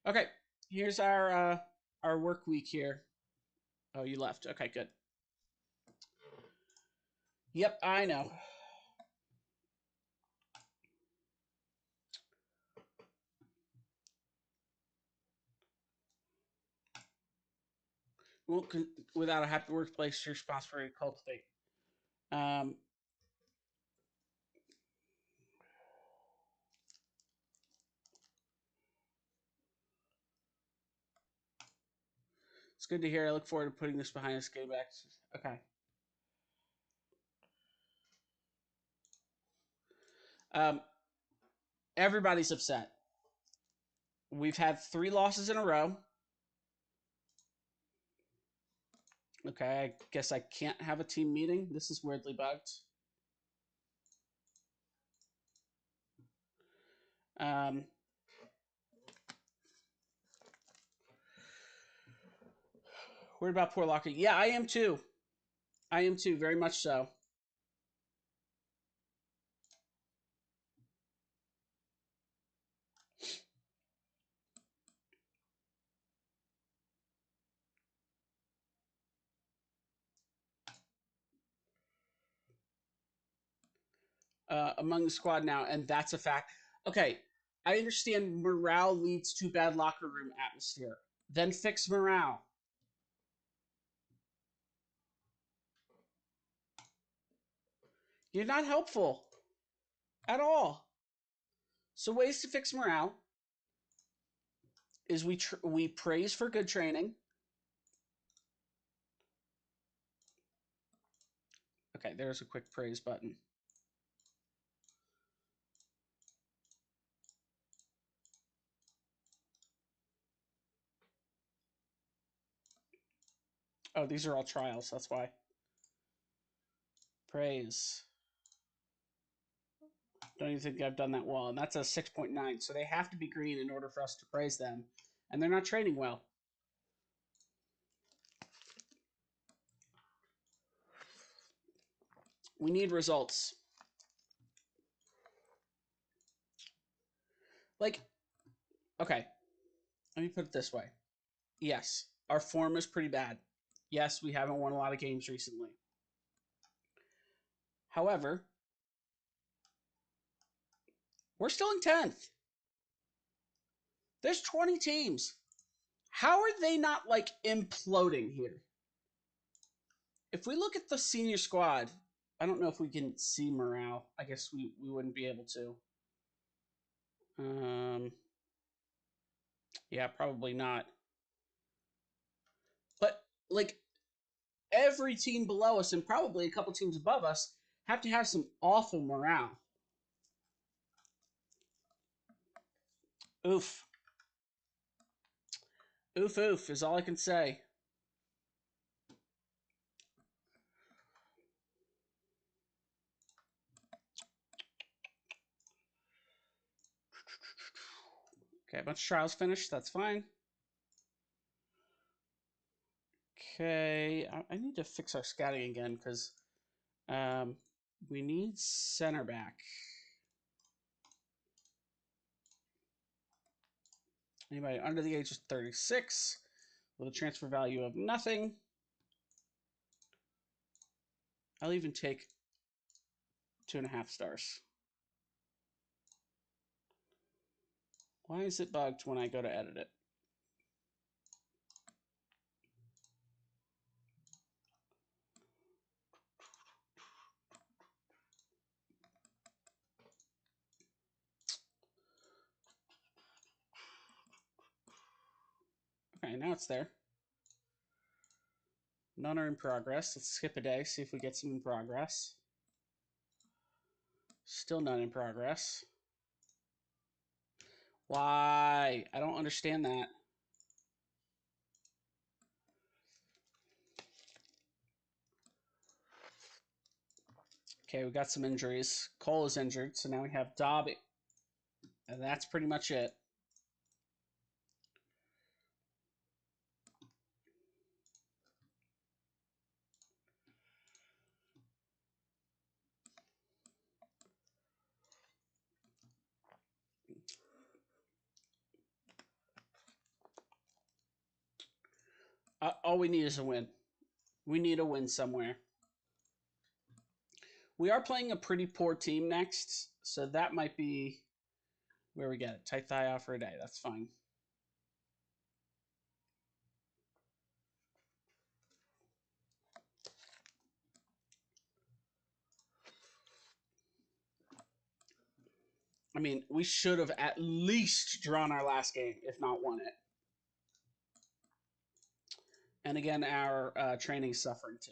Okay, here's our work week here. Oh, you left. Okay, good. Yep, I know. Well, without a happy workplace, you're responsible to cultivate. It's good to hear. I look forward to putting this behind us. Getting back. Okay. Everybody's upset. We've had 3 losses in a row. Okay, I guess I can't have a team meeting. This is weirdly bugged. Worried about poor Locker. Yeah, I am too. I am too, very much so. Among the squad now, and that's a fact. Okay, I understand morale leads to bad locker room atmosphere. Then fix morale. You're not helpful at all. So ways to fix morale is we praise for good training. Okay, there's a quick praise button. Oh, these are all trials. That's why. Praise. Don't even think I've done that well. And that's a 6.9. So they have to be green in order for us to praise them. And they're not training well. We need results. Like, okay, let me put it this way. Yes, our form is pretty bad. Yes, we haven't won a lot of games recently. However, we're still in 10th. There's 20 teams. How are they not like imploding here? If we look at the senior squad, I don't know if we can see morale. I guess we wouldn't be able to. Yeah, probably not. But like every team below us and probably a couple teams above us have to have some awful morale. Oof. Oof oof is all I can say. Okay, a bunch of trials finished. That's fine. Okay, I need to fix our scouting again because we need center back. Anybody under the age of 36 with a transfer value of nothing. I'll even take 2.5 stars. Why is it bugged when I go to edit it? Okay, now it's there. None are in progress. Let's skip a day, see if we get some in progress. Still none in progress. Why? I don't understand that. Okay, we got some injuries. Cole is injured, so now we have Dobby. And that's pretty much it. All we need is a win. We need a win somewhere. We are playing a pretty poor team next, so that might be where we get it. Tight thigh off for a day. That's fine. I mean, we should have at least drawn our last game, if not won it. And again, our training's suffering too.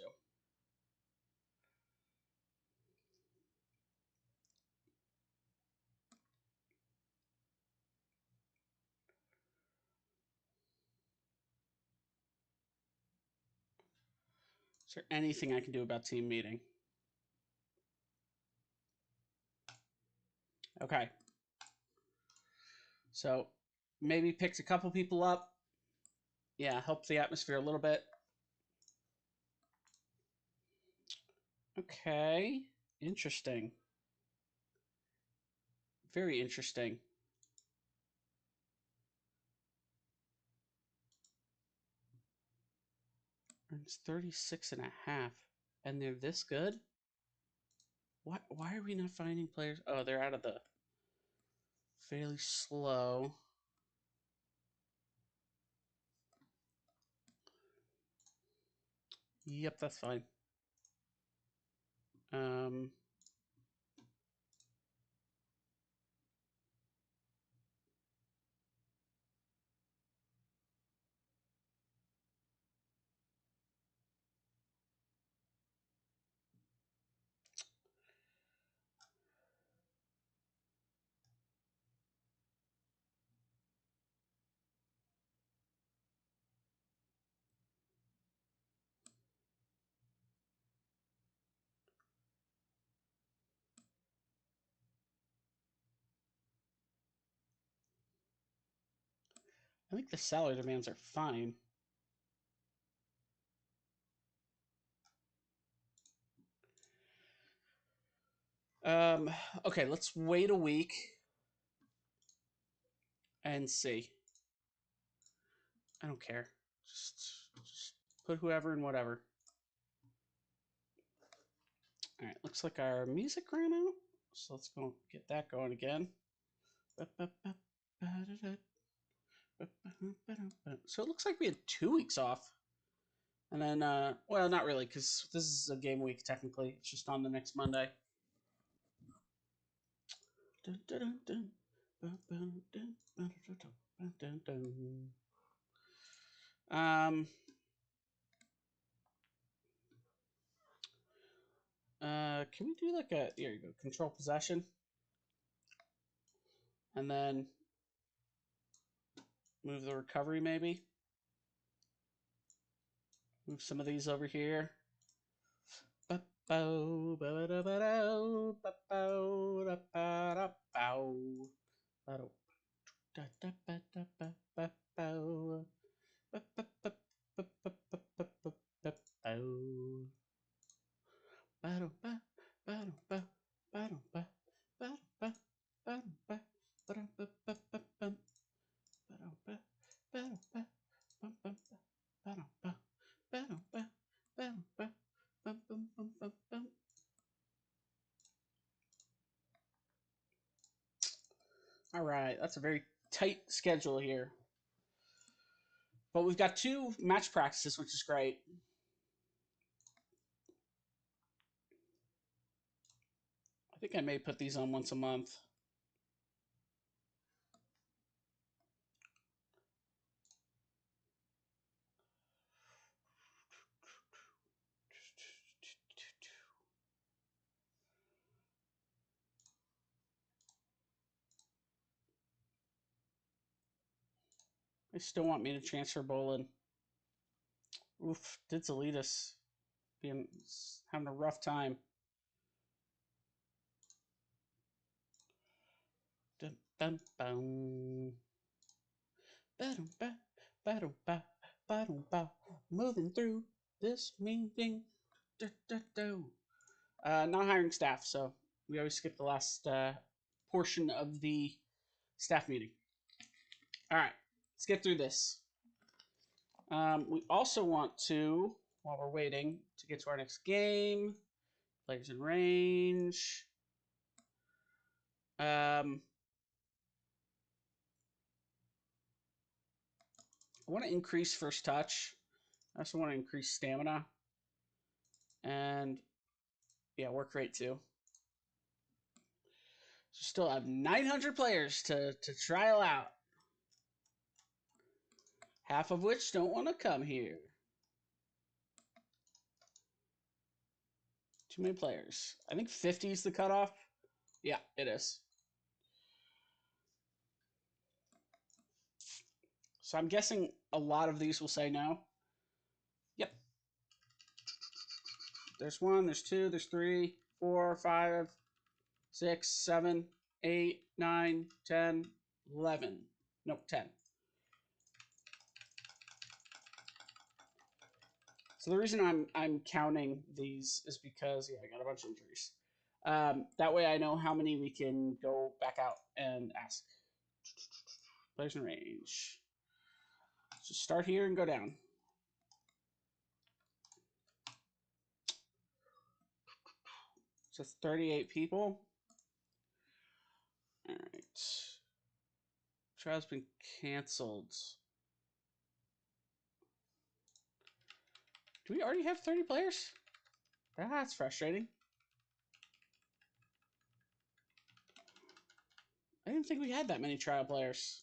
Is there anything I can do about team meeting? Okay. So maybe picked a couple people up. Yeah, help the atmosphere a little bit. Okay. Interesting. Very interesting. It's 36.5. And they're this good? Why are we not finding players? Oh, they're out of the fairly slow. Yep, that's fine. I think the salary demands are fine. Okay, let's wait a week and see. I don't care. Just put whoever and whatever. All right, looks like our music ran out. So let's go get that going again. So it looks like we had 2 weeks off. And then, well, not really, because this is a game week technically. It's just on the next Monday. Um, can we do like a, here you go, control possession? And then move the recovery maybe? Move some of these over here. All right, that's a very tight schedule here. But we've got 2 match practices, which is great. I think I may put these on once a month. They still want me to transfer Bolin. Oof, Didzalitas being having a rough time. Dun, dun, dun. Moving through this meeting. Not hiring staff, so we always skip the last portion of the staff meeting. All right, let's get through this. We also want to, while we're waiting to get to our next game, players in range. I want to increase first touch. I also want to increase stamina. And yeah, work rate too. So still have 900 players to trial out. Half of which don't want to come here. Too many players. I think 50 is the cutoff. Yeah, it is. So I'm guessing a lot of these will say no. Yep. There's 1, there's 2, there's 3, 4, 5, 6, 7, 8, 9, 10, 11. Nope, 10. So the reason I'm counting these is because, yeah, I got a bunch of injuries. That way I know how many we can go back out and ask. Players in range. So start here and go down. So 38 people. All right. Trial's been canceled. Do we already have 30 players? That's frustrating. I didn't think we had that many trial players.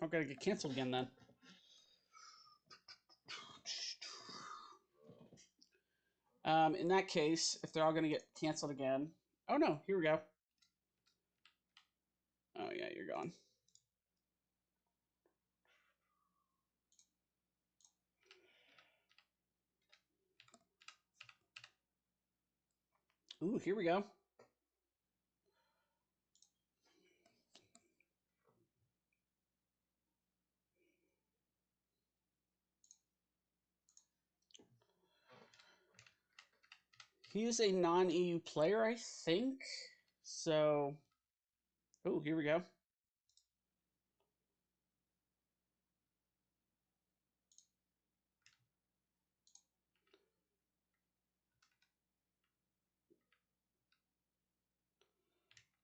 I'm gonna get canceled again then. In that case, if they're all gonna get canceled again. Oh no, here we go. Oh yeah, you're gone. Ooh, here we go. He is a non-EU player, I think. So, oh, here we go.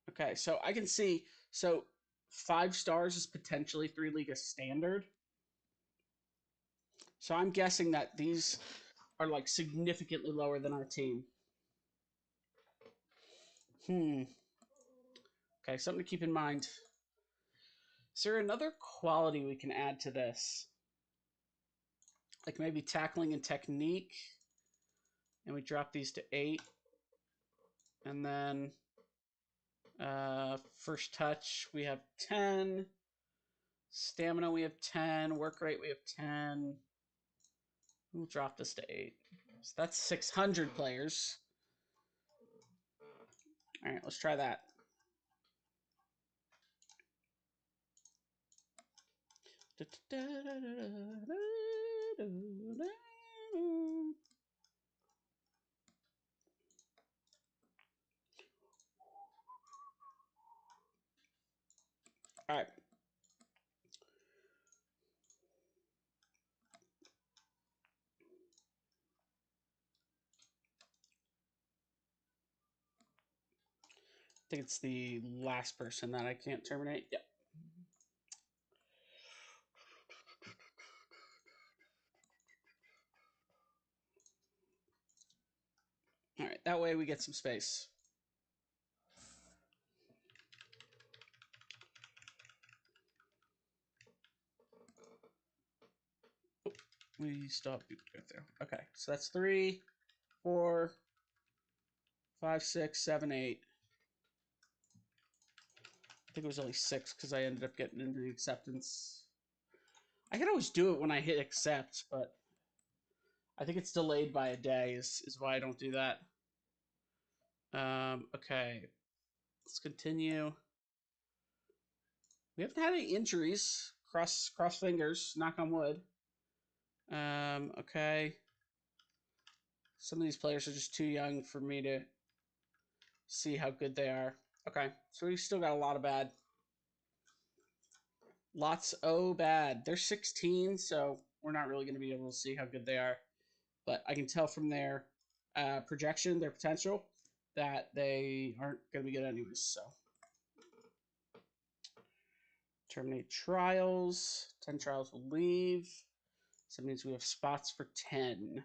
Okay, so I can see, so 5 stars is potentially 3 Liga standard. So I'm guessing that these are like significantly lower than our team. Okay, something to keep in mind. Is there another quality we can add to this? Like maybe tackling and technique. And we drop these to 8. And then First touch, we have 10. Stamina, we have 10. Work rate, we have 10. We'll drop this to 8. So that's 600 players. All right, let's try that. All right. I think it's the last person that I can't terminate. Yep. All right, that way we get some space. We still have people go through. Okay, so that's 3, 4, 5, 6, 7, 8. I think it was only 6 because I ended up getting into the acceptance. I can always do it when I hit accept, but I think it's delayed by a day is why I don't do that. Okay, let's continue. We haven't had any injuries. Cross fingers. Knock on wood. Okay. Some of these players are just too young for me to see how good they are. Okay, so we still got a lot of bad. Lots bad. They're 16, so we're not really going to be able to see how good they are. But I can tell from their projection, their potential, that they aren't going to be good anyways. So terminate trials. 10 trials will leave. So that means we have spots for 10.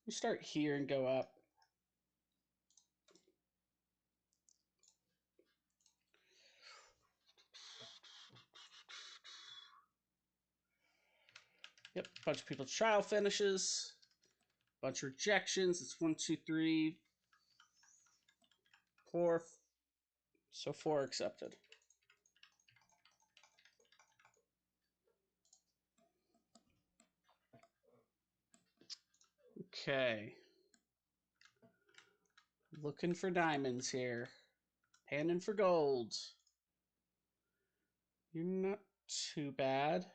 We start here and go up. Yep, bunch of people trial finishes. Bunch of rejections. It's 1, 2, 3, 4. So 4 accepted. Okay. Looking for diamonds here. Panning for gold. You're not too bad.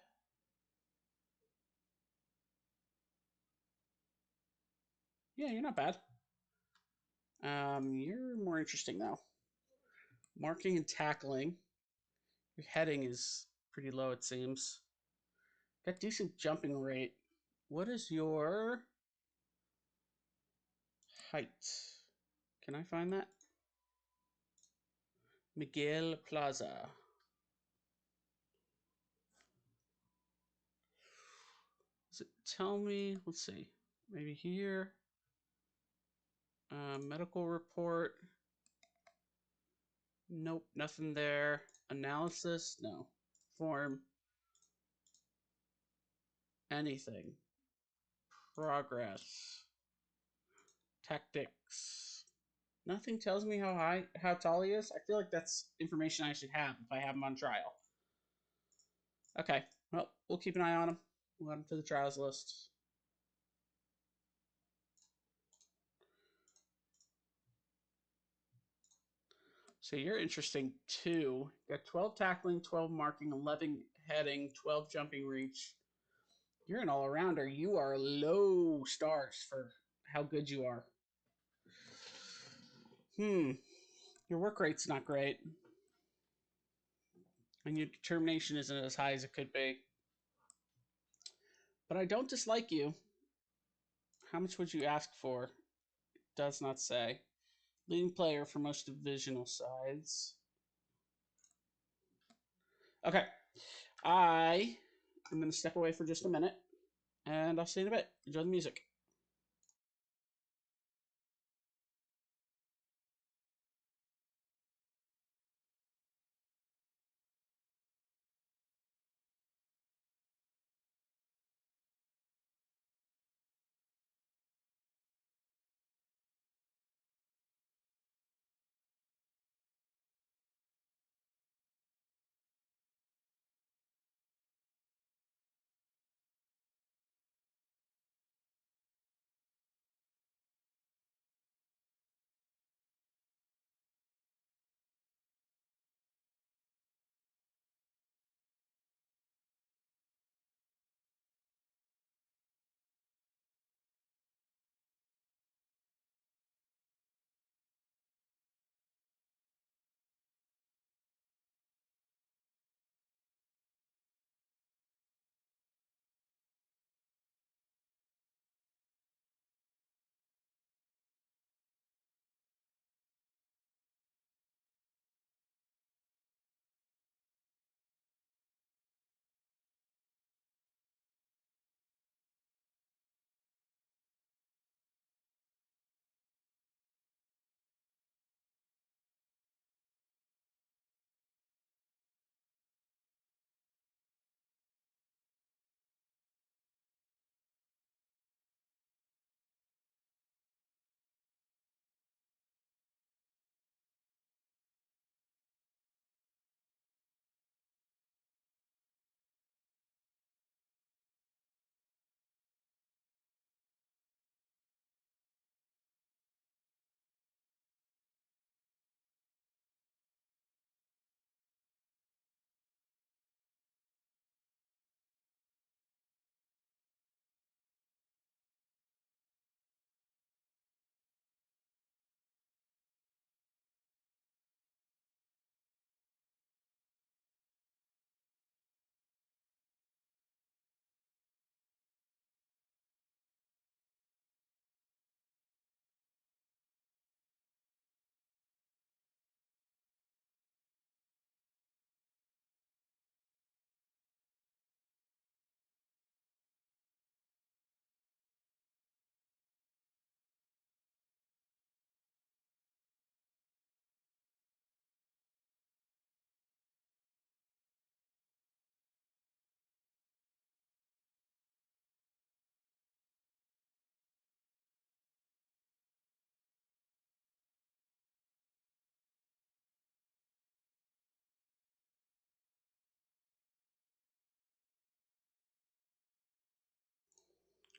Yeah, you're not bad. You're more interesting though. Marking and tackling. Your heading is pretty low, it seems. Got decent jumping rate. What is your height? Can I find that? Miguel Plaza. Does it tell me? Let's see. Maybe here. Medical report. Nope, nothing there. Analysis? No. Form? Anything. Progress. Tactics. Nothing tells me how tall he is. I feel like that's information I should have if I have him on trial. Okay, well, we'll keep an eye on him. We'll add him to the trials list. So you're interesting too. Got 12 tackling, 12 marking, 11 heading, 12 jumping reach. You're an all-arounder. You are low stars for how good you are. Your work rate's not great. And your determination isn't as high as it could be. But I don't dislike you. How much would you ask for? It does not say. Leading player for most divisional sides. Okay. I am going to step away for just a minute. And I'll see you in a bit. Enjoy the music.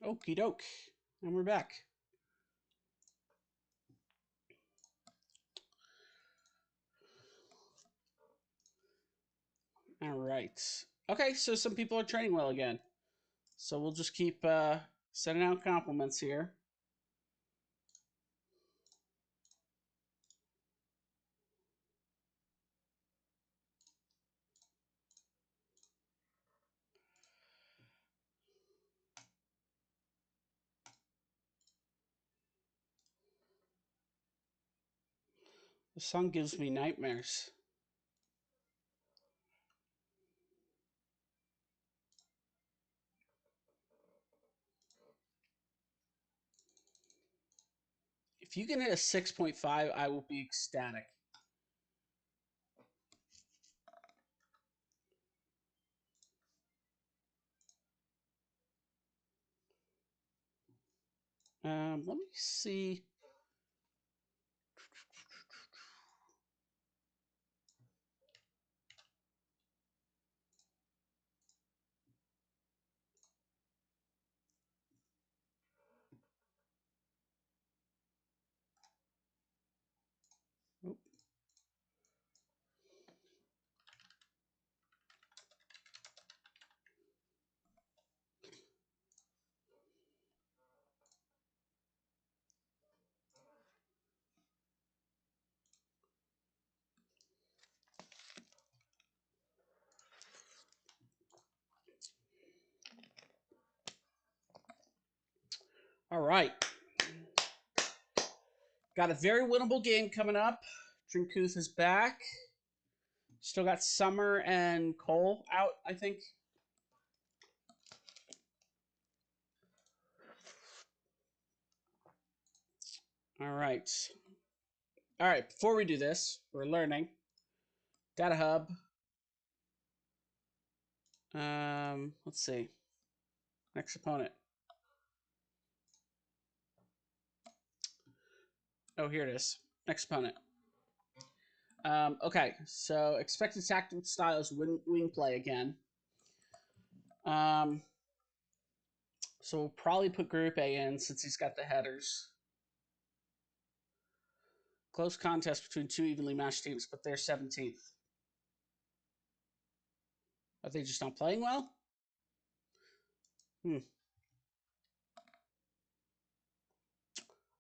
Okie doke. And we're back. All right. Okay, so some people are training well again. So we'll just keep sending out compliments here. The song gives me nightmares. If you can hit a 6.5, I will be ecstatic. Let me see. All right. Got a very winnable game coming up. Drinkuth is back. Still got Summer and Cole out, I think. All right. All right. Before we do this, we're learning. Data Hub. Let's see. Next opponent. Oh, here it is. Next opponent. Okay, so expected tactical style is wing play again. So we'll probably put Group A in since he's got the headers. Close contest between two evenly matched teams, but they're 17th. Are they just not playing well?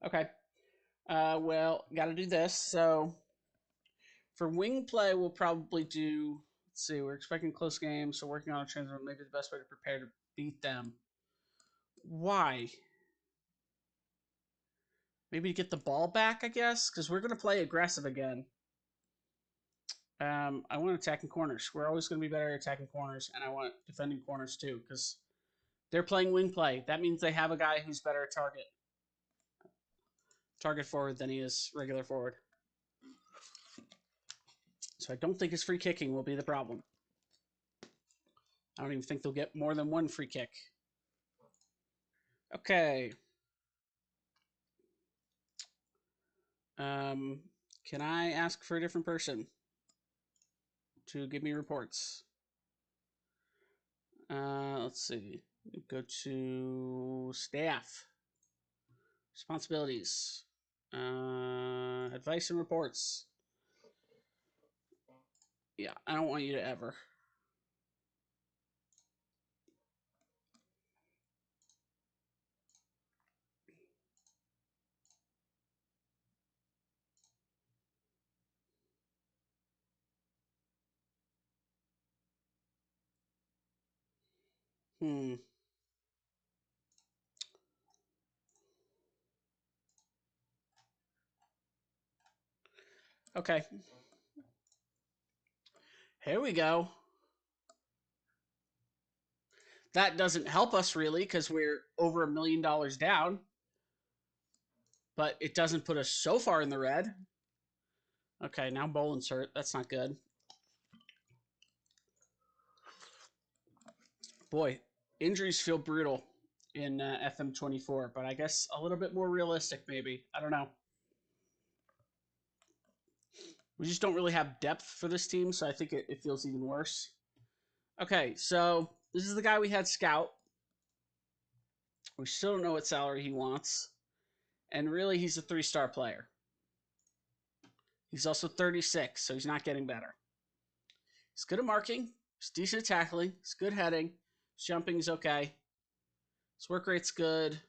Okay. Well, got to do this. So for wing play, we'll probably do. Let's see. We're expecting close games, so working on a transfer maybe the best way to prepare to beat them. Why? Maybe to get the ball back, I guess, because we're going to play aggressive again. I want attacking corners. We're always going to be better at attacking corners, and I want defending corners too, because they're playing wing play. That means they have a guy who's better at target forward than he is regular forward. So I don't think his free kicking will be the problem. I don't even think they'll get more than one free kick. Okay. Can I ask for a different person to give me reports? Let's see. Go to staff. Responsibilities. Advice and reports. Yeah, I don't want you to ever. Okay. Here we go. That doesn't help us really because we're over $1 million down. But it doesn't put us so far in the red. Okay, now Boland's hurt. That's not good. Boy, injuries feel brutal in FM24, but I guess a little bit more realistic maybe. I don't know. We just don't really have depth for this team, so I think it feels even worse. Okay, so this is the guy we had scout. We still don't know what salary he wants. And really, he's a 3-star player. He's also 36, so he's not getting better. He's good at marking. He's decent at tackling. He's good heading. His jumping is okay. His work rate's good.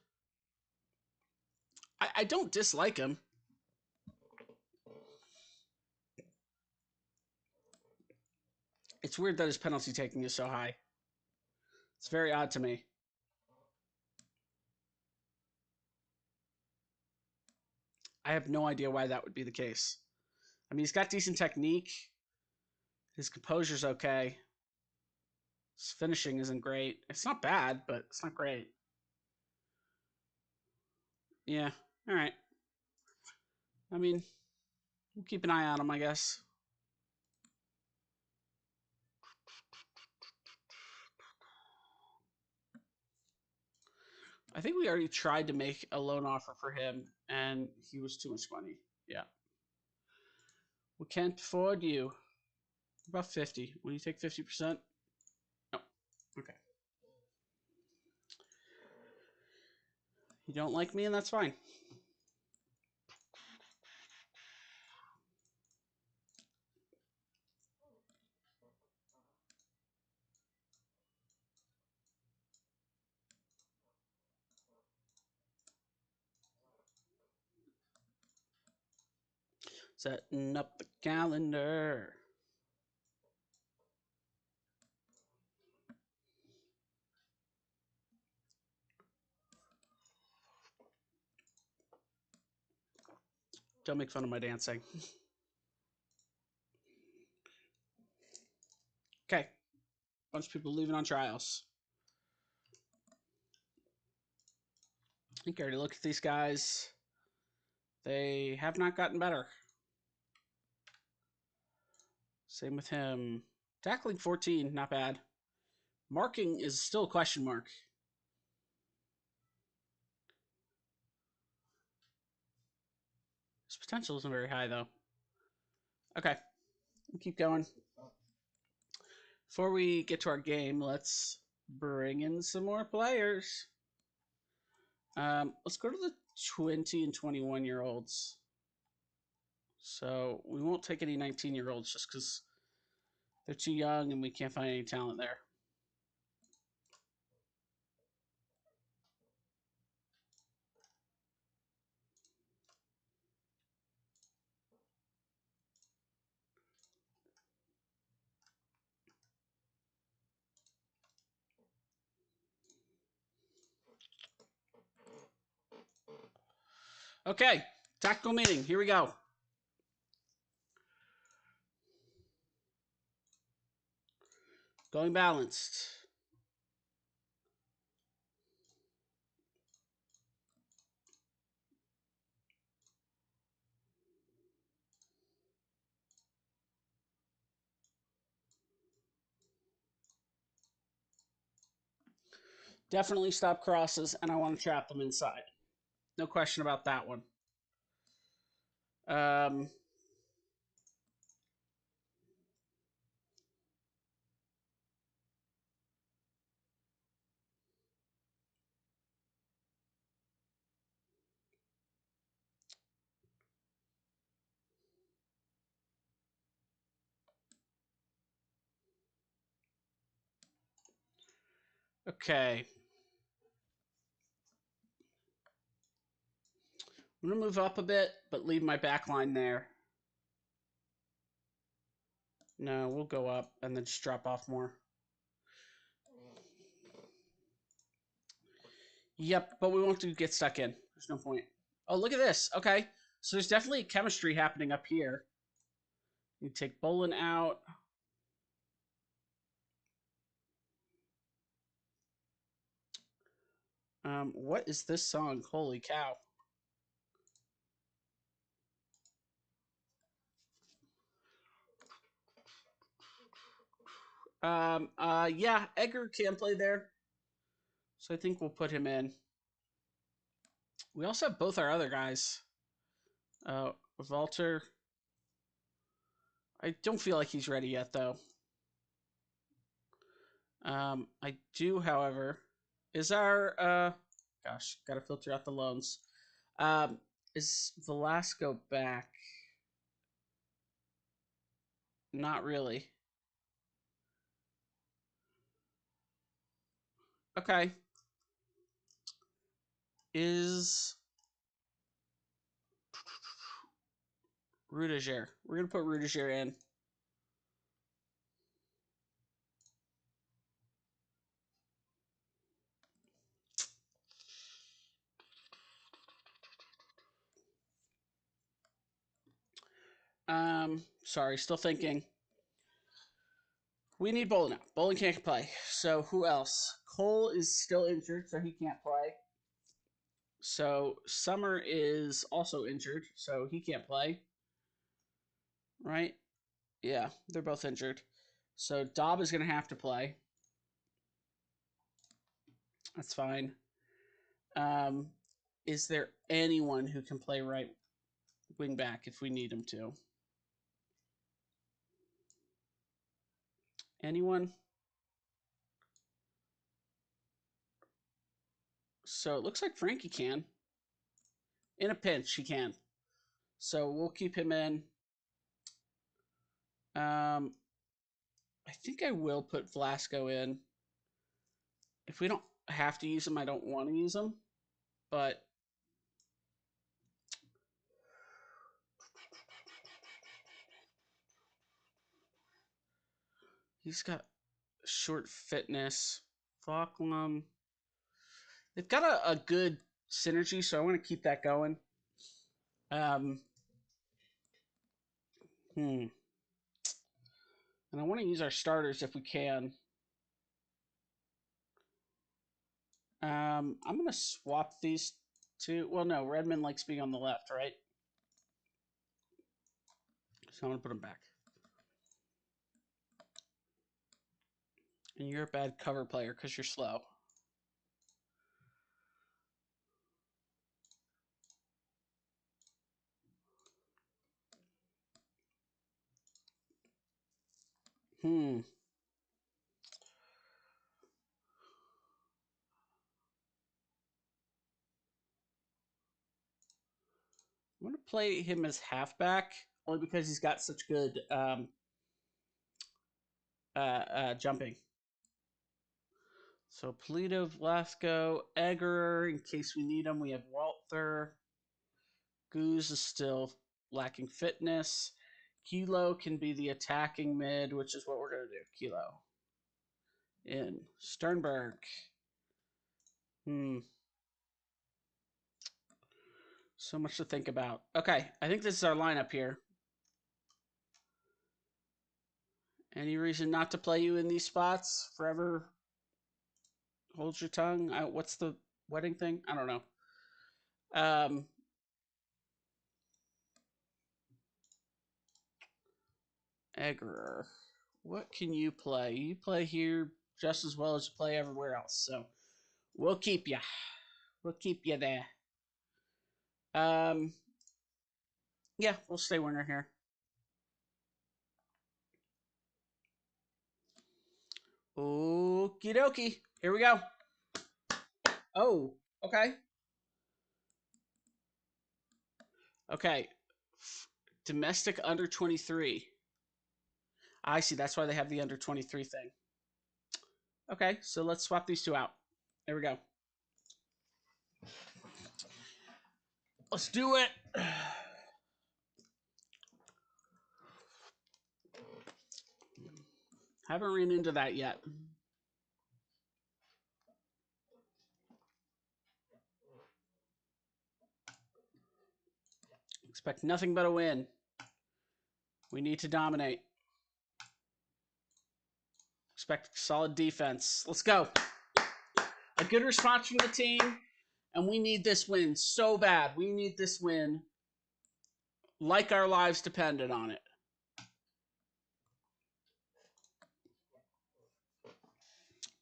I don't dislike him. It's weird that his penalty taking is so high. It's very odd to me. I have no idea why that would be the case. I mean, he's got decent technique. His composure's okay. His finishing isn't great. It's not bad, but it's not great. Yeah, all right. I mean, we'll keep an eye on him, I guess. I think we already tried to make a loan offer for him, and he was too much money. Yeah. We can't afford you. About 50. Will you take 50%? No. Okay. You don't like me, and that's fine. Setting up the calendar. Don't make fun of my dancing. Okay. Bunch of people leaving on trials. I think I already looked at these guys. They have not gotten better. Same with him. Tackling 14, not bad. Marking is still a question mark. His potential isn't very high, though. Okay. We'll keep going. Before we get to our game, let's bring in some more players. Let's go to the 20 and 21-year-olds. So we won't take any 19-year-olds just because they're too young and we can't find any talent there. Okay, tactical meeting. Here we go. Going balanced. Definitely stop crosses, and I want to trap them inside. No question about that one. Okay. I'm going to move up a bit, but leave my back line there. No, we'll go up and then just drop off more. Yep, but we want to get stuck in. There's no point. Oh, look at this. Okay. So there's definitely chemistry happening up here. You take Bolin out. What is this song? Holy cow. Yeah, Edgar can play there. So I think we'll put him in. We also have both our other guys. Walter. I don't feel like he's ready yet, though. I do, however. Is our Gosh, got to filter out the loans. Is Velasco back? Not really. Okay. Is Rudiger? We're gonna put Rudiger in. Sorry, still thinking. We need Bolin now. Bolin can't play. So who else? Cole is still injured, so he can't play. So Summer is also injured, so he can't play. Right? Yeah, they're both injured. So Dobb is going to have to play. That's fine. Um, is there anyone who can play right wing back if we need him to? Anyone? So it looks like Frankie can. In a pinch, he can. So we'll keep him in. I think I will put Velasco in. If we don't have to use him, I don't want to use him. But he's got short fitness. Falklam. They've got a good synergy, so I want to keep that going. Um, And I want to use our starters if we can. I'm going to swap these two. Well, no, Redmond likes being on the left, right? So I'm going to put him back. And you're a bad cover player because you're slow. I'm going to play him as halfback only because he's got such good jumping. So Polito, Velasco, Egger, in case we need him. We have Walter. Goose is still lacking fitness. Kilo can be the attacking mid, which is what we're going to do. Kilo. In. Sternberg. So much to think about. Okay, I think this is our lineup here. Any reason not to play you in these spots? Forever hold your tongue? What's the wedding thing? I don't know. Egger. What can you play? You play here just as well as you play everywhere else. So we'll keep you. We'll keep you there. Yeah, we'll stay winner here. Okie dokie. Here we go. Oh, okay. Okay. Domestic under 23. I see. That's why they have the under 23 thing. Okay, so let's swap these two out. There we go. Let's do it. Haven't ran into that yet. Expect nothing but a win. We need to dominate. Expect solid defense. Let's go. A good response from the team, and we need this win so bad. We need this win like our lives depended on it.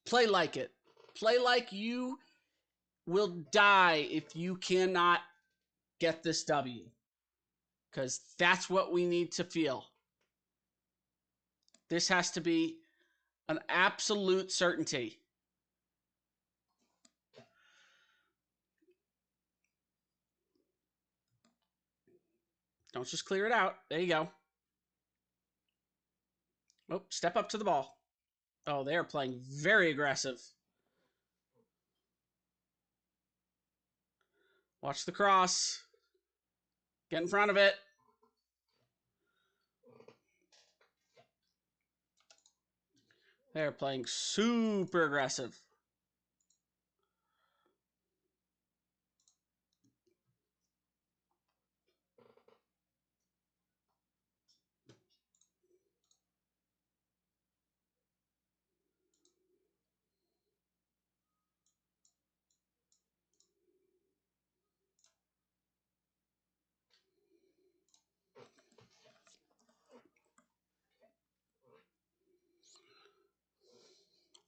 Play like it. Play like you will die if you cannot get this W. Because that's what we need to feel. This has to be an absolute certainty. Don't just clear it out. There you go. Oh, step up to the ball. Oh, they are playing very aggressive. Watch the cross. Get in front of it. They're playing super aggressive.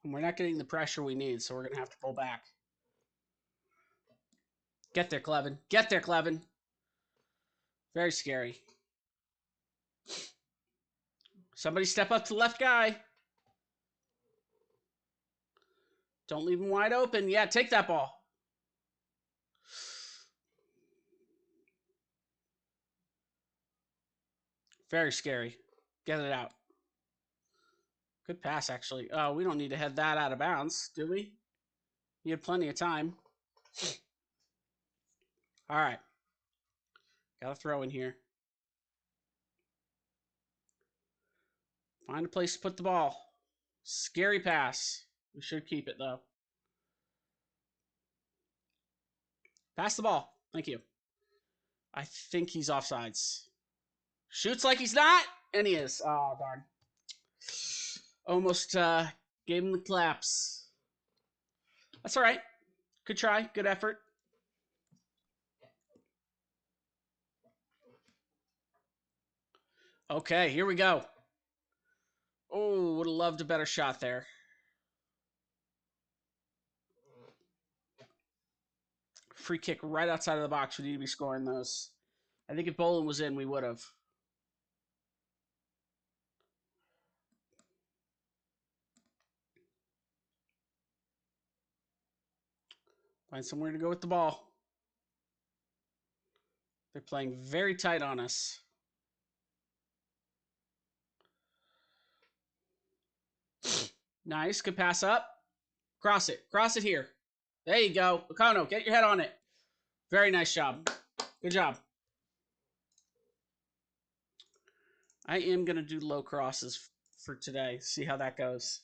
And we're not getting the pressure we need, so we're going to have to pull back. Get there, Clevin. Get there, Clevin. Very scary. Somebody step up to the left guy. Don't leave him wide open. Yeah, take that ball. Very scary. Get it out. Good pass, actually. Oh, we don't need to head that out of bounds, do we? You had plenty of time. All right. Got to throw in here. Find a place to put the ball. Scary pass. We should keep it, though. Pass the ball. Thank you. I think he's offsides. Shoots like he's not, and he is. Oh, darn. Almost gave him the claps. That's all right. Good try. Good effort. Okay, here we go. Oh, would have loved a better shot there. Free kick right outside of the box. We need to be scoring those. I think if Bolin was in, we would have. Find somewhere to go with the ball. They're playing very tight on us. Nice. Good pass up. Cross it. Cross it here. There you go. Okono, get your head on it. Very nice job. Good job. I am going to do low crosses for today. See how that goes.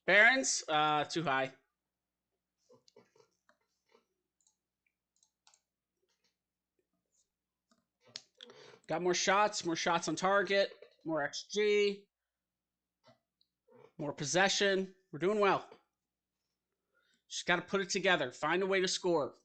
Barons, too high. Got more shots on target, more XG, more possession. We're doing well. Just got to put it together. Find a way to score.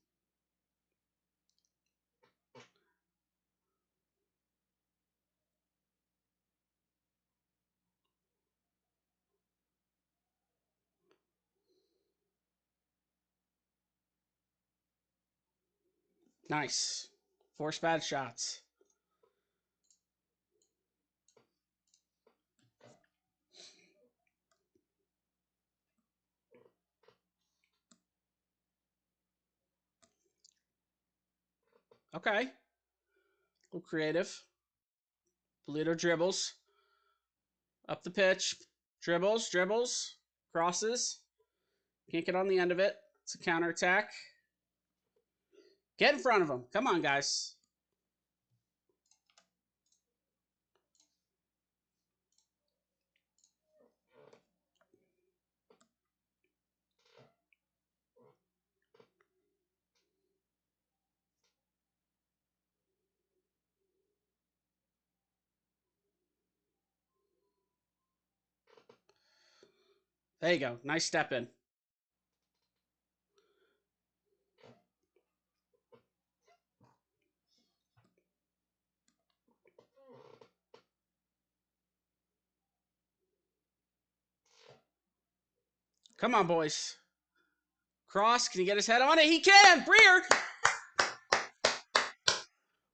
Nice. Force bad shots. Okay. A little creative. Polito dribbles. Up the pitch. Dribbles. Crosses. Can't get on the end of it. It's a counterattack. Get in front of him. Come on, guys. There you go. Nice step in. Come on, boys. Cross. Can he get his head on it? He can. Breer.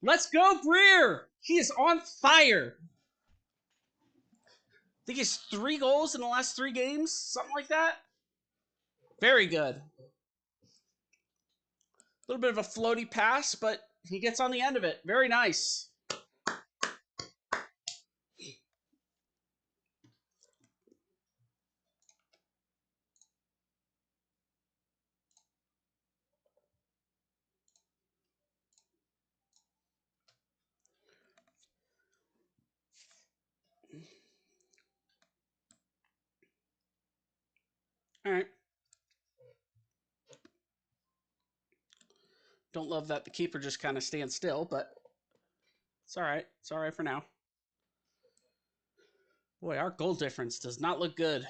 Let's go, Breer. He is on fire. I think he's 3 goals in the last 3 games. Something like that. Very good. A little bit of a floaty pass, but he gets on the end of it. Very nice. All right. Don't love that the keeper just kind of stands still, but it's all right. It's all right for now. Boy, our goal difference does not look good.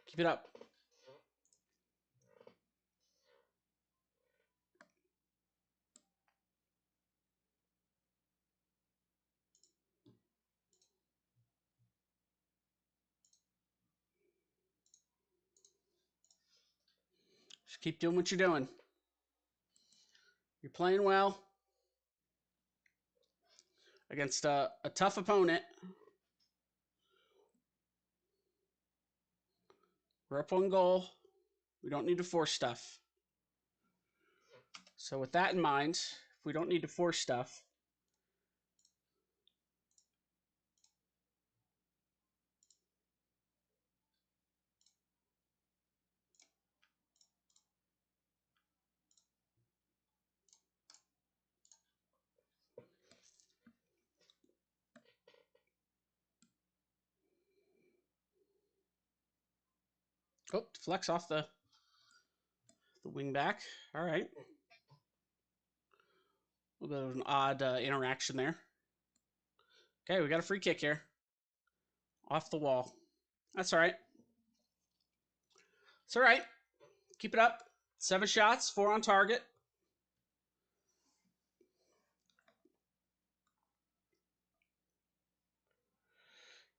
Keep it up. Just keep doing what you're doing. You're playing well against a tough opponent. We're up 1 goal. We don't need to force stuff. So with that in mind, if we don't need to force stuff, oh, flex off the wing back. All right. A little bit of an odd interaction there. Okay, we got a free kick here. Off the wall. That's all right. It's all right. Keep it up. 7 shots, 4 on target.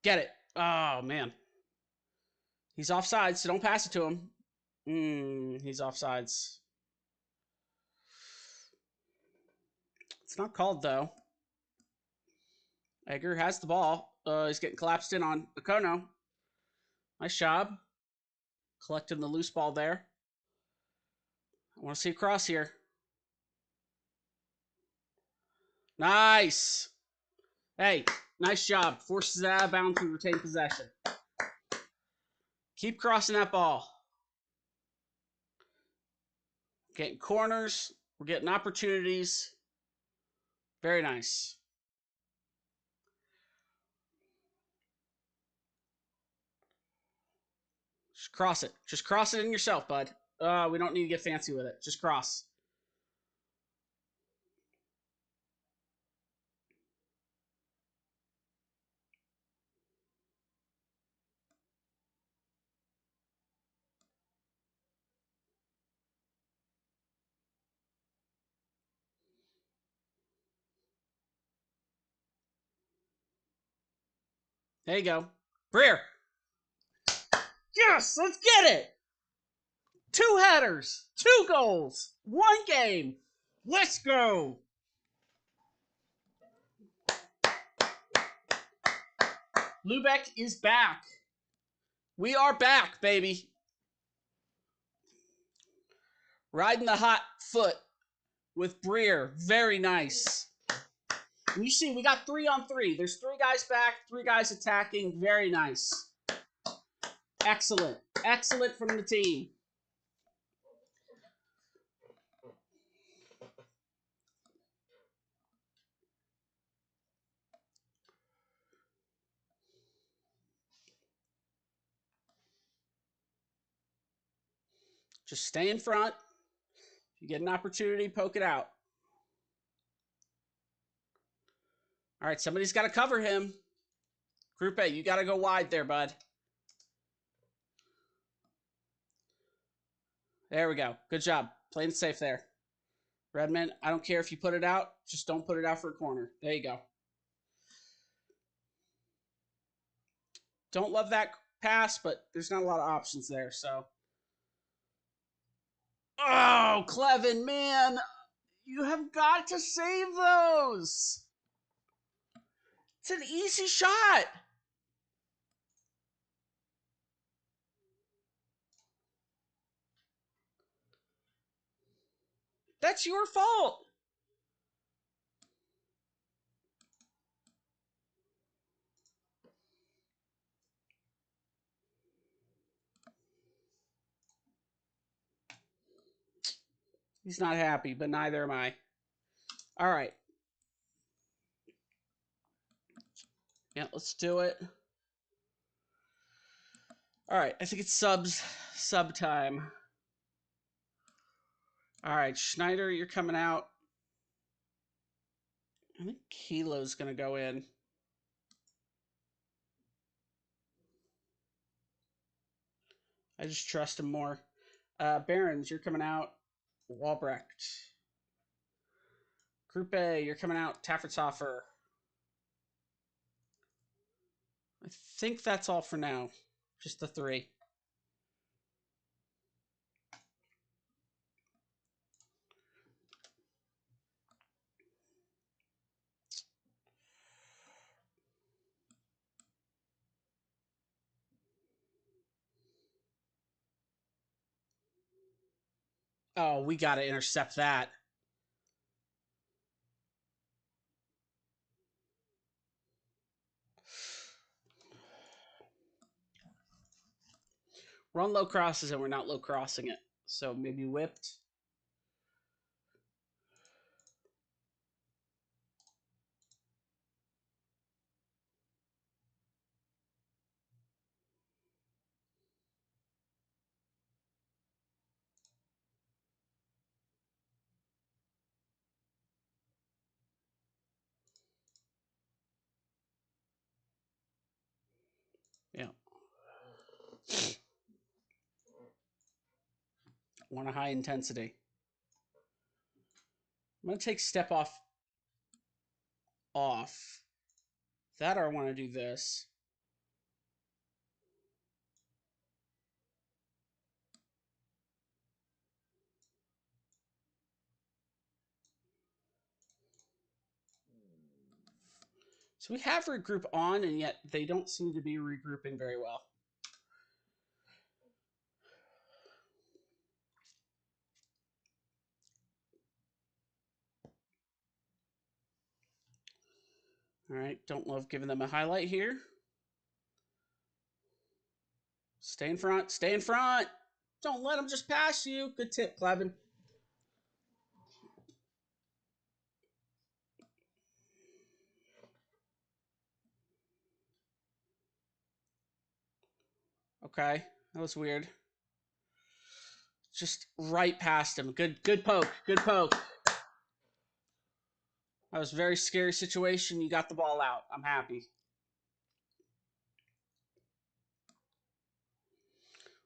Get it. Oh, man. He's offsides, so don't pass it to him. He's offsides. It's not called, though. Egger has the ball. He's getting collapsed in on Okono. Nice job. Collecting the loose ball there. I want to see a cross here. Nice. Hey, nice job. Forces it out of bounds to retain possession. Keep crossing that ball. Getting corners. We're getting opportunities. Very nice. Just cross it. Just cross it in yourself, bud. We don't need to get fancy with it. Just cross. There you go. Breer. Yes, let's get it. 2 headers, 2 goals, 1 game. Let's go. Lubeck is back. We are back, baby. Riding the hot foot with Breer. Very nice. And you see, we got 3 on 3. There's 3 guys back, 3 guys attacking. Very nice. Excellent. Excellent from the team. Just stay in front. If you get an opportunity, poke it out. All right, somebody's got to cover him. Group A, you got to go wide there, bud. There we go. Good job. Playing it safe there. Redmond, I don't care if you put it out. Just don't put it out for a corner. There you go. Don't love that pass, but there's not a lot of options there, so. Oh, Clevin, man. You have got to save those. It's an easy shot. That's your fault. He's not happy, but neither am I. All right. Yeah, let's do it. All right, I think it's sub time. All right, Schneider, you're coming out. I think Kilo's going to go in. I just trust him more. Barons, you're coming out. Walbrecht. Group A, you're coming out. Taffertshofer. I think that's all for now. Just the three. Oh, we got to intercept that. We're on low crosses and we're not low crossing it. So maybe whipped. Yeah. Want a high intensity. I'm going to take step off. That or I want to do this. So we have regroup on, and yet they don't seem to be regrouping very well. All right, don't love giving them a highlight here. Stay in front, stay in front. Don't let them just pass you. Good tip, Clevin. Okay, that was weird. Just right past him. Good poke. Good poke. That was a very scary situation. You got the ball out. I'm happy.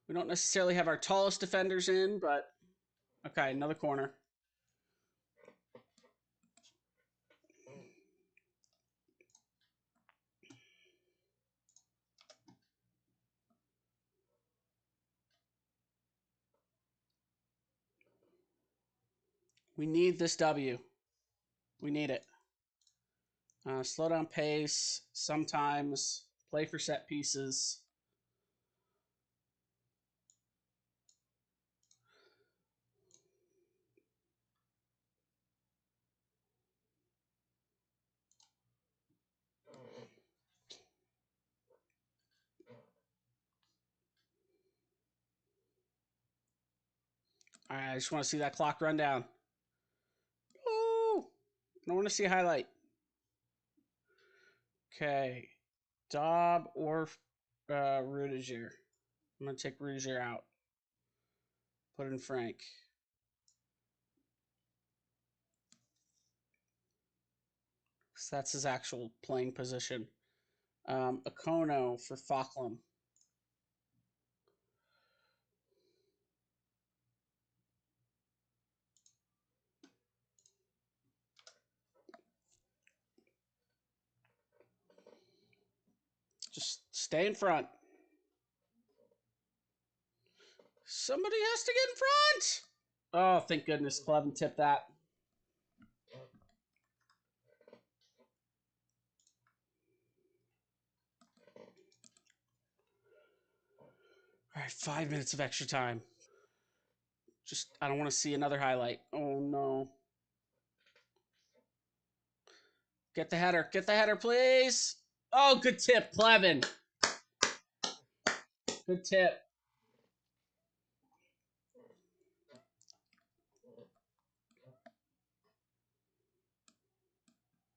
We don't necessarily have our tallest defenders in, but okay, another corner. We need this W. We need it. Slow down pace. Sometimes play for set pieces. All right, I just want to see that clock run down. Ooh, I don't want to see a highlight. Okay, Dobb or Rudiger. I'm gonna take Rudiger out. Put in Frank. So that's his actual playing position. Akono for Falkland. Just stay in front. Somebody has to get in front. Oh, thank goodness. Clevin tipped that. All right, 5 minutes of extra time. Just, I don't want to see another highlight. Oh, no. Get the header. Get the header, please. Oh, good tip, Clevin. Good tip.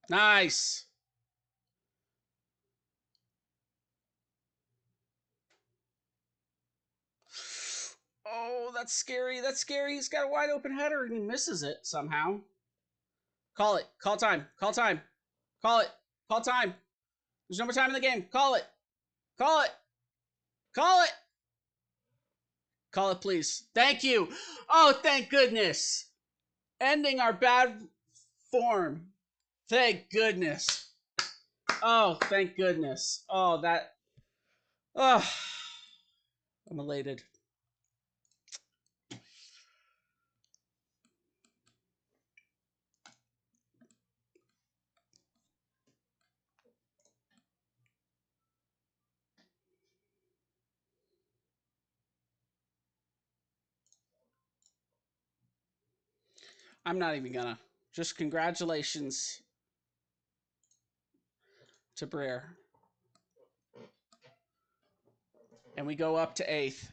Nice. Oh, that's scary. That's scary. He's got a wide open header and he misses it somehow. Call it. Call time. Call time. Call it. Call time. There's no more time in the game. Call it. Call it. Call it. Call it, please. Thank you. Oh, thank goodness. Ending our bad form. Thank goodness. Oh, thank goodness. Oh, that. Oh, I'm elated. I'm not even gonna. Just congratulations to Brer. And we go up to 8th.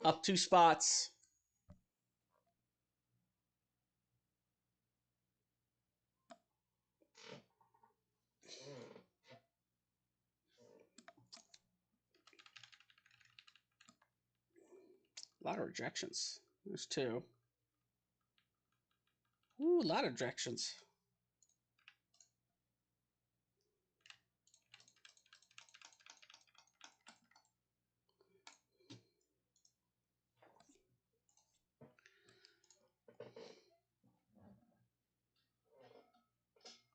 Up 2 spots. A lot of rejections. There's 2. Ooh, a lot of rejections.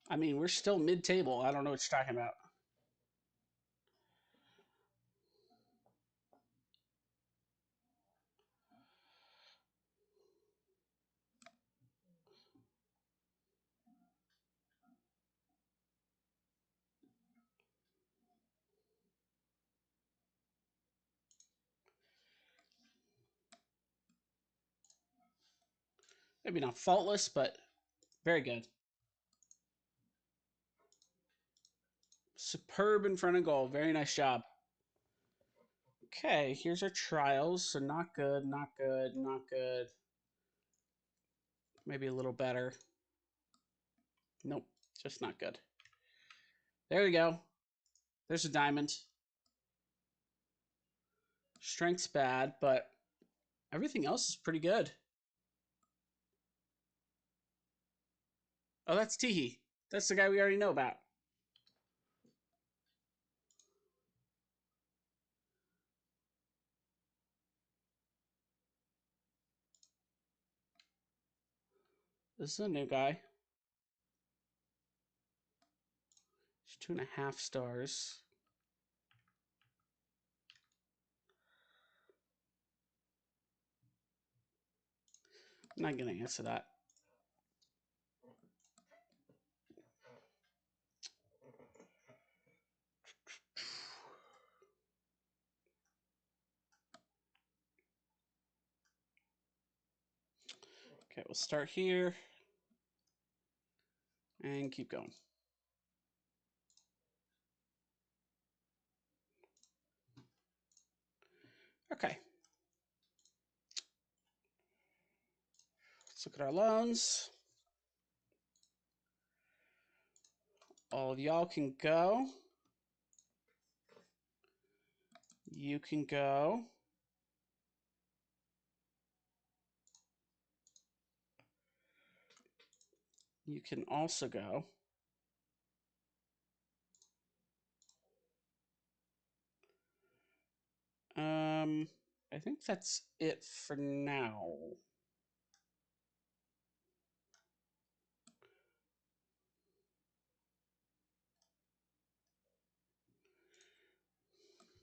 I mean, we're still mid-table. I don't know what you're talking about. Maybe not faultless, but very good. Superb in front of goal. Very nice job. Okay, here's our trials. So not good, not good, not good. Maybe a little better. Nope, just not good. There we go. There's a diamond. Strength's bad, but everything else is pretty good. Oh, that's Teehee. That's the guy we already know about. This is a new guy. He's 2.5 stars. I'm not going to answer that. Okay, we'll start here and keep going. Okay. Let's look at our loans. All of y'all can go. You can go. You can also go. I think that's it for now.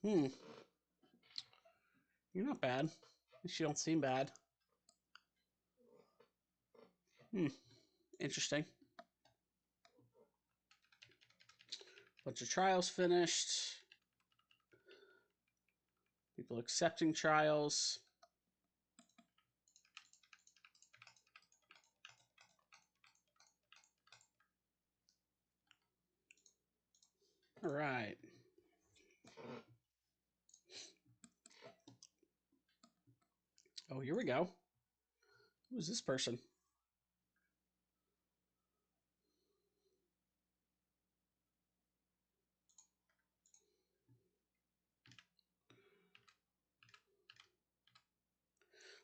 You're not bad. At least you don't seem bad. Interesting. Bunch of trials finished. People accepting trials. All right. Oh, here we go. Who's this person?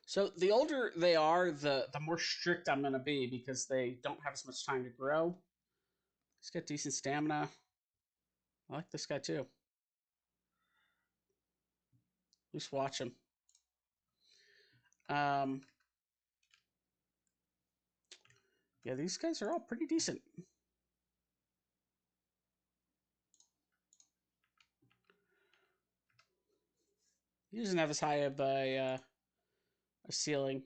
So the older they are, the more strict I'm gonna be because they don't have as much time to grow. He's got decent stamina. I like this guy too. Just watch him. Um, yeah, these guys are all pretty decent. He doesn't have as high of a ceiling,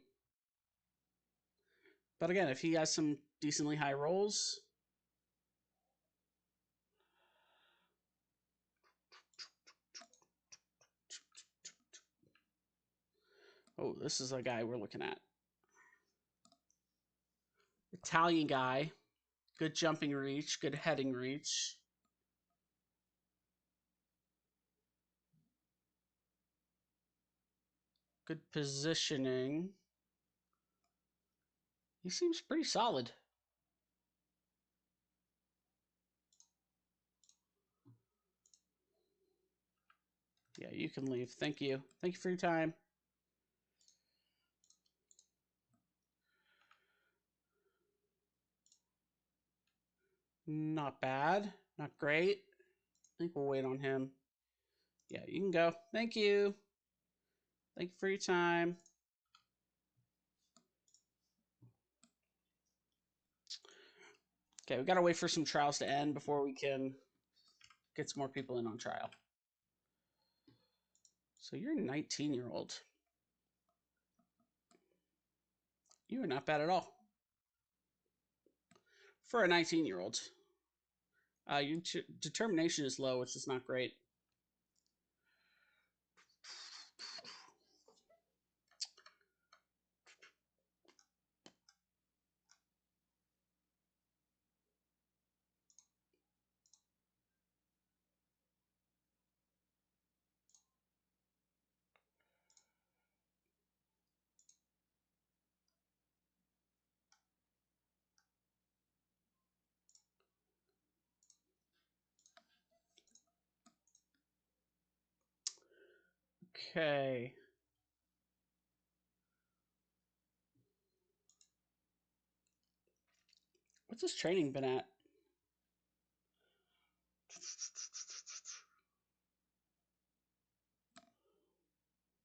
but again, if he has some decently high rolls, oh, this is a guy we're looking at. Italian guy, good jumping reach, good heading reach. Good positioning. He seems pretty solid. Yeah, you can leave. Thank you. Thank you for your time. Not bad. Not great. I think we'll wait on him. Yeah, you can go. Thank you. Thank you for your time. Okay, we gotta wait for some trials to end before we can get some more people in on trial. So you're a 19-year-old. You are not bad at all. For a 19-year-old. Your determination is low, which is not great. Okay. What's his training been at?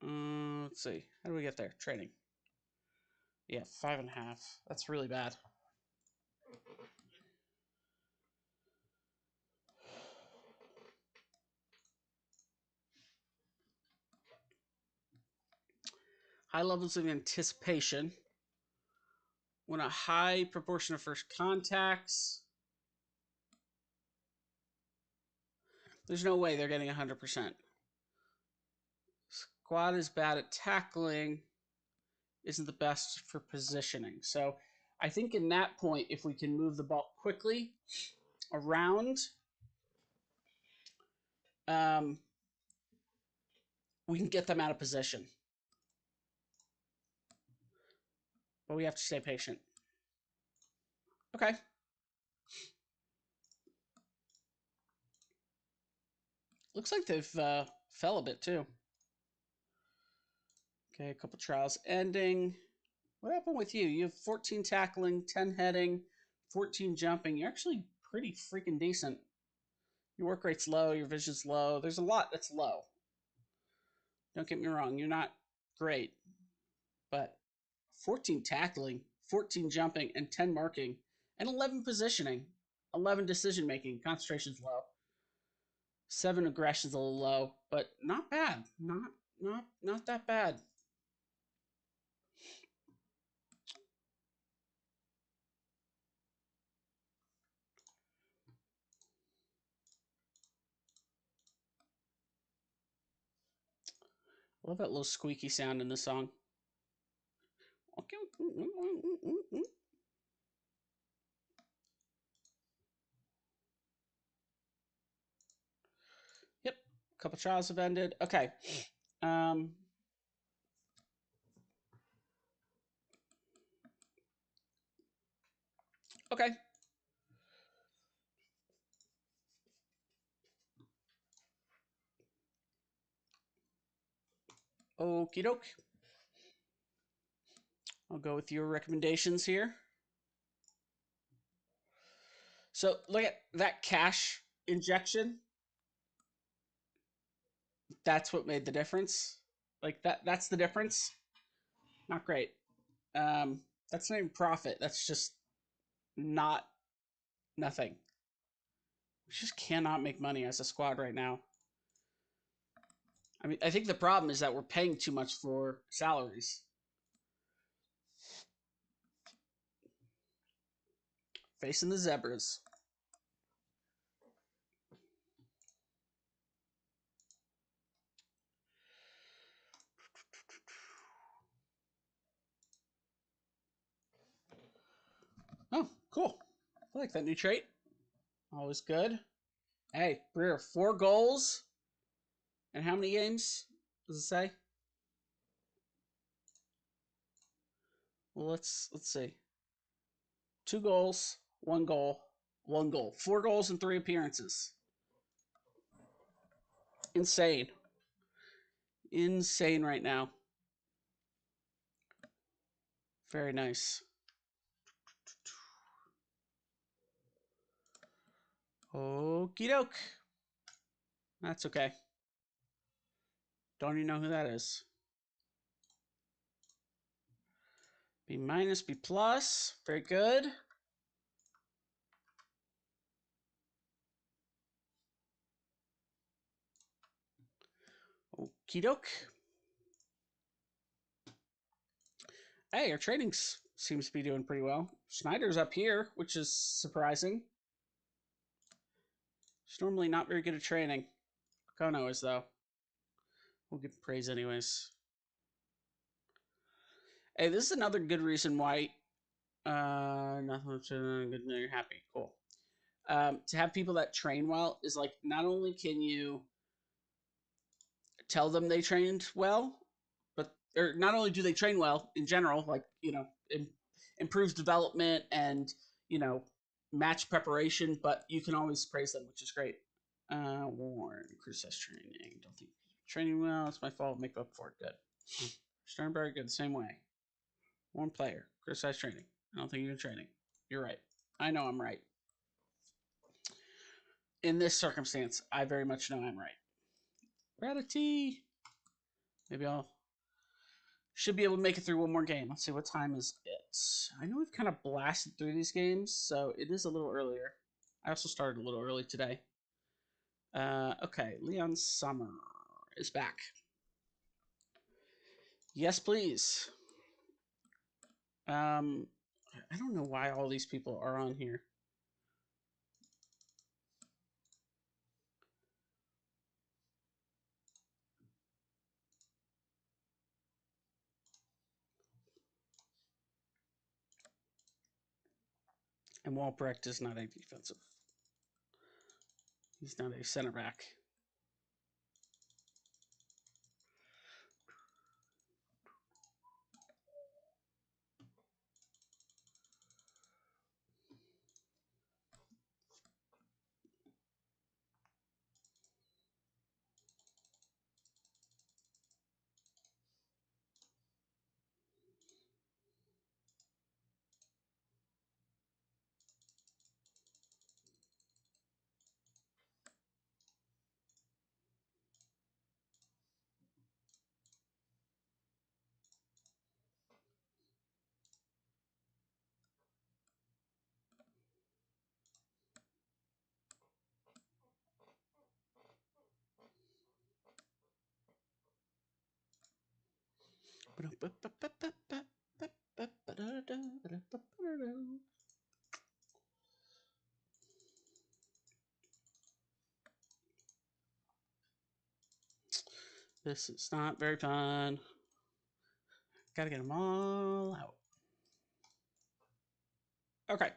Let's see. How do we get there? Training. Yeah, 5.5. That's really bad. High levels of anticipation. When a high proportion of first contacts. There's no way they're getting 100%. Squad is bad at tackling. Isn't the best for positioning. So I think in that point, if we can move the ball quickly around, we can get them out of position. But we have to stay patient. Okay. Looks like they've fell a bit too. Okay, a couple trials ending. What happened with you? You have 14 tackling, 10 heading, 14 jumping. You're actually pretty freaking decent. Your work rate's low, your vision's low. There's a lot that's low. Don't get me wrong, you're not great. But 14 tackling, 14 jumping, and 10 marking, and 11 positioning, 11 decision making. Concentration's low. 7 aggression's a little low, but not bad. Not that bad. I love that little squeaky sound in the song. Okay. Couple trials have ended. Okay. Um, okay. Okie doke. I'll go with your recommendations here. So look at that cash injection. That's what made the difference. Like that's the difference. Not great. That's not even profit. That's just not nothing. We just cannot make money as a squad right now. I mean, I think the problem is that we're paying too much for salaries. Facing the Zebras. Oh, cool. I like that new trait. Always good. Hey, Breer, 4 goals. And how many games does it say? Well, let's see. 2 goals, 1 goal, 1 goal. 4 goals in 3 appearances. Insane. Insane right now. Very nice. Okie doke. That's okay. Don't even know who that is. B minus, B plus. Very good. Okie doke. Hey, our trading seems to be doing pretty well. Schneider's up here, which is surprising. She's normally not very good at training. Kono is, though. We'll give praise anyways. Hey, this is another good reason why nothing much good. You're happy. Cool. To have people that train well is like not only can you tell them they trained well, but or not only do they train well in general, like improves development and match preparation, but you can always praise them, which is great. Warren, criticize training. Don't think training well. It's my fault. Make up for it. Good. Sternberg, good the same way. One player, criticize training. I don't think you're training. You're right. I know I'm right. In this circumstance, I very much know I'm right. Gratitude. Maybe I'll should be able to make it through one more game. Let's see, what time is it? I know we've kind of blasted through these games, so it is a little earlier. I also started a little early today. Okay, Leon Summer is back. Yes, please. I don't know why all these people are on here. And Walbrecht is not a defensive. He's not a center back. This is not very fun. Gotta get them all out. Okay.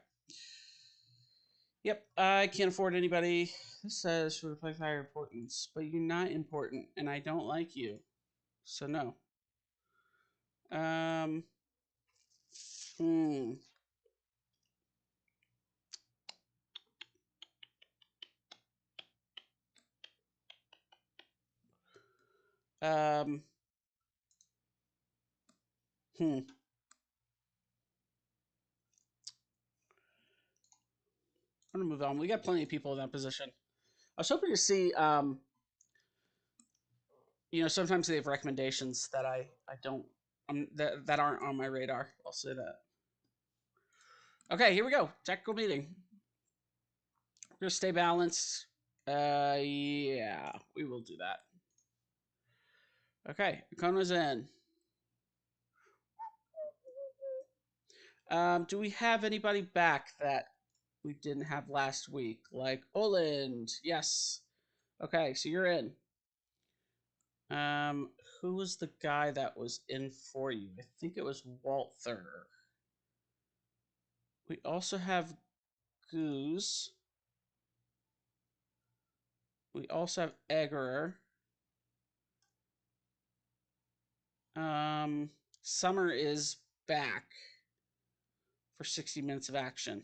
Yep, I can't afford anybody. This says for the play higher importance, but you're not important, and I don't like you, so no. Um, hmm. Um, hmm. I'm gonna move on. We got plenty of people in that position. I was hoping to see. Sometimes they have recommendations that I don't that aren't on my radar. I'll say that. Okay, here we go. Tactical meeting. We're gonna stay balanced. Yeah, we will do that. Okay, Kono's in. Do we have anybody back that we didn't have last week? Like Oland? Yes. Okay, so you're in. Um, who was the guy that was in for you? I think it was Walther. We also have Goose. We also have Eggerer. Um, Summer is back for 60 minutes of action.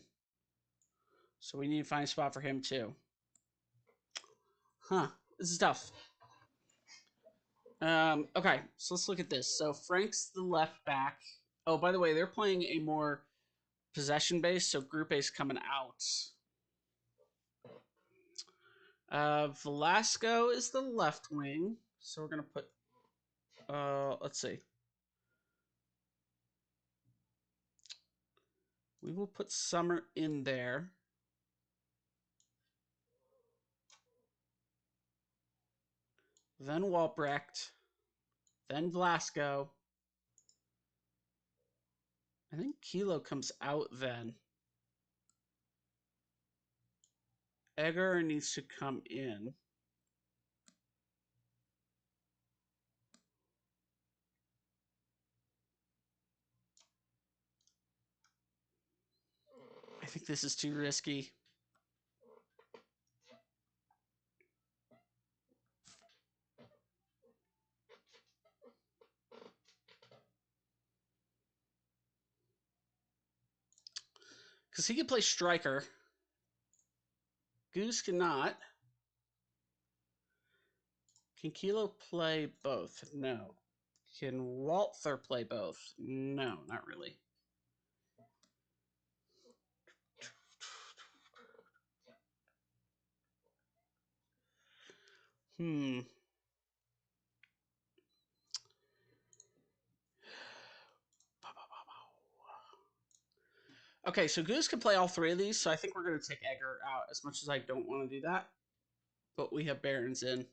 So we need to find a spot for him too. Huh. This is tough. Okay, so let's look at this. So Frank's the left back. Oh, by the way, they're playing a more possession base, so Group A's coming out. Velasco is the left wing. So we're gonna put let's see. We will put Summer in there. Then Walbrecht. Then Velasco. I think Kilo comes out then. Egger needs to come in. I think this is too risky. Because he can play striker. Goose cannot. Can Kilo play both? No. Can Walther play both? No, not really. Hmm. Okay, so Goose can play all three of these, so I think we're going to take Egger out as much as I don't want to do that. But we have Barons in.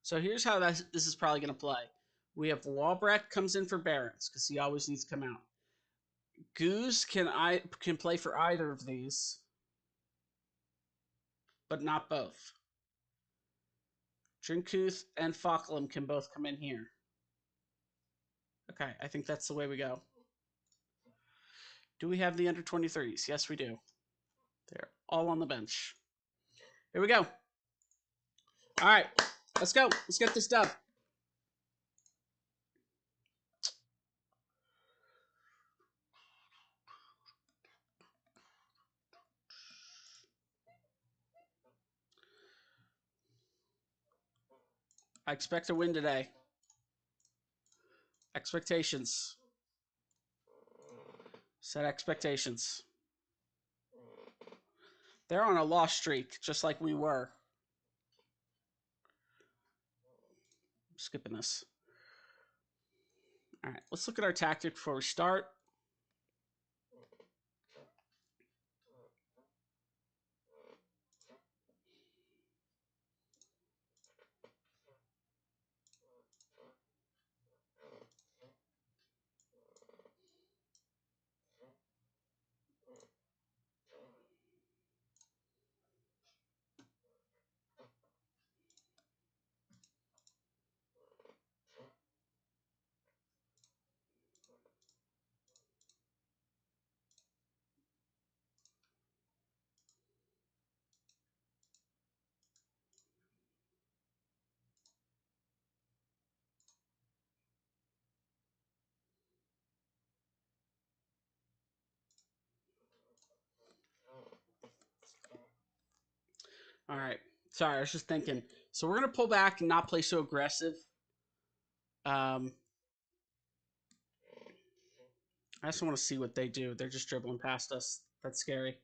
So here's how this is probably going to play. We have Walbrecht comes in for Barons because he always needs to come out. Goose can play for either of these, but not both. Drinkuth and Falkland can both come in here. Okay, I think that's the way we go. Do we have the under 23s? Yes, we do. They're all on the bench. Here we go. All right, let's go. Let's get this done. I expect to win today. Expectations. Set expectations. They're on a loss streak, just like we were. I'm skipping this. All right, let's look at our tactic before we start. All right. Sorry, I was just thinking. So we're gonna pull back and not play so aggressive. Um, I just want to see what they do. They're just dribbling past us. That's scary.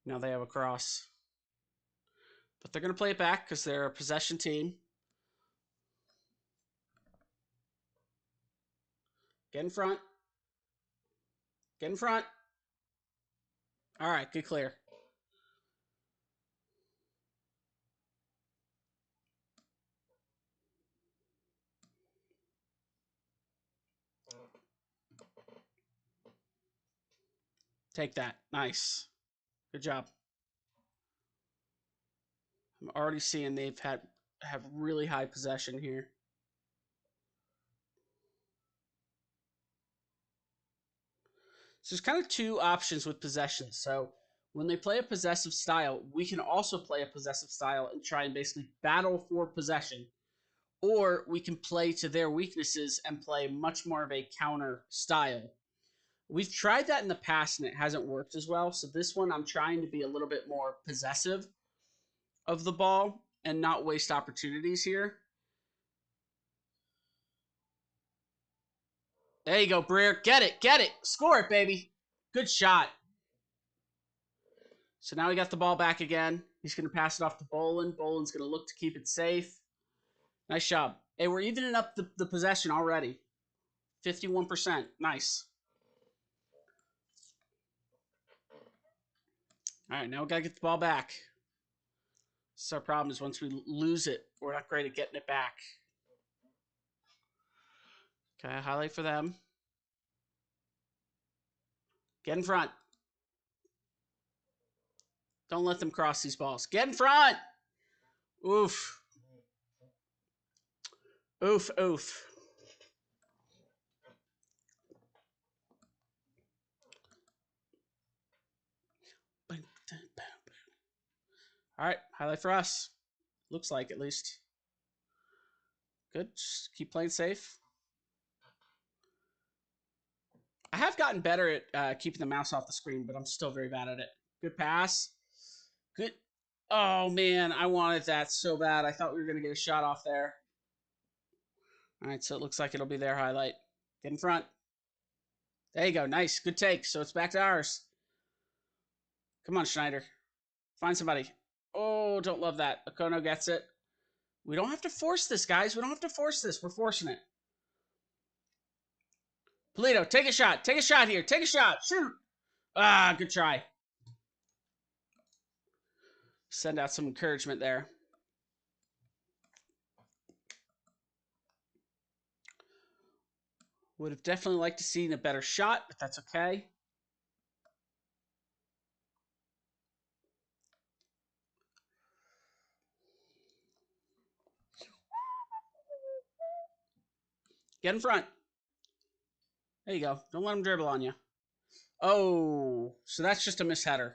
Now they have a cross, but they're gonna play it back because they're a possession team. Get in front. Get in front. All right, good clear. Take that. Nice. Good job. I'm already seeing have really high possession here. So there's kind of two options with possession. So when they play a possessive style, we can also play a possessive style and try and basically battle for possession. Or we can play to their weaknesses and play much more of a counter style. We've tried that in the past and it hasn't worked as well. So this one, I'm trying to be a little bit more possessive of the ball and not waste opportunities here. There you go, Breer. Get it. Get it. Score it, baby. Good shot. So now we got the ball back again. He's going to pass it off to Bolin. Bolin's going to look to keep it safe. Nice job. Hey, we're evening up the possession already. 51%. Nice. All right, now we got to get the ball back. So our problem is once we lose it, we're not great at getting it back. Okay, highlight for them. Get in front. Don't let them cross these balls. Get in front. Oof. Oof, oof. All right, highlight for us. Looks like, at least. Good. Just keep playing safe. I have gotten better at keeping the mouse off the screen, but I'm still very bad at it. Good pass. Good. Oh, man. I wanted that so bad. I thought we were going to get a shot off there. All right, so it looks like it'll be their highlight. Get in front. There you go. Nice. Good take. So it's back to ours. Come on, Schneider. Find somebody. Oh, don't love that. Okono gets it. We don't have to force this, guys. We don't have to force this. We're forcing it. Polito, take a shot. Take a shot here. Take a shot. Shoot. Ah, good try. Send out some encouragement there. Would have definitely liked to see a better shot, but that's okay. Get in front. There you go. Don't let him dribble on you. Oh, so that's just a misheader.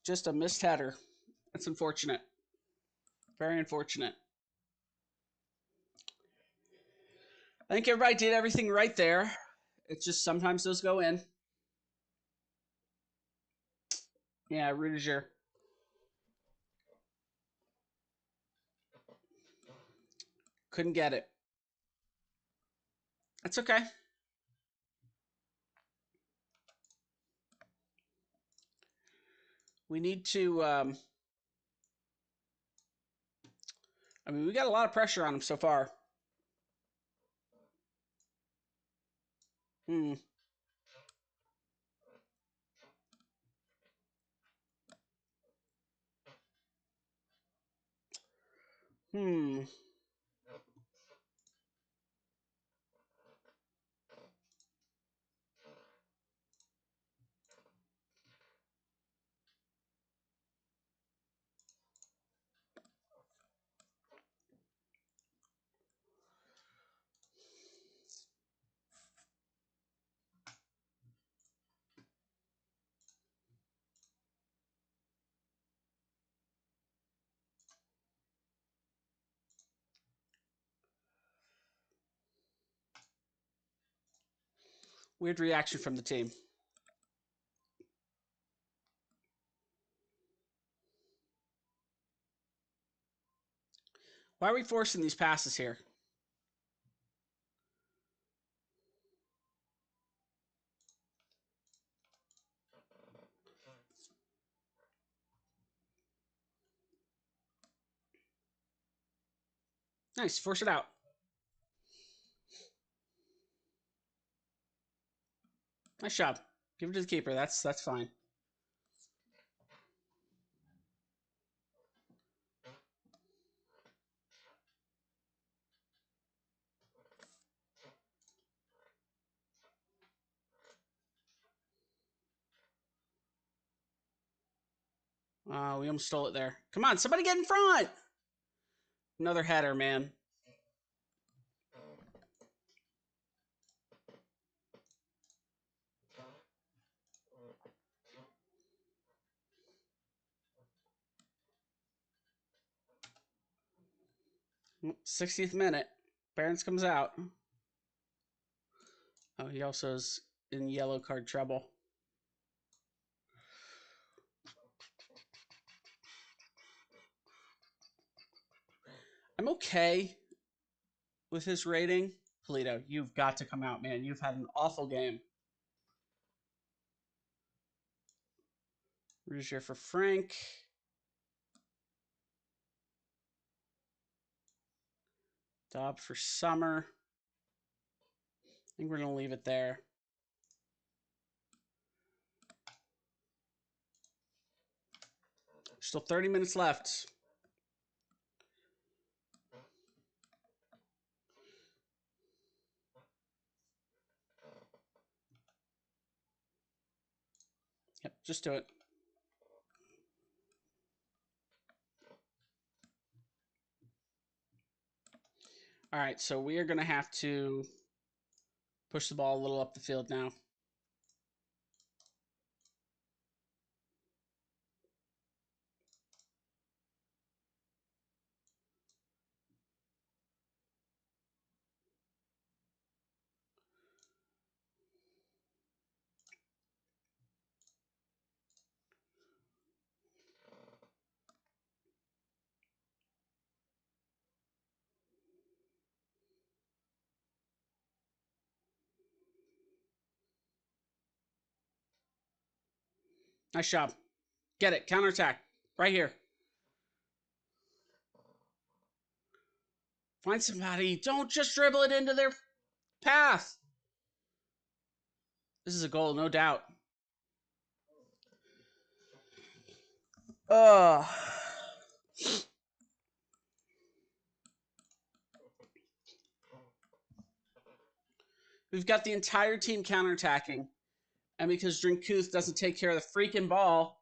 Just a missed header. That's unfortunate. Very unfortunate. I think everybody did everything right there. It's just sometimes those go in. Yeah, Rudiger. Couldn't get it. That's okay. We need to. I mean, we got a lot of pressure on him so far. Hmm. Hmm. Weird reaction from the team. Why are we forcing these passes here? Nice, force it out. Nice job. Give it to the keeper. That's fine. We almost stole it there. Come on, somebody get in front. Another header, man. Well, 60th minute. Barons comes out. Oh, he also is in yellow card trouble. I'm okay with his rating. Polito, you've got to come out, man. You've had an awful game. Rougier for Frank. Dobb for Summer. I think we're going to leave it there. Still 30 minutes left. Yep, just do it. All right, so we are going to have to push the ball a little up the field now. Nice job. Get it. Counterattack. Right here. Find somebody. Don't just dribble it into their path. This is a goal, no doubt. We've got the entire team counterattacking. And because Drinkuth doesn't take care of the freaking ball,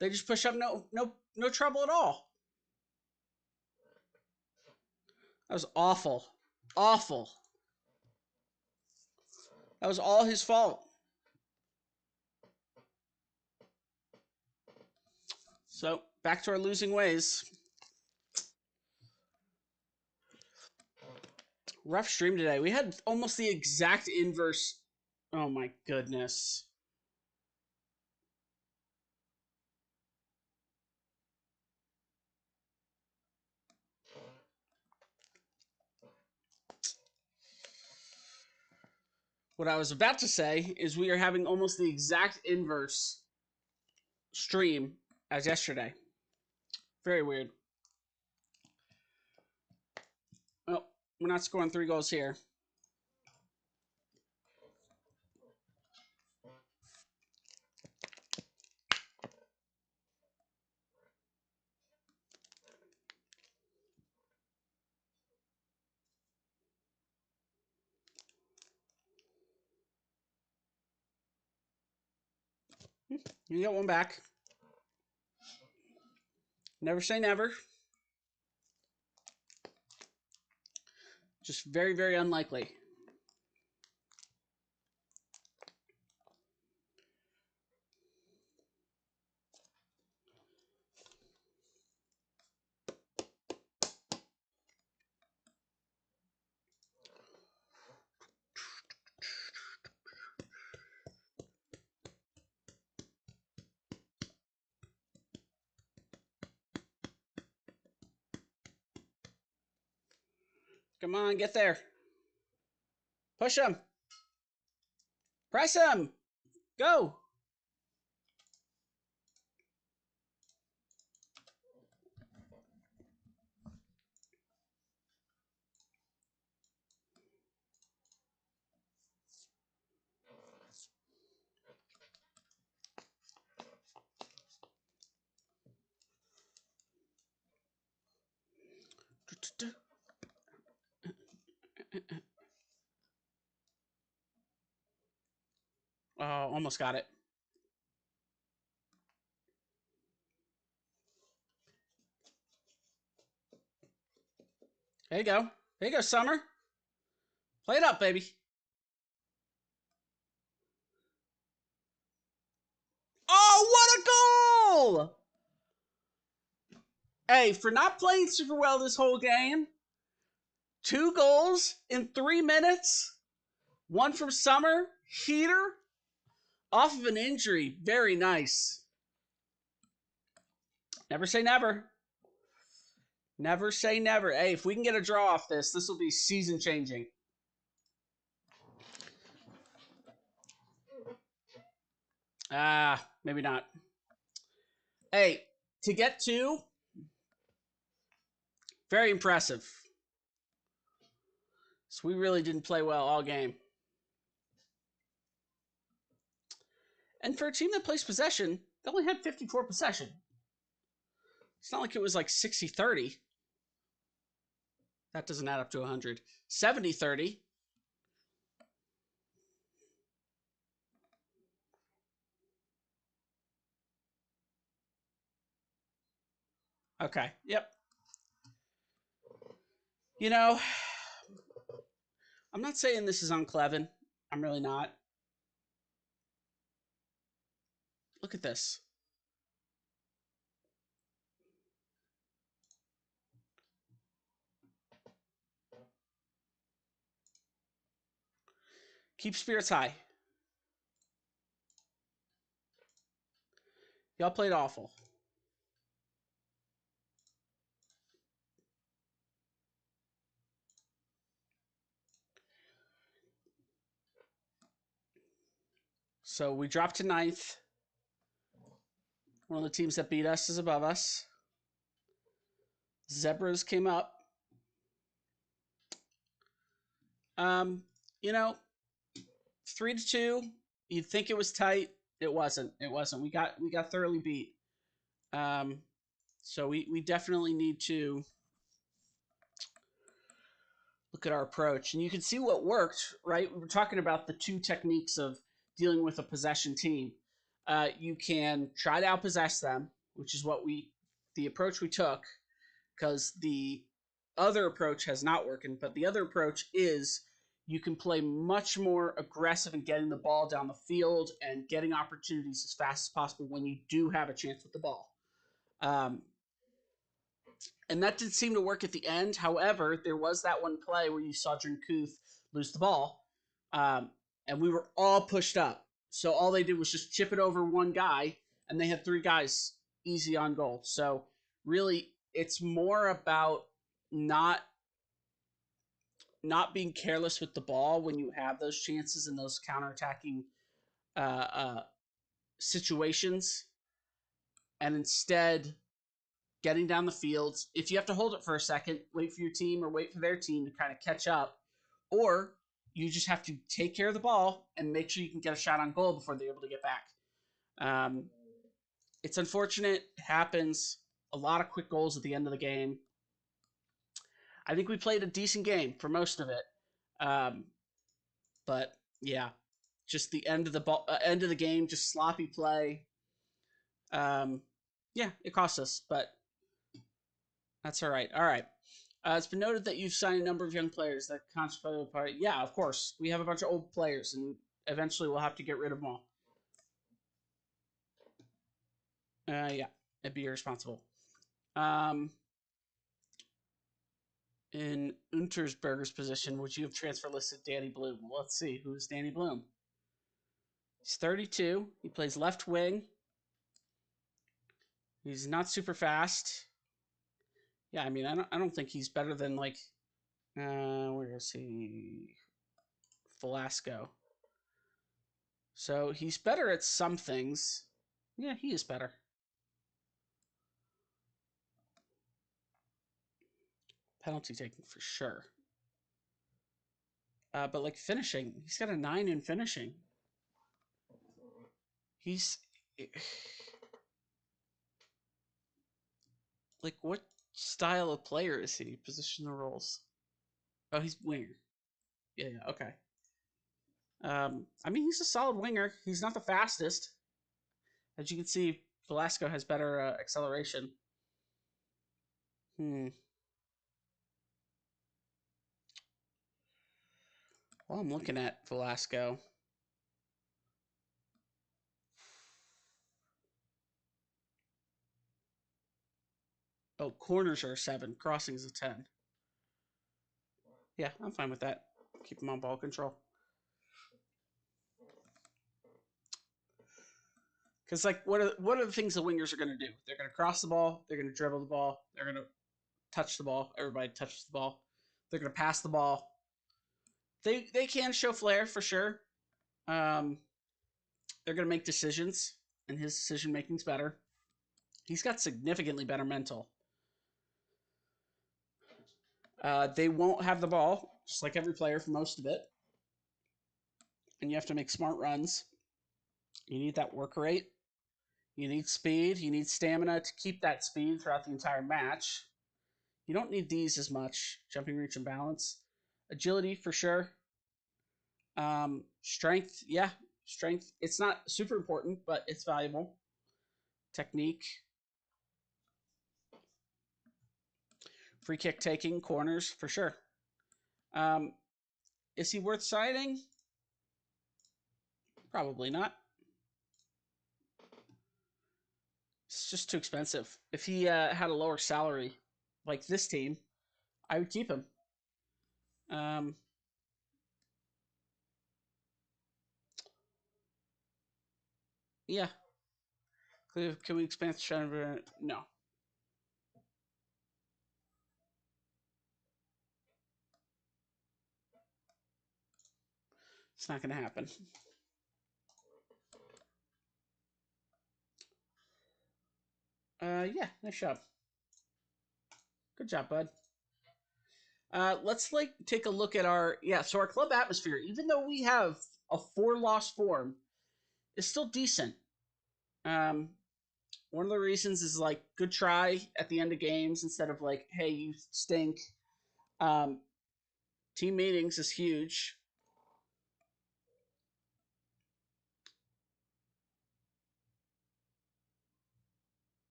they just push up no trouble at all. That was awful. Awful. That was all his fault. So, back to our losing ways. Rough stream today. We had almost the exact inverse. Oh my goodness. What I was about to say is we are having almost the exact inverse stream as yesterday. Very weird. Well, we're not scoring 3 goals here. You get one back. Never say never. Just very, very unlikely. Come on, get there. Push him. Press him. Go. Oh, almost got it. There you go. There you go, Summer. Play it up, baby. Oh, what a goal! Hey, for not playing super well this whole game, 2 goals in 3 minutes. One from Summer, heater, off of an injury. Very nice. Never say never. Never say never. Hey, if we can get a draw off this, this will be season changing. Maybe not. Hey, to get 2, very impressive. So we really didn't play well all game. And for a team that plays possession, they only had 54 possession. It's not like it was like 60-30. That doesn't add up to 100. 70-30. Okay, yep. You know, I'm not saying this is uncleven. I'm really not. Look at this. Keep spirits high. Y'all played awful. So we dropped to 9th. One of the teams that beat us is above us. Zebras came up. You know, 3-2. You'd think it was tight. It wasn't. It wasn't. We got thoroughly beat. So we definitely need to look at our approach. And you can see what worked, right? We were talking about the 2 techniques of dealing with a possession team. You can try to outpossess them, which is the approach we took, because the other approach has not worked. But the other approach is you can play much more aggressive in getting the ball down the field and getting opportunities as fast as possible when you do have a chance with the ball. And that did seem to work at the end. However, there was that one play where you saw Drinkuth lose the ball, and we were all pushed up. So all they did was just chip it over one guy, and they had 3 guys easy on goal. So really, it's more about not being careless with the ball when you have those chances and those counterattacking situations, and instead getting down the field. If you have to hold it for a second, wait for your team or wait for their team to kind of catch up, or you just have to take care of the ball and make sure you can get a shot on goal before they're able to get back. It's unfortunate. It happens. A lot of quick goals at the end of the game. I think we played a decent game for most of it. But yeah, just the end of the game, just sloppy play. Yeah, it cost us, but that's all right. All right. It's been noted that you've signed a number of young players that constitute a part. Yeah, of course. We have a bunch of old players, and eventually we'll have to get rid of them all. Yeah, it'd be irresponsible. In Untersberger's position, would you have transfer listed Danny Bloom? Well, let's see. Who's Danny Bloom? He's 32. He plays left wing. He's not super fast. Yeah, I mean, I don't think he's better than like Where is he? Velasco. So he's better at some things. Yeah, he is better. Penalty taking for sure. But like finishing, he's got a 9 in finishing. He's like, what style of player is he? Positional roles. Oh, he's winger. Yeah, okay. I mean, he's a solid winger. He's not the fastest. As you can see, Velasco has better acceleration. Well, I'm looking at Velasco. Oh, corners are a 7. Crossing is a 10. Yeah, I'm fine with that. Keep him on ball control. Because, like, what are the things the wingers are going to do? They're going to cross the ball. They're going to dribble the ball. They're going to touch the ball. Everybody touches the ball. They're going to pass the ball. They can show flair for sure. They're going to make decisions, and his decision making's better. He's got significantly better mental. They won't have the ball, just like every player for most of it. And you have to make smart runs. You need that work rate. You need speed. You need stamina to keep that speed throughout the entire match. You don't need these as much. Jumping, reach, and balance. Agility, for sure. Strength, yeah. Strength, it's not super important, but it's valuable. Technique. Free kick taking, corners, for sure. Is he worth signing? Probably not. It's just too expensive. If he had a lower salary, like this team, I would keep him. Yeah. Can we expand the show? No. It's not going to happen. Yeah, nice job. Good job, bud. Let's like take a look at so our club atmosphere, even though we have a 4-loss form, is still decent. One of the reasons is like good try at the end of games instead of like, hey, you stink. Team meetings is huge.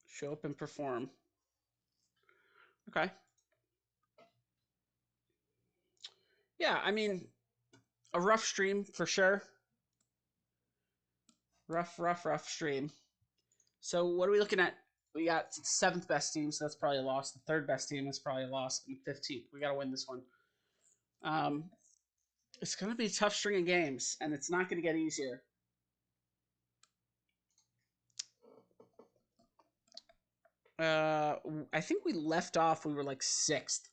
Show up and perform. Okay. Yeah, I mean, a rough stream for sure. Rough stream. So what are we looking at? We got 7th best team, so that's probably a loss. The 3rd best team is probably a loss, and 15th. We got to win this one. It's going to be a tough string of games, and it's not going to get easier. I think we left off. We were like 6th,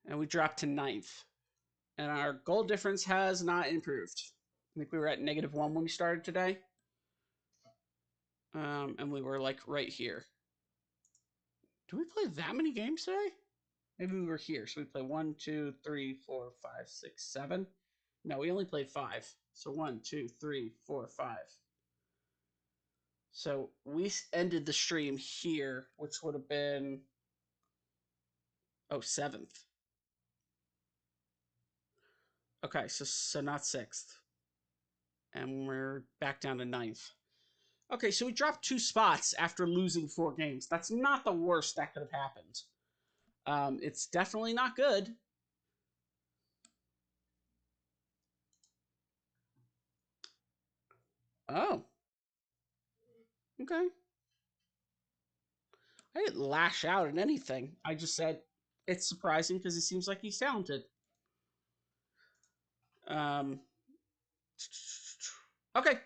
and we dropped to 9th, and our goal difference has not improved. I think we were at -1 when we started today, and we were like right here. Do we play that many games today? Maybe we were here, so we play 1, 2, 3, 4, 5, 6, 7. No, we only played 5. So 1, 2, 3, 4, 5. So we ended the stream here, which would have been 7th. Okay, so not 6th. And we're back down to 9th. Okay, so we dropped 2 spots after losing 4 games. That's not the worst that could have happened. It's definitely not good. Oh. Okay. I didn't lash out at anything. I just said it's surprising because it seems like he's talented. Okay.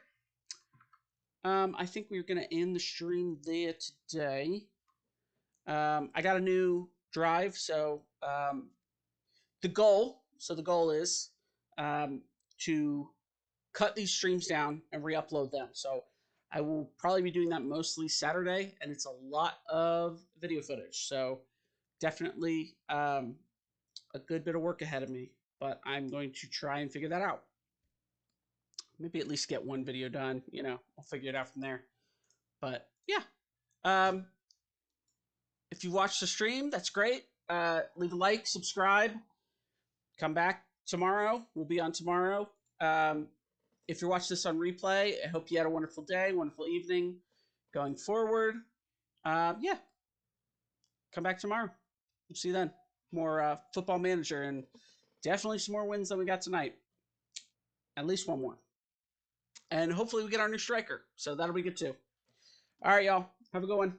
I think we're gonna end the stream there today. I got a new drive. So the goal is to cut these streams down and re-upload them. So I will probably be doing that mostly Saturday, and it's a lot of video footage. So definitely a good bit of work ahead of me, but I'm going to try and figure that out. Maybe at least get one video done. I'll figure it out from there. But yeah, if you watched the stream, that's great. Leave a like, subscribe, come back tomorrow. We'll be on tomorrow. If you're watching this on replay, I hope you had a wonderful day, wonderful evening going forward. Yeah, come back tomorrow. We'll see you then. More football manager and definitely some more wins than we got tonight. At least one more. And hopefully we get our new striker. So that'll be good too. All right, y'all. Have a good one.